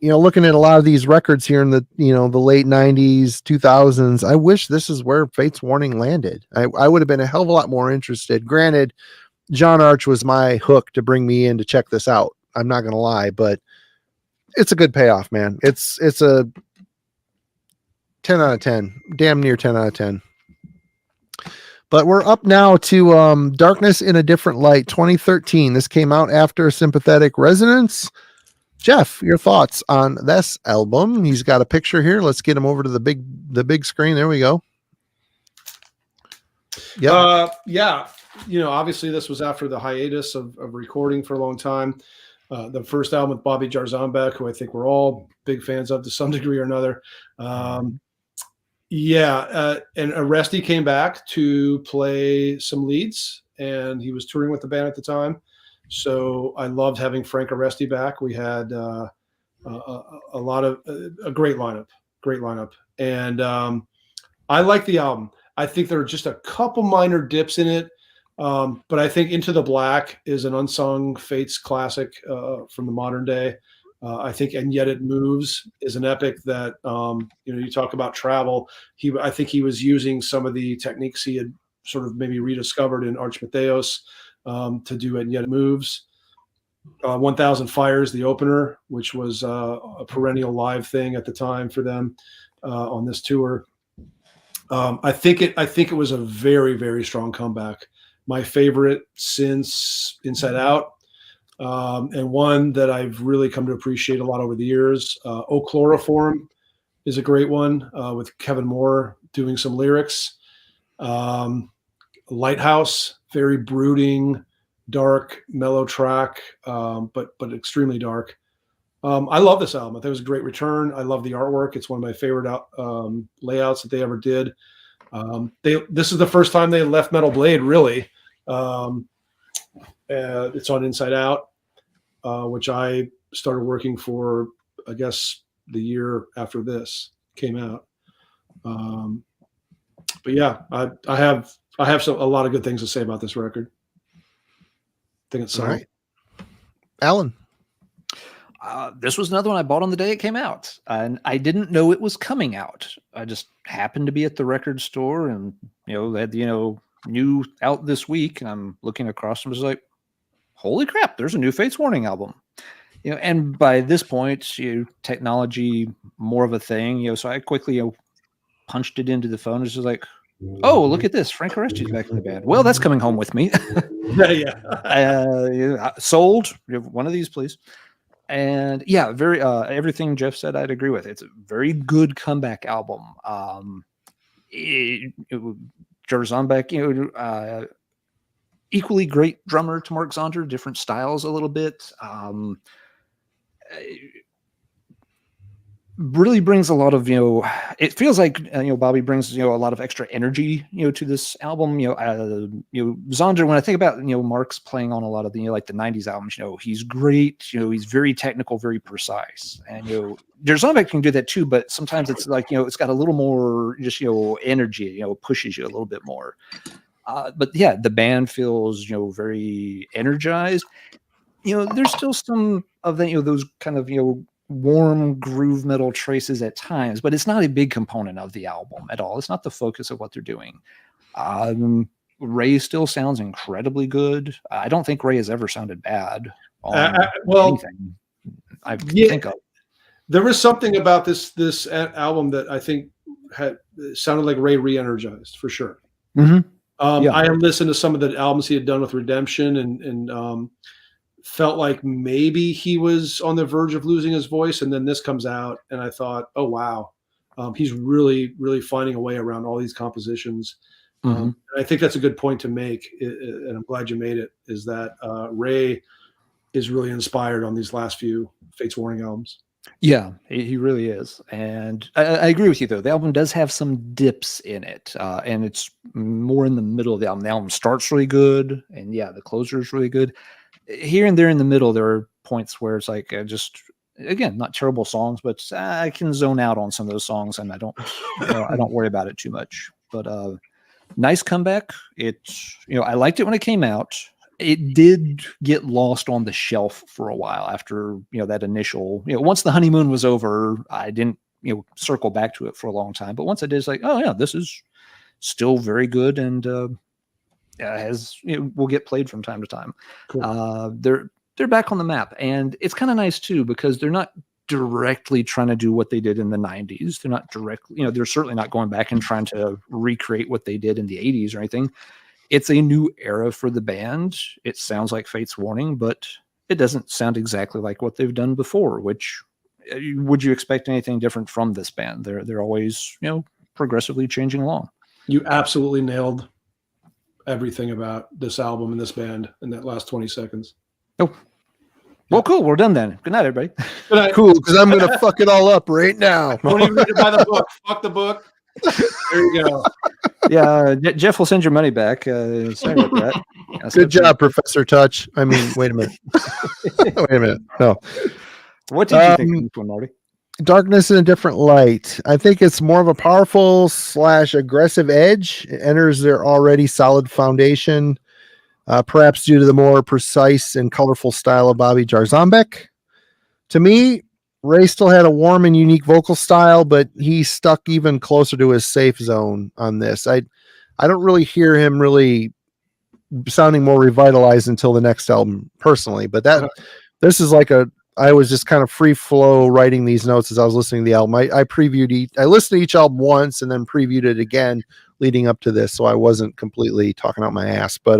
looking at a lot of these records here in the the late 90s 2000s. I wish this is where Fate's Warning landed. I would have been a hell of a lot more interested. Granted, John Arch was my hook to bring me in to check this out. I'm not gonna lie, but it's a good payoff, man. It's a 10 out of 10, damn near 10 out of 10. But we're up now to Darkness in a Different Light, 2013. This came out after Sympathetic Resonance. Jeff, your thoughts on this album? He's got a picture here. Let's get him over to the big screen. There we go. Yeah. Obviously this was after the hiatus of recording for a long time. The first album with Bobby Jarzambek, who I think we're all big fans of to some degree or another. And Aresti came back to play some leads, and he was touring with the band at the time. So I loved having Frank Aresti back. We had a great lineup. And I like the album. I think there are just a couple minor dips in it. But I think Into the Black is an unsung Fates classic from the modern day. I think, and yet it moves is an epic that, you talk about travel. I think he was using some of the techniques he had sort of maybe rediscovered in Arch Matheos to do it, and yet it moves. 1000 Fires, the opener, which was a perennial live thing at the time for them on this tour. I think it was a very, very strong comeback. My favorite since Inside Out, and one that I've really come to appreciate a lot over the years. O Chloroform is a great one with Kevin Moore doing some lyrics. Lighthouse, very brooding, dark, mellow track, but extremely dark. I love this album. I think it was a great return. I love the artwork. It's one of my favorite layouts that they ever did. This is the first time they left Metal Blade, really. It's on Inside Out, which I started working for, I guess, the year after this came out. But yeah, I have a lot of good things to say about this record. I think it's solid. All right. Alan. This was another one I bought on the day it came out, and I didn't know it was coming out. I just happened to be at the record store, and they had new out this week, and I'm looking across and was like, "Holy crap! There's a new Fates Warning album." And by this point, technology more of a thing. So I quickly punched it into the phone. It's just like, "Oh, look at this! Frank Oresti's back in the band. Well, that's coming home with me." Yeah. Sold. One of these, please. And yeah, very everything Jeff said, I'd agree with. It's a very good comeback album. Jarzambek, equally great drummer to Mark Zonder, different styles a little bit. Really brings a lot of, it feels like, Bobby brings, a lot of extra energy, to this album. Zonder, when I think about, Mark's playing on a lot of the, like the 90s albums, he's great, he's very technical, very precise. And, Jarzambek can do that too, but sometimes it's like, it's got a little more just, energy, pushes you a little bit more. But yeah, the band feels, very energized. There's still some of the, those kind of, warm groove metal traces at times, but it's not a big component of the album at all. It's not the focus of what they're doing. Ray still sounds incredibly good. I don't think Ray has ever sounded bad on anything I think of. There was something about this album that I think sounded like Ray re-energized for sure. Mm-hmm. I had listened to some of the albums he had done with Redemption and felt like maybe he was on the verge of losing his voice, and then this comes out and I thought, oh wow, he's really, really finding a way around all these compositions. Mm-hmm. And I think that's a good point to make, and I'm glad you made it, is that Ray is really inspired on these last few Fates Warning albums. Yeah, he really is. And I agree with you, though. The album does have some dips in it, and it's more in the middle of the album. The album starts really good, and yeah, the closer is really good. Here and there in the middle, there are points where it's like just, again, not terrible songs, but I can zone out on some of those songs, and I don't worry about it too much. But nice comeback. It's I liked it when it came out. It did get lost on the shelf for a while after that initial once the honeymoon was over. I didn't circle back to it for a long time, but once I did, it's like, oh yeah, this is still very good, and will get played from time to time. Cool. They're back on the map, and it's kind of nice too because they're not directly trying to do what they did in the 90s. They're not directly, they're certainly not going back and trying to recreate what they did in the 80s or anything. It's a new era for the band. It sounds like Fates Warning, but it doesn't sound exactly like what they've done before, which would you expect anything different from this band? They're always, progressively changing along. You absolutely nailed everything about this album and this band in that last 20 seconds. Oh, well, cool. We're done then. Good night, everybody. Good night. Cool, because I'm going to fuck it all up right now. Don't even read it by the book. Fuck the book. There you go. Yeah, Jeff will send your money back. Sorry about that. Good job, Professor Touch. I mean, wait a minute. Wait a minute. No. What did you think of this one, Marty? Darkness in a Different Light. I think it's more of a powerful / aggressive edge. It enters their already solid foundation, perhaps due to the more precise and colorful style of Bobby Jarzambek. To me, Ray still had a warm and unique vocal style, but he stuck even closer to his safe zone on this. I don't really hear him really sounding more revitalized until the next album personally, but this is like I was just kind of free flow writing these notes as I was listening to the album. I listened to each album once and then previewed it again leading up to this. So I wasn't completely talking out my ass, but,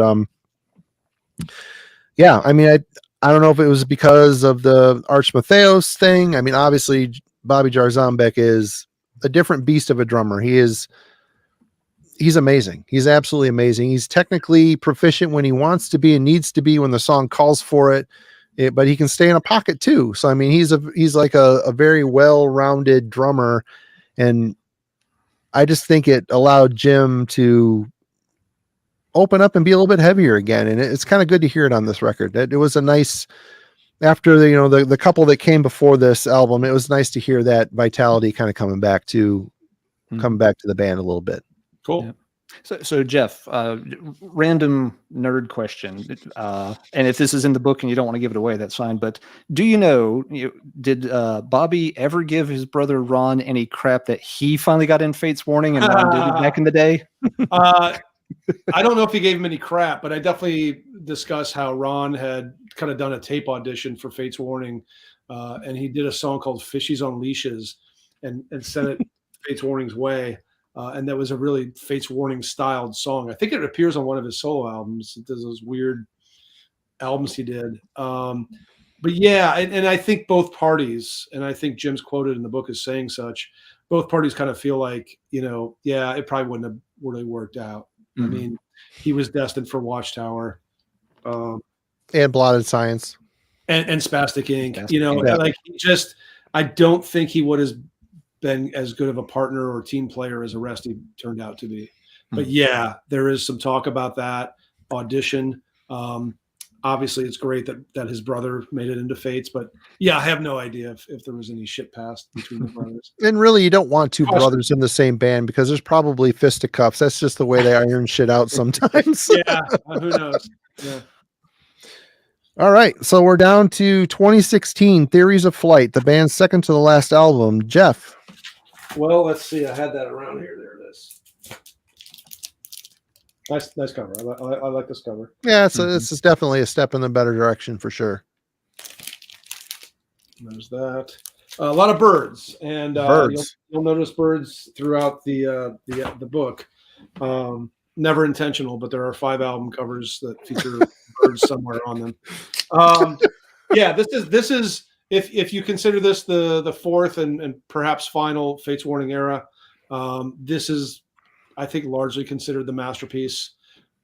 yeah, I mean, I don't know if it was because of the Arch Matheos thing. I mean, obviously Bobby Jarzambek is a different beast of a drummer. He's amazing. He's absolutely amazing. He's technically proficient when he wants to be and needs to be when the song calls for it, but he can stay in a pocket too. So, I mean, he's like a very well-rounded drummer. And I just think it allowed Jim to open up and be a little bit heavier again. And it's kind of good to hear it on this record. It was a nice, after the couple that came before this album, it was nice to hear that vitality kind of coming back to the band a little bit. Cool. Yeah. So Jeff, random nerd question. And if this is in the book and you don't want to give it away, that's fine. But do you know, did Bobby ever give his brother Ron any crap that he finally got in Fate's Warning and Ron did it back in the day? I don't know if he gave him any crap, but I definitely discussed how Ron had kind of done a tape audition for Fate's Warning, and he did a song called Fishies on Leashes and sent it Fate's Warning's way. And that was a really Fate's Warning styled song. I think it appears on one of his solo albums. It does those weird albums he did. But yeah, and I think both parties, and I think Jim's quoted in the book as saying such, both parties kind of feel like, yeah, it probably wouldn't have really worked out. I mean, he was destined for Watchtower. And Blotted Science. And Spastic Ink. Like I don't think he would have been as good of a partner or team player as Aresti turned out to be. But yeah, there is some talk about that audition. Obviously it's great that his brother made it into Fates, but yeah, I have no idea if there was any shit passed between the brothers. And really, you don't want two brothers in the same band because there's probably fisticuffs. That's just the way they iron shit out sometimes. Yeah, who knows? Yeah. All right, so we're down to 2016, Theories of Flight, the band's second to the last album. Jeff. Well, let's see. I had that around here. There it is. Nice cover. I like this cover. Yeah, this is definitely a step in the better direction for sure. There's that. A lot of birds, and you'll notice birds throughout the book. Never intentional, but there are 5 album covers that feature birds somewhere on them. Yeah, this is if you consider this the fourth and perhaps final Fates Warning era, this is, I think, largely considered the masterpiece.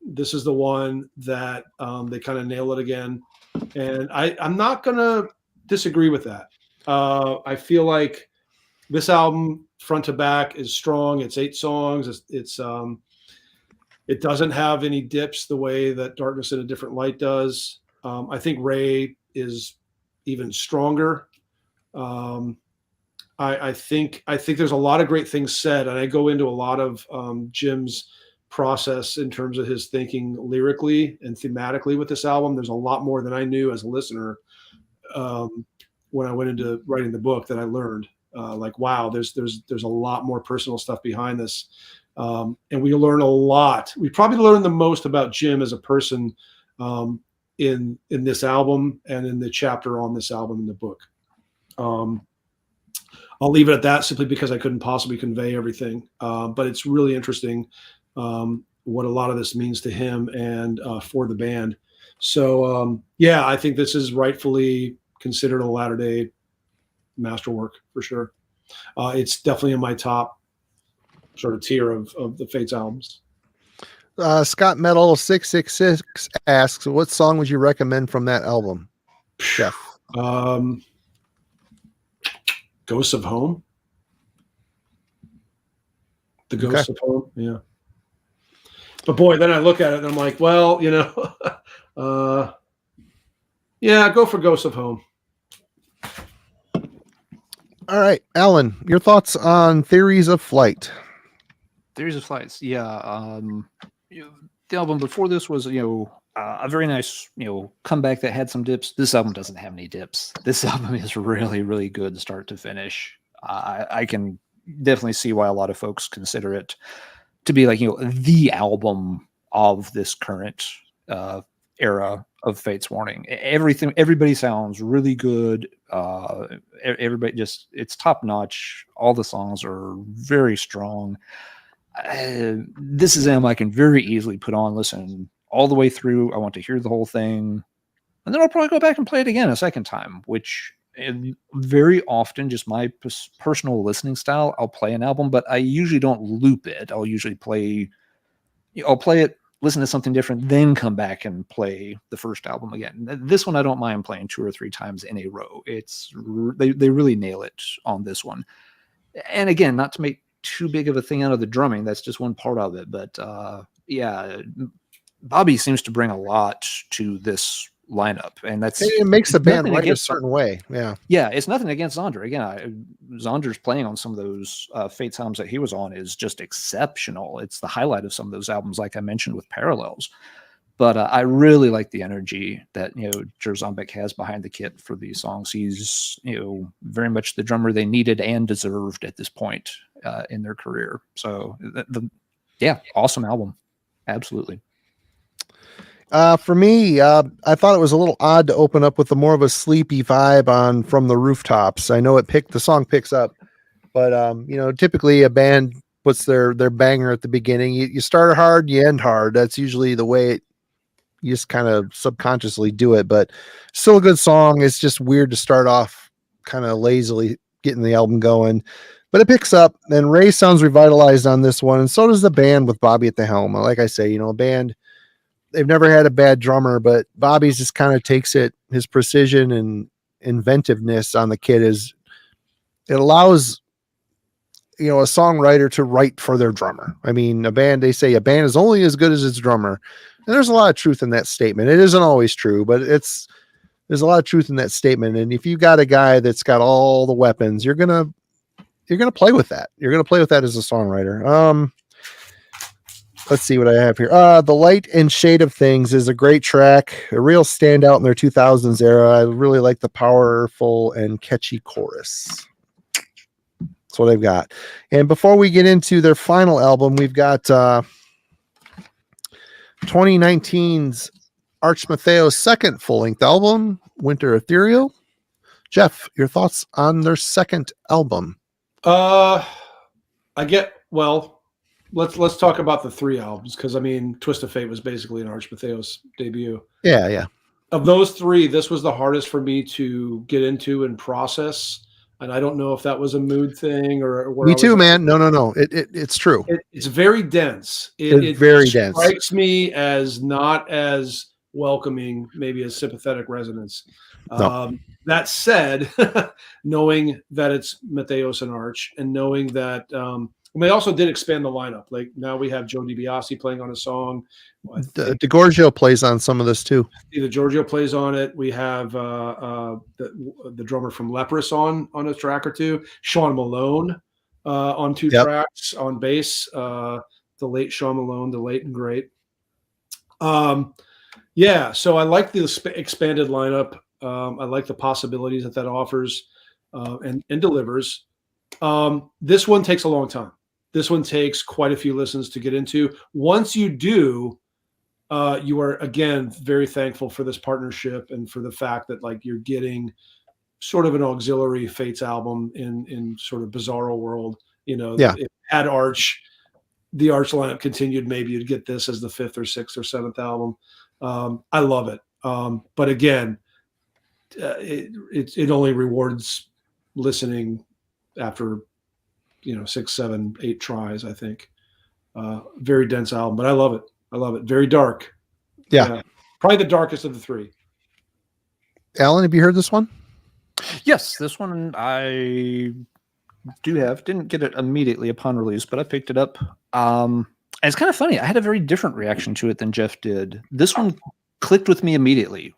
This is the one that they kind of nail it again, and I'm not gonna disagree with that. I feel like this album front to back is strong. It's 8 songs. It doesn't have any dips the way that Darkness in a Different Light does. I think Ray is even stronger. I think there's a lot of great things said, and I go into a lot of Jim's process in terms of his thinking lyrically and thematically with this album. There's a lot more than I knew as a listener when I went into writing the book that I learned. Like, wow, there's a lot more personal stuff behind this. And we learn a lot. We probably learn the most about Jim as a person in this album and in the chapter on this album in the book. I'll leave it at that simply because I couldn't possibly convey everything. But it's really interesting what a lot of this means to him and for the band. So, yeah, I think this is rightfully considered a latter-day masterwork for sure. It's definitely in my top sort of tier of the Fates albums. Scott Metal 666 asks, what song would you recommend from that album? Jeff. Ghosts of Home. The Ghosts of Home. Yeah. But boy, then I look at it and I'm like, well, yeah, go for Ghosts of Home. All right, Alan, your thoughts on Theories of Flight? Theories of Flights, yeah. The album before this was, a very nice, comeback that had some dips. This album doesn't have any dips. This album is really, really good start to finish. I can definitely see why a lot of folks consider it to be like, the album of this current era of Fate's Warning. Everybody sounds really good. Everybody it's top notch. All the songs are very strong. This is them I can very easily put on, listen all the way through. I want to hear the whole thing, and then I'll probably go back and play it again a second time, which very often, just my personal listening style, I'll play an album, but I usually don't loop it. I'll usually I'll play it, listen to something different, then come back and play the first album again. This one I don't mind playing 2 or 3 times in a row. They really nail it on this one. And again, not to make too big of a thing out of the drumming, that's just one part of it, but yeah, Bobby seems to bring a lot to this lineup, and it makes the band write a certain way. Yeah, it's nothing against Zonder. Again, Zonder's playing on some of those Fates albums that he was on is just exceptional. It's the highlight of some of those albums, like I mentioned with Parallels. But I really like the energy that Jerzambek has behind the kit for these songs. He's very much the drummer they needed and deserved at this point in their career. So awesome album, absolutely. For me, I thought it was a little odd to open up with more of a sleepy vibe on From the Rooftops. I know the song picks up, but typically a band puts their banger at the beginning. You start hard, you end hard. That's usually the way you just kind of subconsciously do it, but still a good song. It's just weird to start off kind of lazily getting the album going, but it picks up, and Ray sounds revitalized on this one, and so does the band with Bobby at the helm. Like I say, a band, they've never had a bad drummer, but Bobby's just kind of takes it, his precision and inventiveness on the kit it allows, a songwriter to write for their drummer. I mean, they say a band is only as good as its drummer. And there's a lot of truth in that statement. It isn't always true, but there's a lot of truth in that statement. And if you got a guy that's got all the weapons, you're going to play with that. You're going to play with that as a songwriter. Let's see what I have here. The Light and Shade of Things is a great track, a real standout in their 2000s era. I really like the powerful and catchy chorus. That's what I've got. And before we get into their final album, we've got 2019's Arch Matheos' second full-length album, Winter Ethereal. Jeff, your thoughts on their second album? Let's talk about the 3 albums, because Twist of Fate was basically an Arch Matheos debut. Yeah. Of those 3, this was the hardest for me to get into and process. And I don't know if that was a mood thing or where me too, man. No. It's true. It's very dense. It's very dense. Strikes me as not as welcoming, maybe as Sympathetic Resonance. No. That said, knowing that it's Matheos and Arch, and knowing that they also did expand the lineup. Like now we have Joe DiBiase playing on a song. DeGorgio plays on some of this too. Either Giorgio plays on it. We have the drummer from Leprous on a track or 2. Sean Malone on 2 tracks on bass. The late Sean Malone, the late and great. So I like the expanded lineup. I like the possibilities that offers and delivers. This one takes a long time. This one takes quite a few listens to get into. Once you do, you are again very thankful for this partnership and for the fact that you're getting sort of an auxiliary Fates album in sort of bizarro world. If had Arch, the Arch lineup continued, maybe you'd get this as the 5th or 6th or 7th album. I love it. But again, it only rewards listening after 6, 7, 8 tries, I think. Very dense album, but I love it. Very dark. Yeah. Probably the darkest of the 3. Alan, have you heard this one? Yes, this one I didn't get it immediately upon release, but I picked it up. And it's kind of funny. I had a very different reaction to it than Jeff did. This one clicked with me immediately.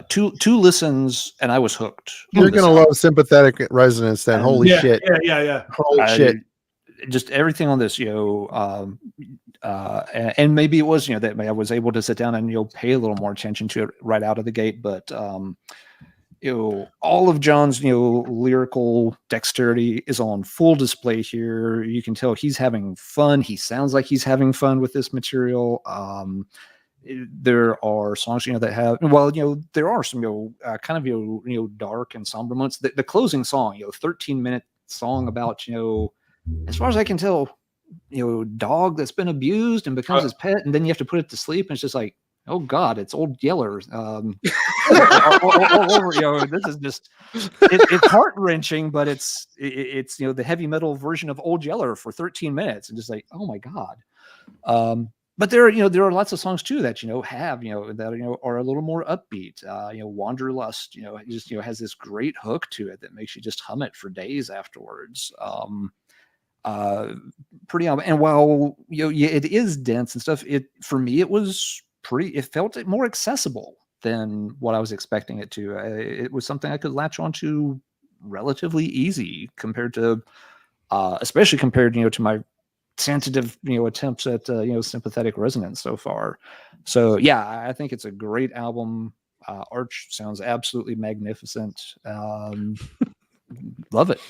two listens, and I was hooked. You're on this gonna album. love Sympathetic Resonance then. Holy yeah, shit. yeah. Holy I- shit. Just everything on this, and maybe it was, that I was able to sit down and, pay a little more attention to it right out of the gate. But, all of John's, lyrical dexterity is on full display here. You can tell he's having fun. He sounds like he's having fun with this material. There are songs, that have, there are some, kind of, dark and somber moments. The closing song, 13-minute song about, as far as I can tell, dog that's been abused and becomes his pet, and then you have to put it to sleep, and it's just like, oh God, it's Old Yeller. This is just it's heart wrenching, but it's the heavy metal version of Old Yeller for 13 minutes, and just like, oh my God. But there are lots of songs too that have that are a little more upbeat. Wanderlust just has this great hook to it that makes you just hum it for days afterwards. Pretty and while it is dense and stuff, for me it felt more accessible than what I was expecting it to. It was something I could latch onto relatively easy compared to especially compared to my tentative attempts at Sympathetic Resonance so far. So yeah, I think it's a great album. Arch sounds absolutely magnificent. Love it.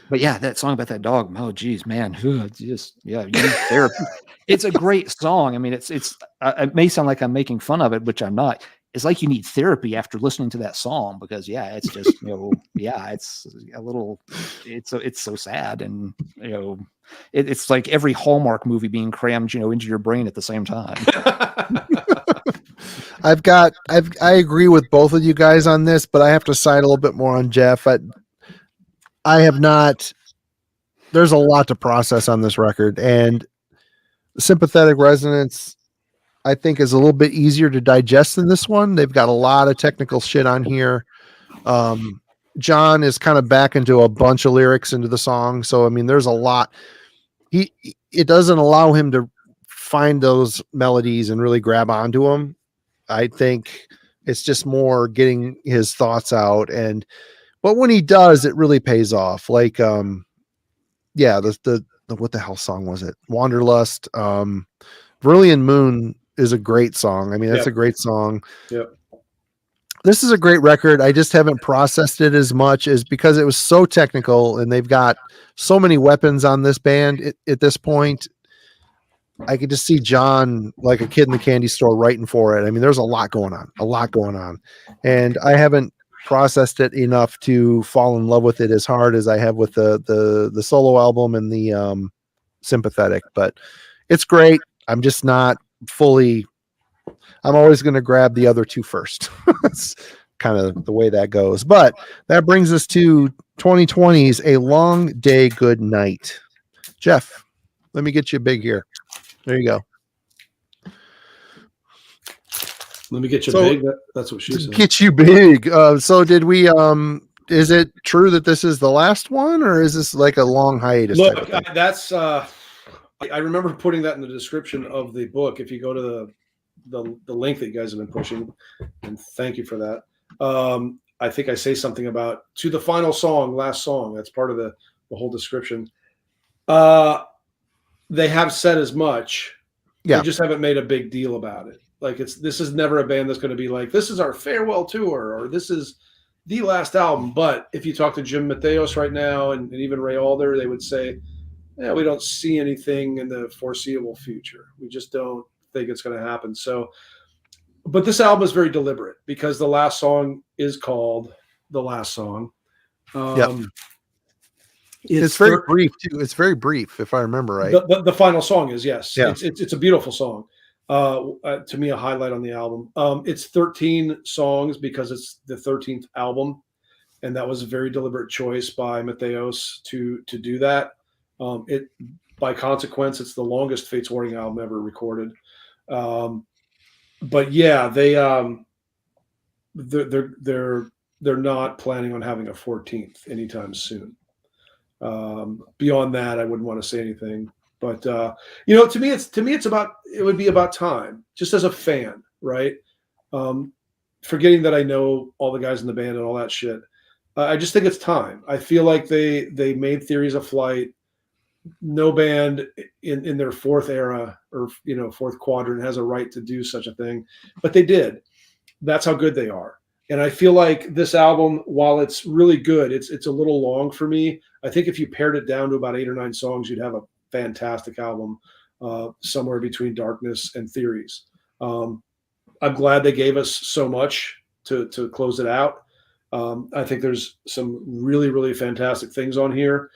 But yeah, that song about that dog, oh geez, man, just you need therapy. It's a great song. I mean, it's it may sound like I'm making fun of it, which I'm not. It's like you need therapy after listening to that song, because it's just it's a little, it's so sad, and it's like every Hallmark movie being crammed into your brain at the same time. I agree with both of you guys on this, but I have to side a little bit more on Jeff. I have not. There's a lot to process on this record, and Sympathetic Resonance, I think, is a little bit easier to digest than this one. They've got a lot of technical shit on here. John is kind of back into a bunch of lyrics into the song, so I mean, there's a lot. It doesn't allow him to find those melodies and really grab onto them. I think it's just more getting his thoughts out, but when he does, it really pays off. Like, the what the hell song was it? Wanderlust. Vermilion Moon is a great song. I mean, that's a great song. Yep. This is a great record. I just haven't processed it as much as because it was so technical, and they've got so many weapons on this band at this point. I could just see John like a kid in the candy store writing for it. I mean, there's a lot going on, and I haven't processed it enough to fall in love with it as hard as I have with the solo album and the Sympathetic. But it's great. I'm just not fully. I'm always going to grab the other two first. That's kind of the way that goes. But that brings us to 2020's A Long Day, Good Night. Jeff, let me get you big here. There you go. Let me get you big. That's what she said. Get you big. So did we? Is it true that this is the last one, or is this like a long hiatus? Look, that's. I remember putting that in the description of the book. If you go to the link that you guys have been pushing, and thank you for that. I think I say something about to the final song, last song. That's part of the whole description. They have said as much. Yeah. They just haven't made a big deal about it. Like this is never a band that's going to be like, this is our farewell tour, or this is the last album. But if you talk to Jim Matheos right now, and even Ray Alder, they would say, yeah, we don't see anything in the foreseeable future. We just don't think it's going to happen. So, but this album is very deliberate because the last song is called The Last Song. It's very brief too. It's very brief, if I remember right. The final song is, yes. Yeah. It's a beautiful song. To me, a highlight on the album. It's 13 songs because it's the 13th album, and that was a very deliberate choice by Matheos to do that. By consequence, it's the longest Fates Warning album ever recorded. But yeah, they're not planning on having a 14th anytime soon. Beyond that, I wouldn't want to say anything. But to me, it would be about time, just as a fan, right? forgetting that I know all the guys in the band and all that shit. I just think it's time. I feel like they made Theories of Flight. No band in their fourth era or fourth quadrant has a right to do such a thing, but they did. That's how good they are. And I feel like this album, while it's really good, it's a little long for me. I think if you pared it down to about 8 or 9 songs, you'd have a fantastic album, somewhere between Darkness and Theories. I'm glad they gave us so much to close it out. I think there's some really, really fantastic things on here.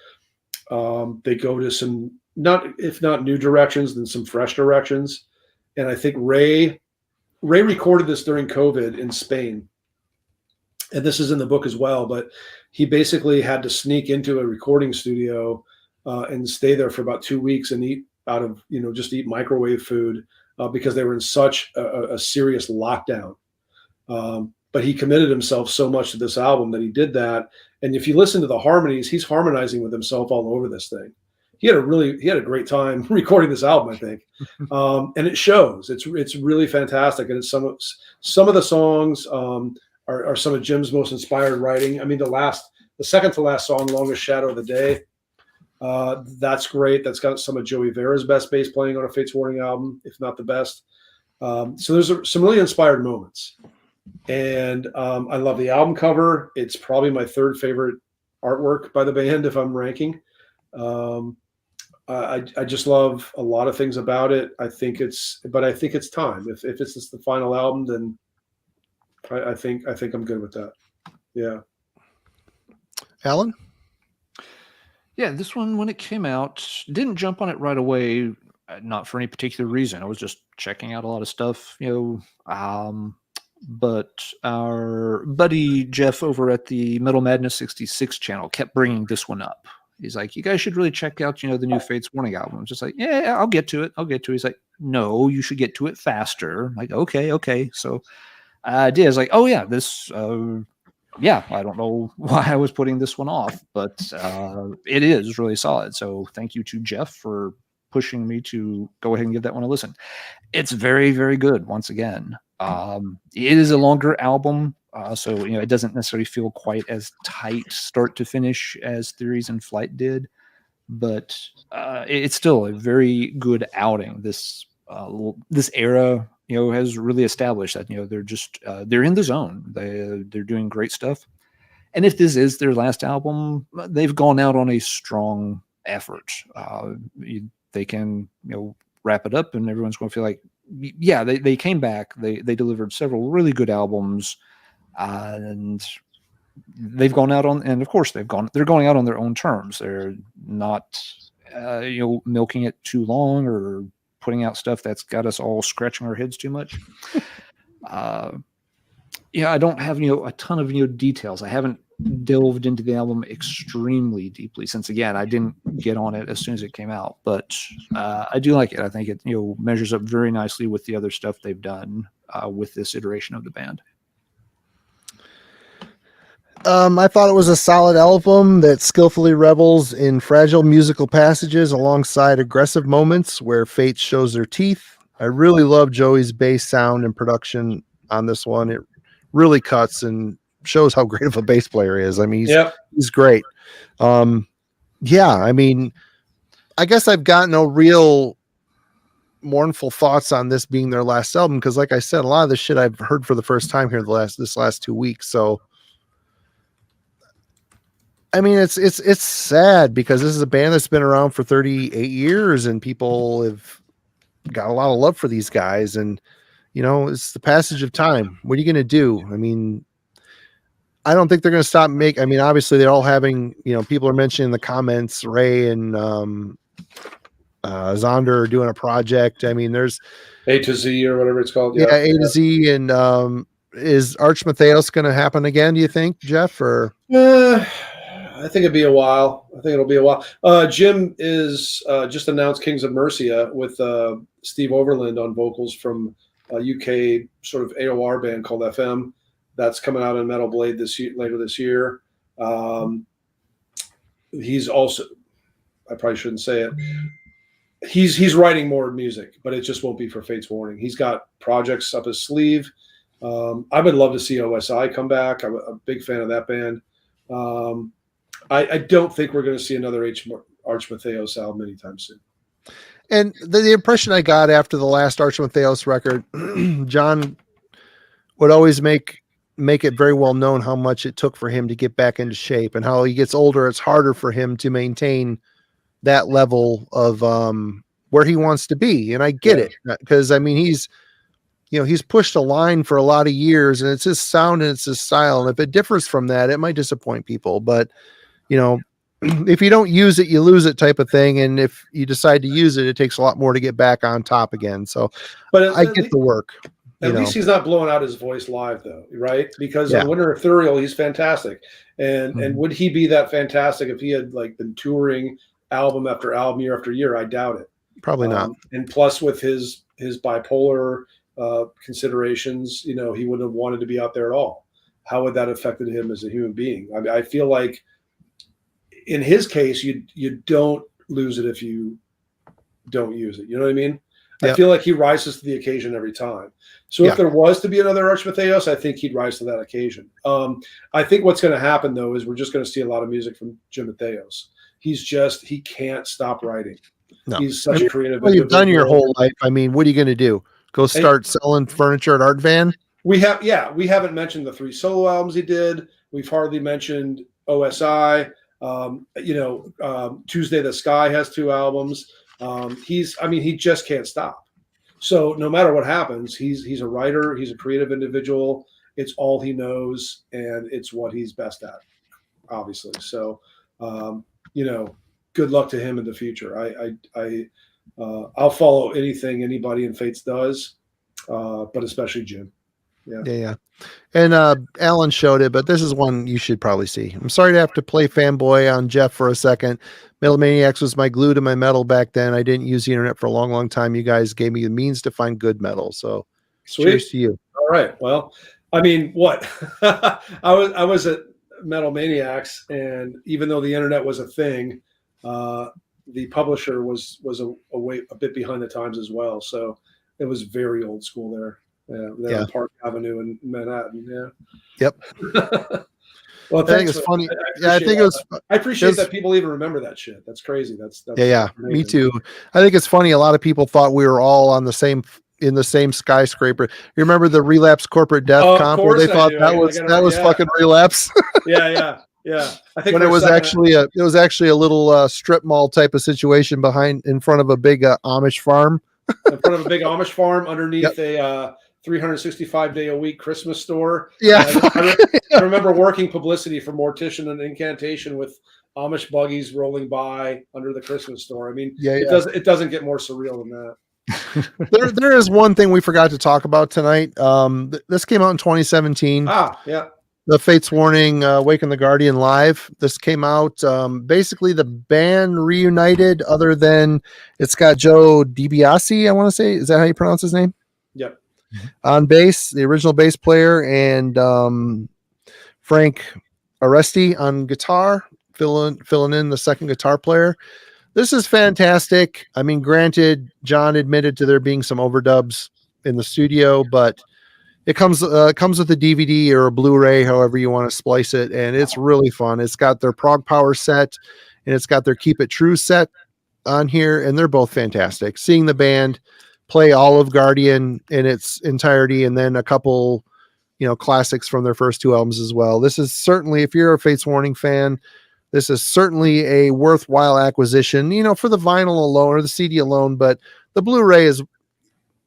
They go to some, if not new directions, then some fresh directions. And I think Ray recorded this during COVID in Spain. And this is in the book as well, but he basically had to sneak into a recording studio and stay there for about 2 weeks and eat out of, just eat microwave food because they were in such a serious lockdown. But he committed himself so much to this album that he did that. And if you listen to the harmonies, he's harmonizing with himself all over this thing. He had a great time recording this album, I think. And it shows. It's really fantastic. And it's some of the songs are some of Jim's most inspired writing. I mean, the second to last song, Longest Shadow of the Day, that's great. That's got some of Joey Vera's best bass playing on a Fates Warning album, if not the best. So there's some really inspired moments. And I love the album cover. It's probably my 3rd favorite artwork by the band if I'm ranking. I just love a lot of things about it. I think it's time. If it's just the final album, then I think I'm good with that. Yeah. Alan? Yeah, this one, when it came out, didn't jump on it right away, not for any particular reason. I was just checking out a lot of stuff, but our buddy Jeff over at the Metal Madness 66 channel kept bringing this one up. He's like, you guys should really check out, the new Fates Warning album. I'm just like, yeah, I'll get to it. He's like, no, you should get to it faster. I'm like, okay. So I did. I was like, oh yeah, this, yeah, I don't know why I was putting this one off, but it is really solid. So thank you to Jeff for pushing me to go ahead and give that one a listen. It's very, very good. Once again, it is a longer album. So, it doesn't necessarily feel quite as tight start to finish as Theories in Flight did, but it's still a very good outing. This era, has really established that, they're in the zone. They're doing great stuff. And if this is their last album, they've gone out on a strong effort. They can, wrap it up and everyone's going to feel like, yeah, they came back. They delivered several really good albums. And they've gone out on, and of course they're going out on their own terms. They're not, milking it too long or putting out stuff that's got us all scratching our heads too much. I don't have, a ton of, details. I haven't delved into the album extremely deeply since, again, I didn't get on it as soon as it came out, but I do like it. I think it, measures up very nicely with the other stuff they've done with this iteration of the band. I thought it was a solid album that skillfully revels in fragile musical passages alongside aggressive moments where fate shows their teeth. I really love Joey's bass sound and production on this one. It really cuts and shows how great of a bass player he is. I mean, he's great. Yeah, I mean, I guess I've got no real mournful thoughts on this being their last album because, like I said, a lot of the shit I've heard for the first time here this last 2 weeks. So, I mean, it's sad because this is a band that's been around for 38 years and people have got a lot of love for these guys. And, it's the passage of time. What are you going to do? I mean, I don't think they're going to stop I mean, obviously they're all having, people are mentioning in the comments, Ray and Zonder are doing a project. I mean, there's A to Z or whatever it's called. Yeah, A to Z. And is Arch Matheos going to happen again, do you think, Jeff? Or I think it'll be a while. Jim is just announced Kings of Mercia with Steve Overland on vocals from a UK sort of AOR band called FM. That's coming out in Metal Blade later this year. He's also, I probably shouldn't say it. He's writing more music, but it just won't be for Fates Warning. He's got projects up his sleeve. I would love to see OSI come back. I'm a big fan of that band. I don't think we're going to see another Arch Matheos album anytime soon. And the impression I got after the last Arch Matheos record, John would always make it very well known how much it took for him to get back into shape, and how he gets older, it's harder for him to maintain that level of where he wants to be. And I get it, because I mean, he's pushed a line for a lot of years, and it's his sound and it's his style. And if it differs from that, it might disappoint people, but if you don't use it, you lose it type of thing. And if you decide to use it, it takes a lot more to get back on top again. So but I get the work. At least he's not blowing out his voice live, though, right? Because on Winter Ethereal, he's fantastic. And would he be that fantastic if he had been touring album after album, year after year? I doubt it. Probably not. And plus, with his bipolar considerations, he wouldn't have wanted to be out there at all. How would that have affected him as a human being? I mean, I feel like in his case, you don't lose it if you don't use it. You know what I mean? Yep. I feel like he rises to the occasion every time. So if there was to be another Arch Matheos, I think he'd rise to that occasion. I think what's going to happen, though, is we're just going to see a lot of music from Jim Matheos. He can't stop writing. No. He's such a creative. Well, you've done your whole life. I mean, what are you going to do? Go start selling furniture at Art Van? We haven't mentioned the 3 solo albums he did. We've hardly mentioned OSI. Tuesday the Sky has 2 albums. He just can't stop. So no matter what happens, he's a writer, he's a creative individual. It's all he knows, and it's what he's best at, obviously. So, good luck to him in the future. I'll follow anything anybody in Fates does, but especially Jim. Yeah. And Alan showed it, but this is one you should probably see. I'm sorry to have to play fanboy on Jeff for a second. Metal Maniacs was my glue to my metal back then. I didn't use the internet for a long, long time. You guys gave me the means to find good metal. So cheers to you. All right. Well, I mean, what? I was at Metal Maniacs, and even though the internet was a thing, the publisher was a bit behind the times as well. So it was very old school there. On Park Avenue in Manhattan. Yeah. Yep. Well, I think it's funny. I appreciate that people even remember that shit. That's crazy. That's amazing. Me too. I think it's funny. A lot of people thought we were all in the same skyscraper. You remember the Relapse corporate death comp where they thought that was fucking Relapse? Yeah. I think when it was actually a little strip mall type of situation in front of a big Amish farm. In front of a big Amish farm underneath a 365-day-a-week Christmas store. Yeah. I remember working publicity for Mortician and Incantation with Amish buggies rolling by under the Christmas store. I mean, it doesn't get more surreal than that. There is one thing we forgot to talk about tonight. This came out in 2017. The Fates Warning, Awaken the Guardian live. This came out. Basically, the band reunited. Other than it's got Joe DiBiase, I want to say. Is that how you pronounce his name? Yep. On bass, the original bass player, and Frank Aresti on guitar, filling in the second guitar player. This is fantastic. I mean, granted, John admitted to there being some overdubs in the studio, but it comes with a DVD or a Blu-ray, however you want to splice it, and it's really fun. It's got their Prog Power set, and it's got their Keep It True set on here, and they're both fantastic. Seeing the band play all of Guardian in its entirety, and then a couple, classics from their first 2 albums as well. This is certainly, if you're a Fates Warning fan, this is certainly a worthwhile acquisition, for the vinyl alone or the CD alone, but the Blu-ray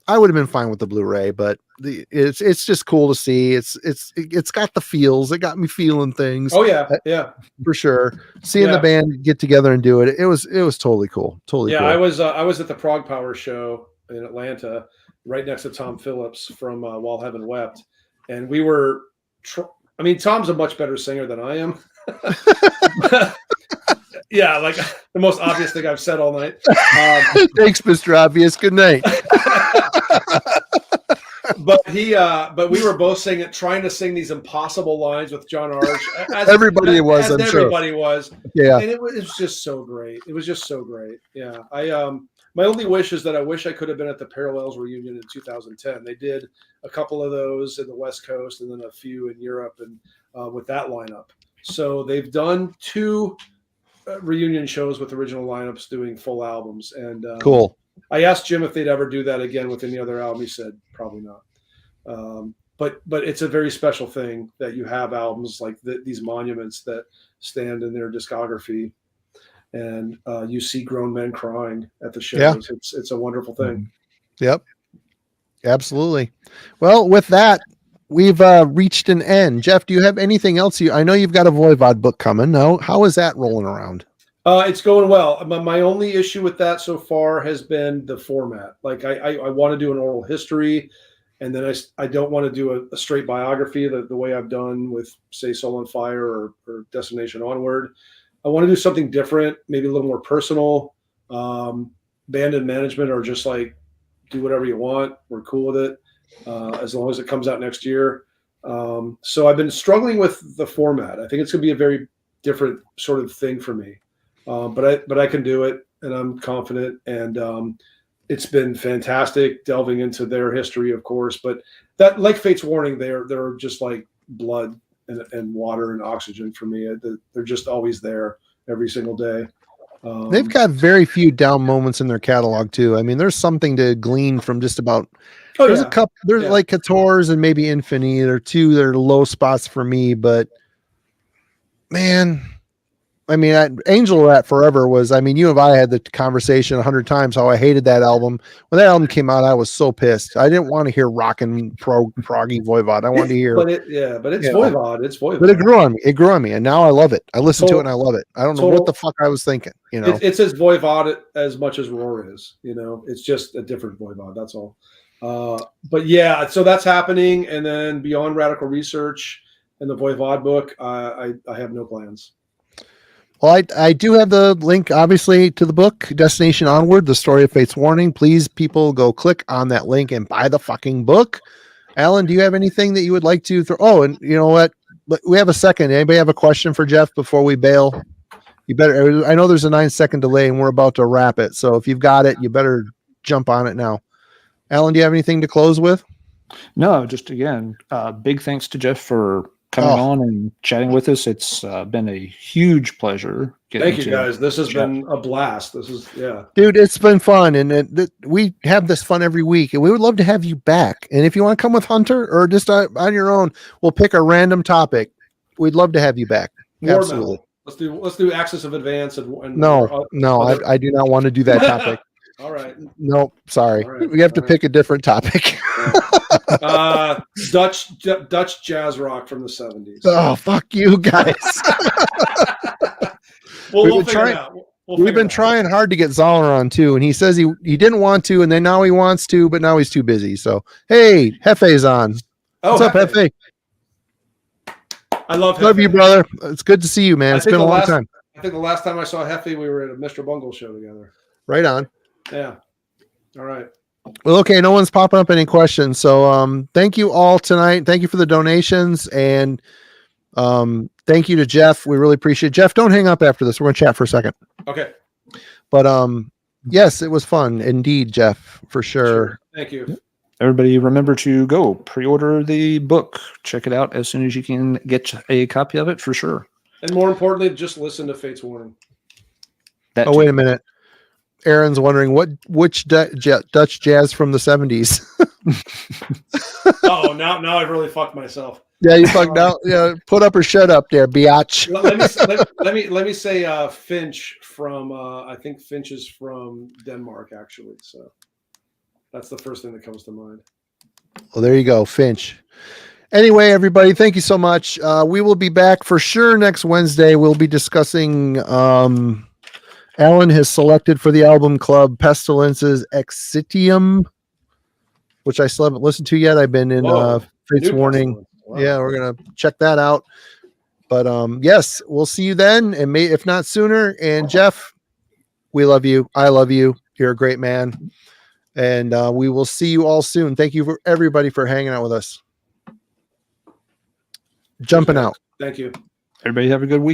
I would have been fine with the Blu-ray, but it's just cool to see. It's got the feels. It got me feeling things. Oh yeah, for sure. Seeing the band get together and do it, it was totally cool. Totally. Yeah, cool. I was at the Prog Power show in Atlanta, right next to Tom Phillips from While Heaven Wept, and we were. Tom's a much better singer than I am. Yeah, like the most obvious thing I've said all night. Thanks, Mr. Obvious. Good night. But we were both trying to sing these impossible lines with John Arch. Everybody was. Yeah, and it was just so great. It was just so great. Yeah, My only wish is that I wish I could have been at the Parallels reunion in 2010. They did a couple of those in the West Coast and then a few in Europe, and with that lineup. So they've done 2 reunion shows with original lineups doing full albums. And Cool. I asked Jim if they'd ever do that again with any other album. He said probably not. But it's a very special thing that you have albums like these monuments that stand in their discography, and you see grown men crying at the shows. Yeah. It's a wonderful thing. Yep. Absolutely. Well, with that, we've reached an end. Jeff, do you have anything else? I know you've got a Voivod book coming. Now, how is that rolling around? It's going well. My only issue with that so far has been the format. Like I want to do an oral history, and then I don't want to do a straight biography the way I've done with, say, Soul on Fire or Destination Onward. I want to do something different, maybe a little more personal. Band and management are just like, do whatever you want. We're cool with it, as long as it comes out next year. So I've been struggling with the format. I think it's going to be a very different sort of thing for me. But I can do it, and I'm confident. And it's been fantastic delving into their history, of course. But that, like Fate's Warning, they're just like blood and water and oxygen for me. They're just always there every single day. They've got very few down moments in their catalog too. I mean, there's something to glean from just about. There's a couple. There's like Couture's and maybe Infinity. There are 2 that are low spots for me, but man. I mean, Angel Rat Forever was, I mean, you and I had the conversation 100 times how I hated that album. When that album came out, I was so pissed. I didn't want to hear rockin' proggy Voivod. I wanted to hear. But it's Voivod. It's Voivod. But it grew on me. It grew on me. And now I love it. I listen to it and I love it. I don't know what the fuck I was thinking. You know, it's as Voivod as much as Roar is. You know, it's just a different Voivod. That's all. But yeah, so that's happening. And then beyond Radical Research and the Voivod book, I have no plans. Well, I do have the link, obviously, to the book, Destination Onward, The Story of Fate's Warning. Please, people, go click on that link and buy the fucking book. Alan, do you have anything that you would like to throw? Oh, and you know what? We have a second. Anybody have a question for Jeff before we bail? You better. I know there's a 9-second delay, and we're about to wrap it. So if you've got it, you better jump on it now. Alan, do you have anything to close with? No, just again, big thanks to Jeff for coming on and chatting with us. It's been a huge pleasure. Thank you, guys. This has been a blast. This is, dude, it's been fun. And we have this fun every week, and we would love to have you back. And if you want to come with Hunter or just on your own, we'll pick a random topic. We'd love to have you back. Absolutely. Let's do Axis of Advance. And I do not want to do that topic. All right. No, sorry. Right. We have to pick a different topic. Dutch jazz rock from the 70s. Oh, fuck you guys. We'll figure it out. We've been trying hard to get Zoller on too, and he says he didn't want to, and then now he wants to, but now he's too busy. So, hey, Hefe's on. What's up, Hefe? I love you, brother. It's good to see you, man. It's been a long time. I think the last time I saw Hefe, we were at a Mr. Bungle show together. Right on. Yeah. All right. Well, okay. No one's popping up any questions. So, thank you all tonight. Thank you for the donations, and thank you to Jeff. We really appreciate it. Jeff, don't hang up after this. We're going to chat for a second. Okay. But, yes, it was fun. Indeed, Jeff, for sure. Thank you. Everybody remember to go pre-order the book. Check it out as soon as you can get a copy of it for sure. And more importantly, just listen to Fate's Warning. Wait a minute. Aaron's wondering which Dutch jazz from the 70s. Oh, now I've really fucked myself. Yeah, you fucked out. Yeah, put up or shut up there, biatch. let me say Finch from I think Finch is from Denmark actually. So that's the first thing that comes to mind. Well, there you go, Finch. Anyway, everybody, thank you so much. We will be back for sure next Wednesday. We'll be discussing Alan has selected for the album club Pestilence's Exitium, which I still haven't listened to yet. I've been in Fate's Warning. Wow. Yeah, we're going to check that out. But yes, we'll see you then, and if not sooner. And Jeff, we love you. I love you. You're a great man. And we will see you all soon. Thank you for everybody for hanging out with us. Jumping out. Thank you. Everybody have a good weekend.